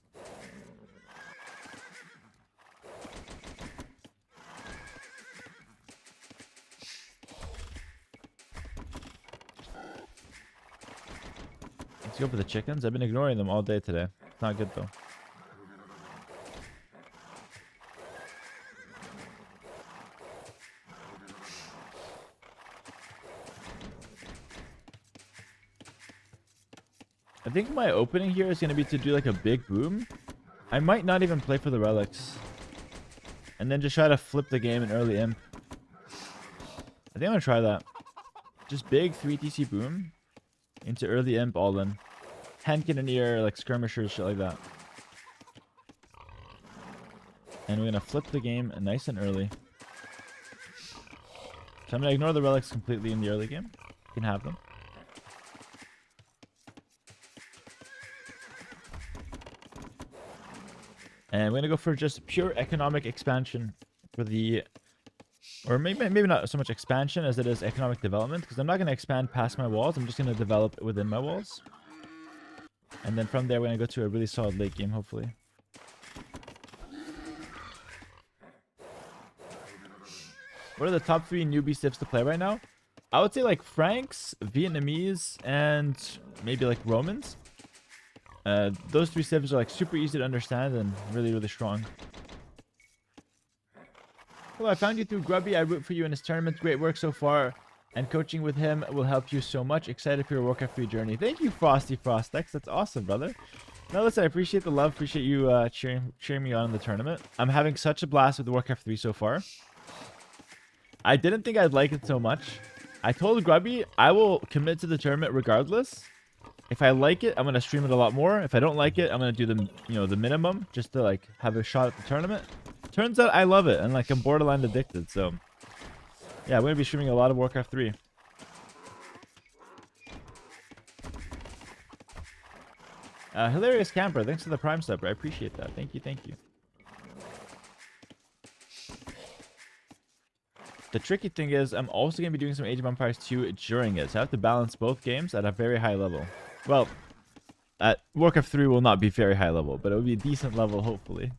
Let's go for the chickens. I've been ignoring them all day today. It's not good though. I think my opening here is going to be to do like a big boom. I might not even play for the relics. And then just try to flip the game in early imp. I think I'm going to try that. Just big 3TC boom into early imp all in. Hand cannoneer, like skirmishers, shit like that. And we're going to flip the game nice and early. So I'm going to ignore the relics completely in the early game. You can have them. And we're going to go for just pure economic expansion for the... Or maybe not so much expansion as it is economic development. Because I'm not going to expand past my walls. I'm just going to develop within my walls. And then from there, we're going to go to a really solid late game, hopefully. What are the top 3 newbie civs to play right now? I would say like Franks, Vietnamese, and maybe like Romans. Those 3 civs are like super easy to understand and really, really strong. Hello, I found you through Grubby. I root for you in his tournament. Great work so far. And coaching with him will help you so much. Excited for your Warcraft 3 journey. Thank you, Frosty Frostex. That's awesome, brother. No, listen, I appreciate the love. Appreciate you cheering me on in the tournament. I'm having such a blast with Warcraft 3 so far. I didn't think I'd like it so much. I told Grubby I will commit to the tournament regardless. If I like it, I'm going to stream it a lot more. If I don't like it, I'm going to do the minimum just to like have a shot at the tournament. Turns out I love it and like I'm borderline addicted. So yeah, I'm going to be streaming a lot of Warcraft 3. Hilarious Camper, thanks for the Prime sub. I appreciate that. Thank you, thank you. The tricky thing is I'm also going to be doing some Age of Empires 2 during it. So I have to balance both games at a very high level. Well, at Warcraft 3 will not be very high level, but it will be a decent level, hopefully.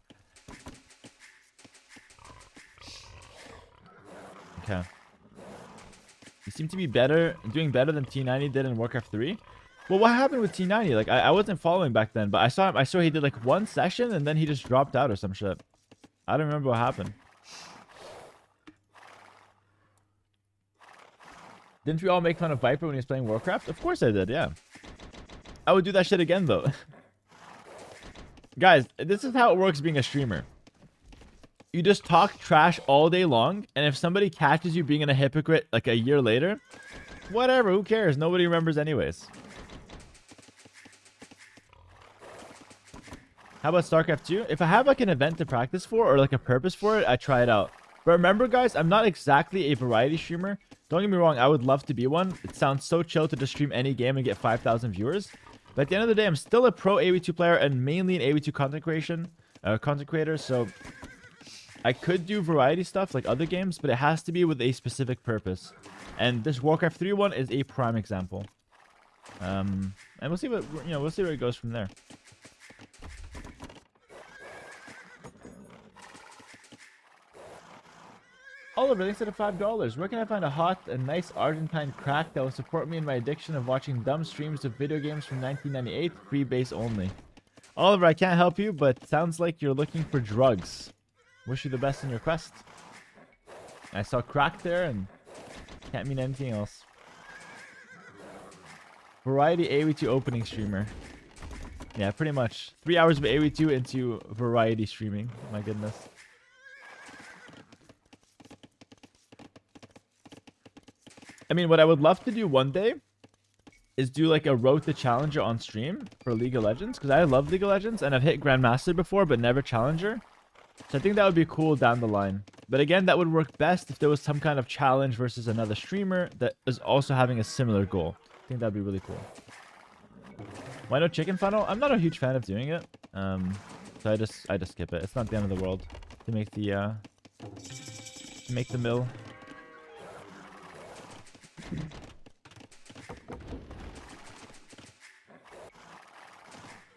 Okay. You seem to be doing better than T90 did in Warcraft 3. Well, what happened with T90? Like, I wasn't following back then, but I saw he did like one session and then he just dropped out or some shit. I don't remember what happened. Didn't we all make fun of Viper when he was playing Warcraft? Of course I did, yeah. I would do that shit again, though. Guys, this is how it works being a streamer. You just talk trash all day long, and if somebody catches you being a hypocrite like a year later, whatever, who cares? Nobody remembers anyways. How about StarCraft 2? If I have like an event to practice for or like a purpose for it, I try it out. But remember, guys, I'm not exactly a variety streamer. Don't get me wrong, I would love to be one. It sounds so chill to just stream any game and get 5,000 viewers. But at the end of the day, I'm still a pro AV2 player and mainly an AV2 content creator. So I could do variety stuff like other games, but it has to be with a specific purpose. And this Warcraft 3 one is a prime example. And we'll see what we'll see where it goes from there. Oliver, thanks for the $5. Where can I find a hot and nice Argentine crack that will support me in my addiction of watching dumb streams of video games from 1998, free base only? Oliver, I can't help you, but sounds like you're looking for drugs. Wish you the best in your quest. I saw crack there and can't mean anything else. Variety AV2 opening streamer. Yeah, pretty much. 3 hours of AV2 into variety streaming. My goodness. I mean, what I would love to do one day is do like a road to challenger on stream for League of Legends, because I love League of Legends and I've hit Grandmaster before but never challenger. So I think that would be cool down the line. But again, that would work best if there was some kind of challenge versus another streamer that is also having a similar goal. I think that'd be really cool. Why no chicken funnel? I'm not a huge fan of doing it. So I just skip it. It's not the end of the world to make the mill.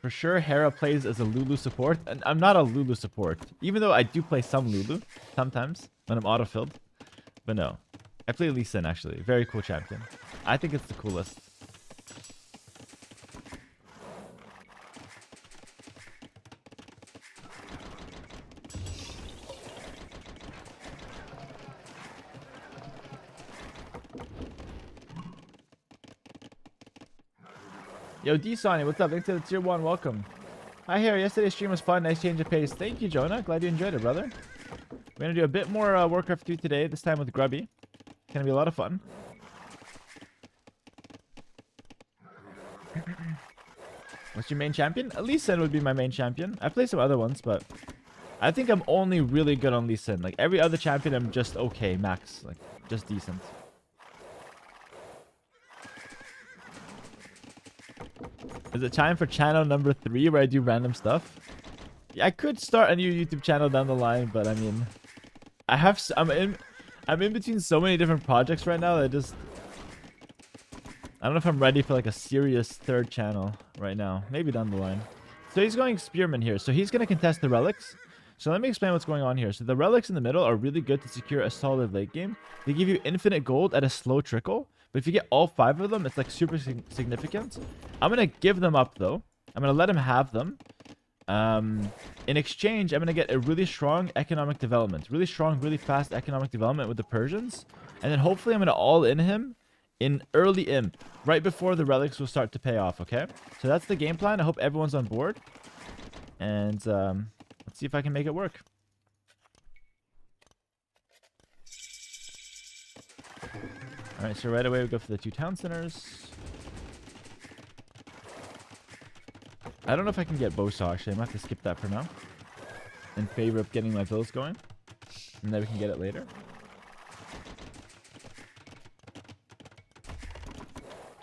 For sure, Hera plays as a Lulu support, and I'm not a Lulu support, even though I do play some Lulu sometimes when I'm auto-filled. But no, I play Lee Sin actually. Very cool champion. I think it's the coolest. Yo, D-Sonny, what's up? Thanks to the tier 1, welcome. Hi, Hera. Yesterday's stream was fun. Nice change of pace. Thank you, Jonah. Glad you enjoyed it, brother. We're going to do a bit more Warcraft 2 today, this time with Grubby. Gonna be a lot of fun. What's your main champion? Lee Sin would be my main champion. I play some other ones, but I think I'm only really good on Lee Sin. Like, every other champion, I'm just okay, max. Like, just decent. Is it time for channel number 3 where I do random stuff? Yeah, I could start a new YouTube channel down the line, but I mean, I'm in between so many different projects right now that I don't know if I'm ready for like a serious third channel right now. Maybe down the line. So he's going Spearman here. So he's going to contest the relics. So let me explain what's going on here. So the relics in the middle are really good to secure a solid late game. They give you infinite gold at a slow trickle. But if you get all 5 of them, it's like super significant. I'm going to give them up though. I'm going to let him have them. In exchange, I'm going to get a really strong economic development. Really strong, really fast economic development with the Persians. And then hopefully I'm going to all in him in early imp. Right before the relics will start to pay off, okay? So that's the game plan. I hope everyone's on board. And let's see if I can make it work. Alright, so right away we go for the 2 town centers. I don't know if I can get Bosaw, actually. I might have to skip that for now. In favor of getting my bills going. And then we can get it later.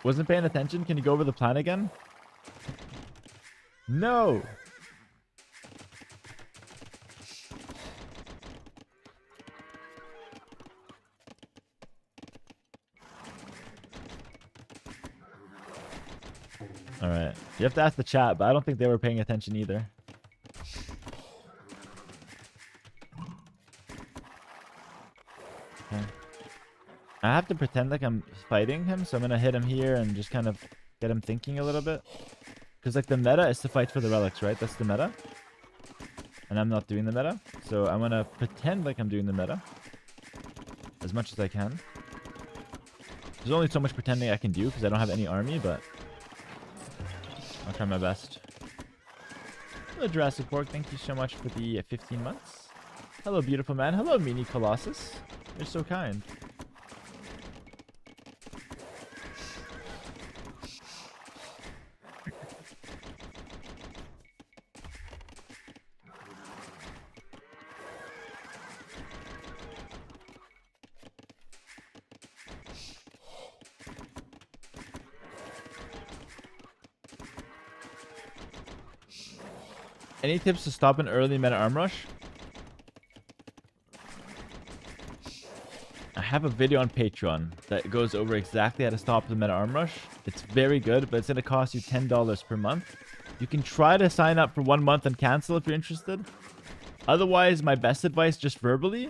Wasn't paying attention? Can you go over the plan again? No! Alright. You have to ask the chat, but I don't think they were paying attention either. Okay. I have to pretend like I'm fighting him, so I'm gonna hit him here and just kind of get him thinking a little bit. Because like the meta is to fight for the relics, right? That's the meta. And I'm not doing the meta. So I'm gonna pretend like I'm doing the meta. As much as I can. There's only so much pretending I can do because I don't have any army, but I'll try my best. Hello, Jurassic Pork. Thank you so much for the 15 months. Hello, beautiful man. Hello, Mini Colossus. You're so kind. Any tips to stop an early meta arm rush? I have a video on Patreon that goes over exactly how to stop the meta arm rush. It's very good, but it's going to cost you $10 per month. You can try to sign up for 1 month and cancel if you're interested. Otherwise, my best advice, just verbally,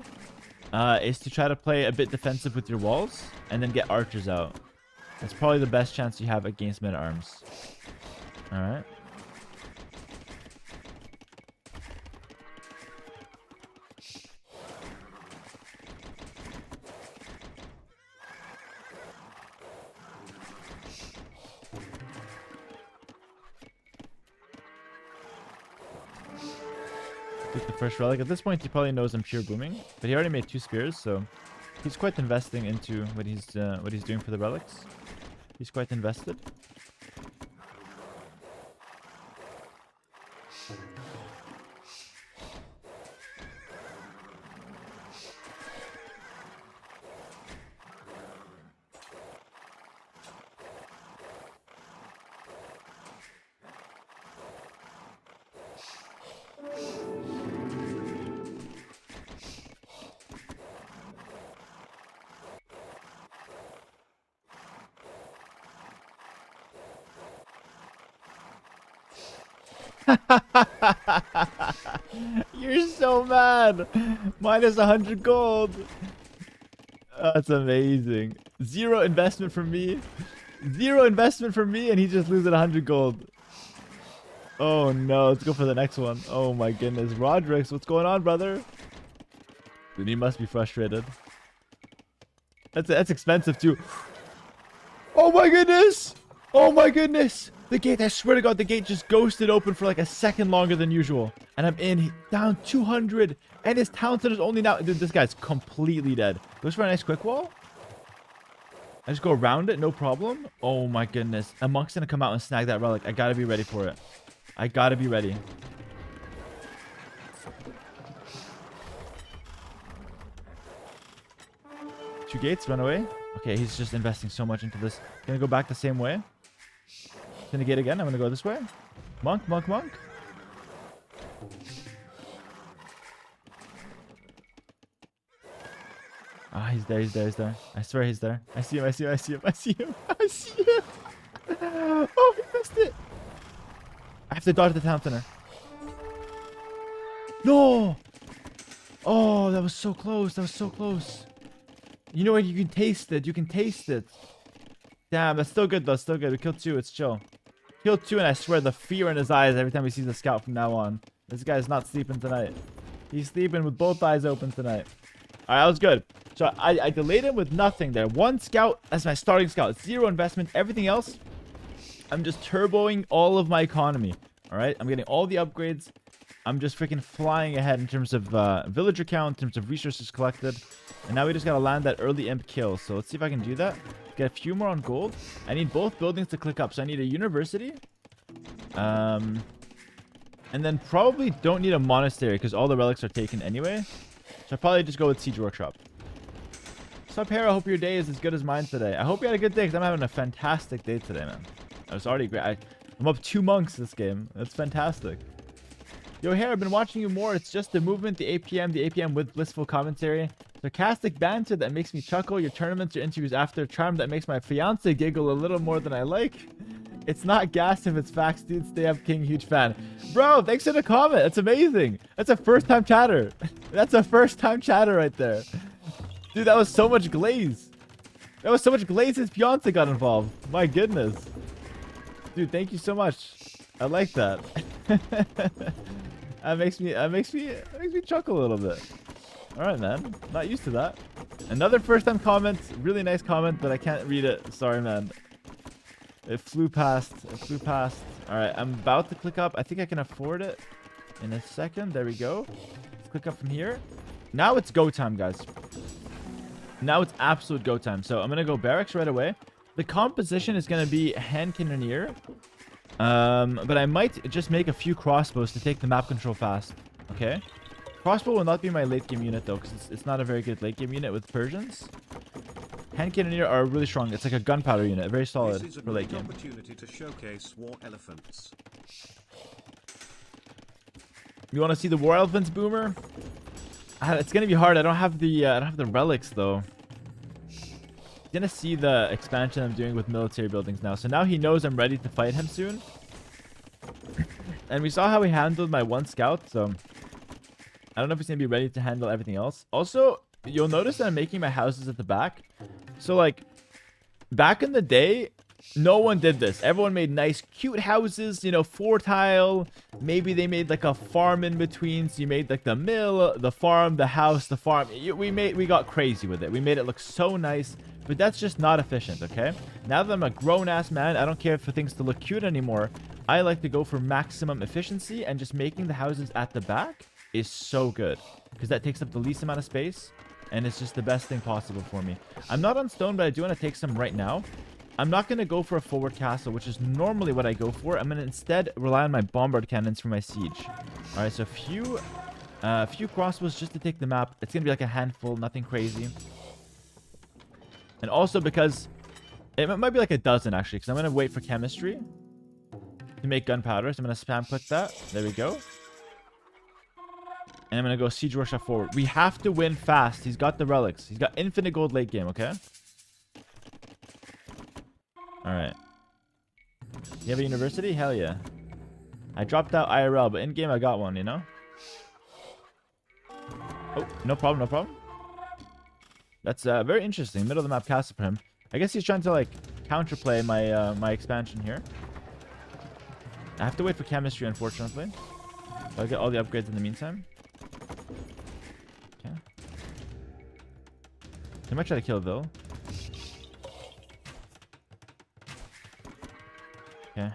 is to try to play a bit defensive with your walls and then get archers out. That's probably the best chance you have against meta arms. Alright. Take the first relic. At this point, he probably knows I'm pure booming, but he already made 2 spears, so he's quite investing into what he's doing for the relics. He's quite invested. You're so mad. Minus 100 gold. That's amazing. 0 investment from me. 0 investment from me, and he just loses 100 gold. Oh no, let's go for the next one. Oh my goodness. Rodrix, what's going on, brother? Dude, he must be frustrated. That's expensive too. Oh my goodness. Oh my goodness. The gate, I swear to God, the gate just ghosted open for like a second longer than usual. And I'm in, down 200. And his town center is only now. Dude, this guy's completely dead. Goes for a nice quick wall. I just go around it, no problem. Oh my goodness. A monk's gonna come out and snag that relic. I gotta be ready for it. I gotta be ready. Two gates, run away. Okay, he's just investing so much into this. Gonna go back the same way. Gonna gate again. I'm gonna go this way. Monk, monk, monk. Ah, he's there, he's there, he's there. I swear he's there. I see him, I see him, I see him, I see him. I see him. Oh, he missed it. I have to dodge the town center. No. Oh, that was so close. That was so close. You know what? You can taste it. You can taste it. Damn, that's still good though. Still good. We killed 2. It's chill. Killed 2, and I swear the fear in his eyes every time he sees a scout from now on. This guy's not sleeping tonight. He's sleeping with both eyes open tonight. Alright, that was good. So I delayed him with nothing there. 1 scout. That's my starting scout. 0 investment. Everything else, I'm just turboing all of my economy. Alright, I'm getting all the upgrades. I'm just freaking flying ahead in terms of villager count, in terms of resources collected. And now we just gotta land that early imp kill. So let's see if I can do that. Get a few more on gold. I need both buildings to click up. So I need a university. And then probably don't need a monastery because all the relics are taken anyway. So I'll probably just go with Siege Workshop. Sup, Hera? I hope your day is as good as mine today. I hope you had a good day because I'm having a fantastic day today, man. It was already great. I'm up 2 monks this game. That's fantastic. Yo, Hera, I've been watching you more. It's just the movement, the APM with blissful commentary. Sarcastic banter that makes me chuckle. Your tournaments, your interviews after. Charm that makes my fiance giggle a little more than I like. It's not gas if it's facts, dude. Stay up, King. Huge fan. Bro, thanks for the comment. That's amazing. That's a first-time chatter. That's a first-time chatter right there. Dude, that was so much glaze. That was so much glaze his fiance got involved. My goodness. Dude, thank you so much. I like that. That makes me chuckle a little bit. All right, man. Not used to that. Another first-time comment. Really nice comment, but I can't read it. Sorry, man. It flew past. It flew past. All right, I'm about to click up. I think I can afford it in a second. There we go. Let's click up from here. Now it's go time, guys. Now it's absolute go time. So I'm going to go barracks right away. The composition is going to be hand cannoneer. But I might just make a few crossbows to take the map control fast. Okay. Crossbow will not be my late game unit though, because it's not a very good late game unit with Persians. Hand cannoneer are really strong. It's like a gunpowder unit, very solid for late game. Opportunity to showcase war elephants. You want to see the war elephants, Boomer? It's gonna be hard. I don't have the relics though. He's gonna see the expansion I'm doing with military buildings now. So now he knows I'm ready to fight him soon. And we saw how he handled my one scout, so I don't know if he's gonna be ready to handle everything else. Also, you'll notice that I'm making my houses at the back. So like, back in the day, no one did this. Everyone made nice, cute houses, you know, 4-tile. Maybe they made like a farm in between. So you made like the mill, the farm, the house, the farm. We got crazy with it. We made it look so nice, but that's just not efficient, okay? Now that I'm a grown-ass man, I don't care for things to look cute anymore. I like to go for maximum efficiency, and just making the houses at the back is so good because that takes up the least amount of space, and it's just the best thing possible for me. I'm not on stone, but I do want to take some right now. I'm not going to go for a forward castle, which is normally what I go for. I'm going to instead rely on my bombard cannons for my siege. All right, so a few crossbows just to take the map. It's going to be like a handful, nothing crazy. And also because it might be like a dozen actually, because I'm going to wait for chemistry to make gunpowder. So I'm going to spam click that. There we go. And I'm going to go siege workshop forward. We have to win fast. He's got the relics. He's got infinite gold late game, okay? Alright. You have a university? Hell yeah. I dropped out IRL, but in-game I got one, you know? Oh, no problem, no problem. That's very interesting. Middle of the map castle for him. I guess he's trying to, like, counterplay my my expansion here. I have to wait for chemistry, unfortunately. I'll get all the upgrades in the meantime. Okay. He might try to kill Vil. Okay.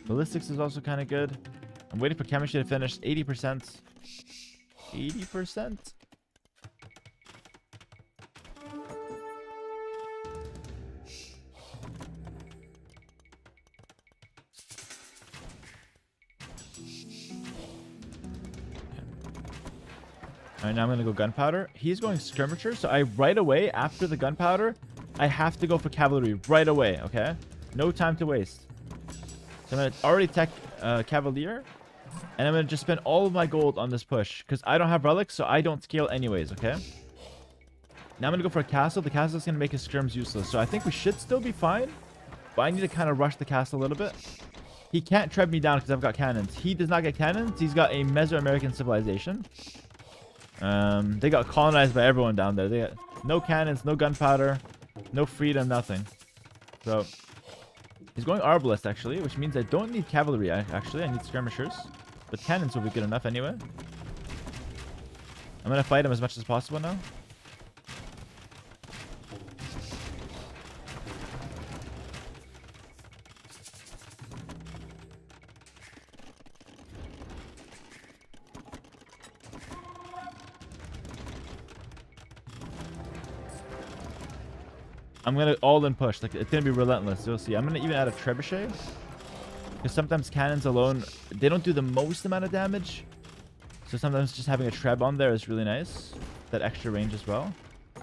Ballistics is also kind of good. I'm waiting for chemistry to finish. 80%. 80%? Alright, now I'm going to go gunpowder. He's going skirmisher, so I right away, after the gunpowder, I have to go for cavalry right away, okay? No time to waste. So I'm going to already tech cavalier, and I'm going to just spend all of my gold on this push, because I don't have relics, so I don't scale anyways, okay? Now I'm going to go for a castle. The castle is going to make his skirms useless, so I think we should still be fine, but I need to kind of rush the castle a little bit. He can't tread me down because I've got cannons. He does not get cannons. He's got a Mesoamerican civilization. They got colonized by everyone down there. They got no cannons, no gunpowder, no freedom, nothing. So he's going arbalist actually, which means I don't need cavalry. Actually, I need skirmishers, but cannons will be good enough anyway. I'm gonna fight him as much as possible now. I'm gonna all-in push. Like, it's gonna be relentless. You'll see. I'm gonna even add a trebuchet, because sometimes cannons alone, they don't do the most amount of damage. So sometimes just having a treb on there is really nice. That extra range as well.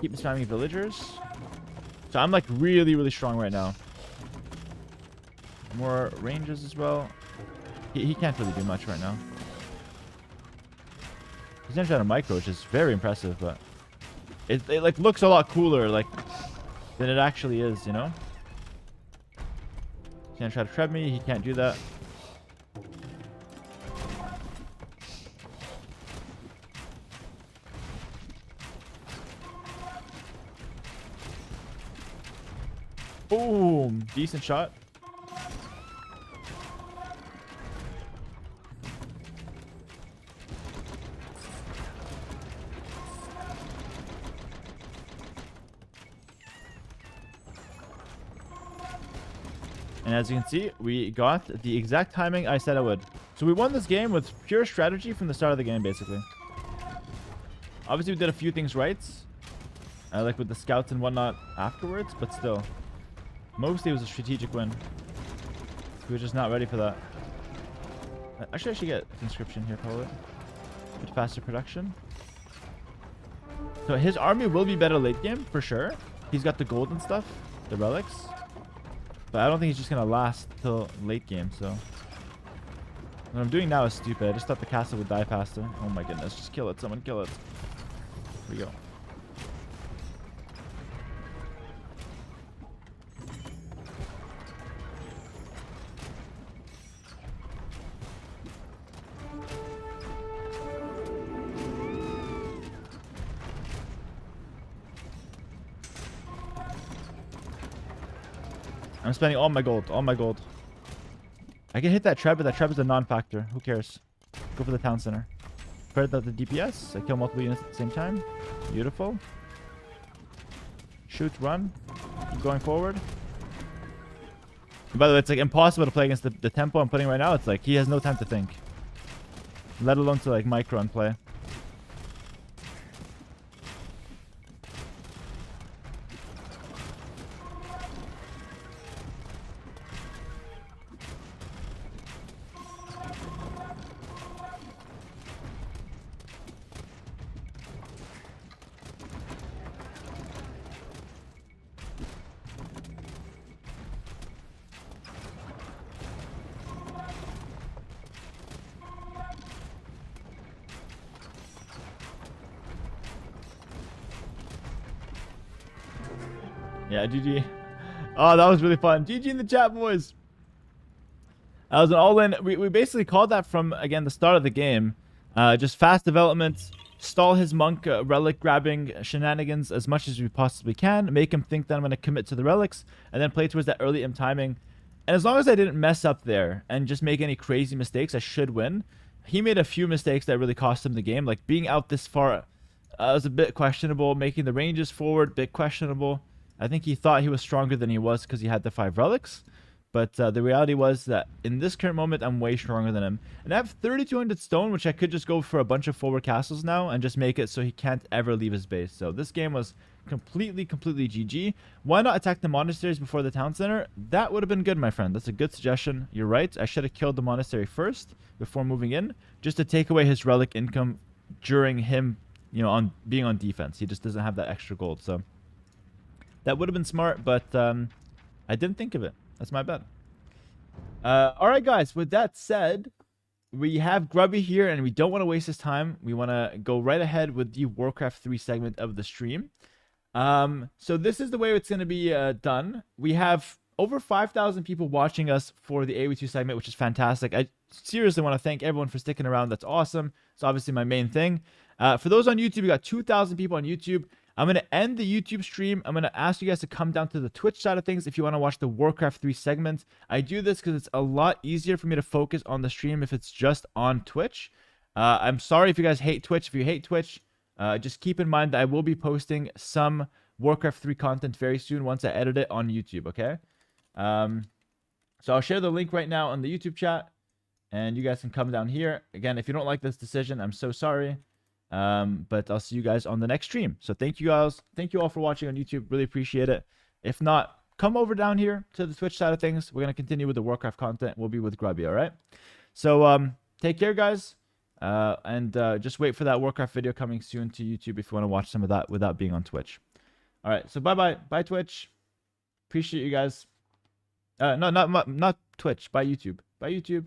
Keep spamming villagers. So I'm like really, really strong right now. More ranges as well. He can't really do much right now. He's gonna try to micro, which is very impressive, but it like looks a lot cooler. Like, than it actually is, you know? He's gonna try to trap me. He can't do that. Boom! Decent shot. And as you can see, we got the exact timing I said I would. So we won this game with pure strategy from the start of the game, basically. Obviously, we did a few things right. Like with the scouts and whatnot afterwards, but still. Mostly it was a strategic win. We were just not ready for that. Actually, I should get conscription here, probably. Bit faster production. So his army will be better late game, for sure. He's got the gold and stuff. The relics. But I don't think he's just going to last till late game, so... What I'm doing now is stupid. I just thought the castle would die faster. Oh my goodness. Just kill it. Someone kill it. Here we go. I'm spending all my gold. All my gold. I can hit that trap, but that trap is a non-factor. Who cares? Go for the town center. Spread out the DPS. I kill multiple units at the same time. Beautiful. Shoot, run. Keep going forward. And by the way, it's like impossible to play against the tempo I'm putting right now. It's like he has no time to think. Let alone to like micro and play. Yeah, GG. Oh, that was really fun. GG in the chat, boys. That was an all-in. We basically called that from, again, the start of the game. Just fast development. Stall his monk relic grabbing shenanigans as much as we possibly can. Make him think that I'm going to commit to the relics. And then play towards that early M timing. And as long as I didn't mess up there and just make any crazy mistakes, I should win. He made a few mistakes that really cost him the game. Like being out this far was a bit questionable. Making the ranges forward, bit questionable. I think he thought he was stronger than he was because he had the 5 relics. But the reality was that in this current moment, I'm way stronger than him. And I have 3,200 stone, which I could just go for a bunch of forward castles now and just make it so he can't ever leave his base. So this game was completely GG. Why not attack the monasteries before the town center? That would have been good, my friend. That's a good suggestion. You're right. I should have killed the monastery first before moving in, just to take away his relic income during him, you know, on being on defense. He just doesn't have that extra gold. So that would have been smart, but I didn't think of it. That's my bad. All right, guys. With that said, we have Grubby here, and we don't want to waste his time. We want to go right ahead with the Warcraft 3 segment of the stream. So this is the way it's going to be done. We have over 5,000 people watching us for the AoE2 segment, which is fantastic. I seriously want to thank everyone for sticking around. That's awesome. It's obviously my main thing. For those on YouTube, we got 2,000 people on YouTube. I'm going to end the YouTube stream. I'm going to ask you guys to come down to the Twitch side of things if you want to watch the Warcraft 3 segment. I do this because it's a lot easier for me to focus on the stream if it's just on Twitch. I'm sorry if you guys hate Twitch. If you hate Twitch, just keep in mind that I will be posting some Warcraft 3 content very soon once I edit it on YouTube, okay? So I'll share the link right now on the YouTube chat, and you guys can come down here. Again, if you don't like this decision, I'm so sorry. But I'll see you guys on the next stream. So thank you guys. Thank you all for watching on YouTube. Really appreciate it. If not, come over down here to the Twitch side of things. We're going to continue with the Warcraft content. We'll be with Grubby, all right? So take care, guys. And just wait for that Warcraft video coming soon to YouTube if you want to watch some of that without being on Twitch. All right, so bye-bye. Bye, Twitch. Appreciate you guys. No, not Twitch. Bye, YouTube. Bye, YouTube.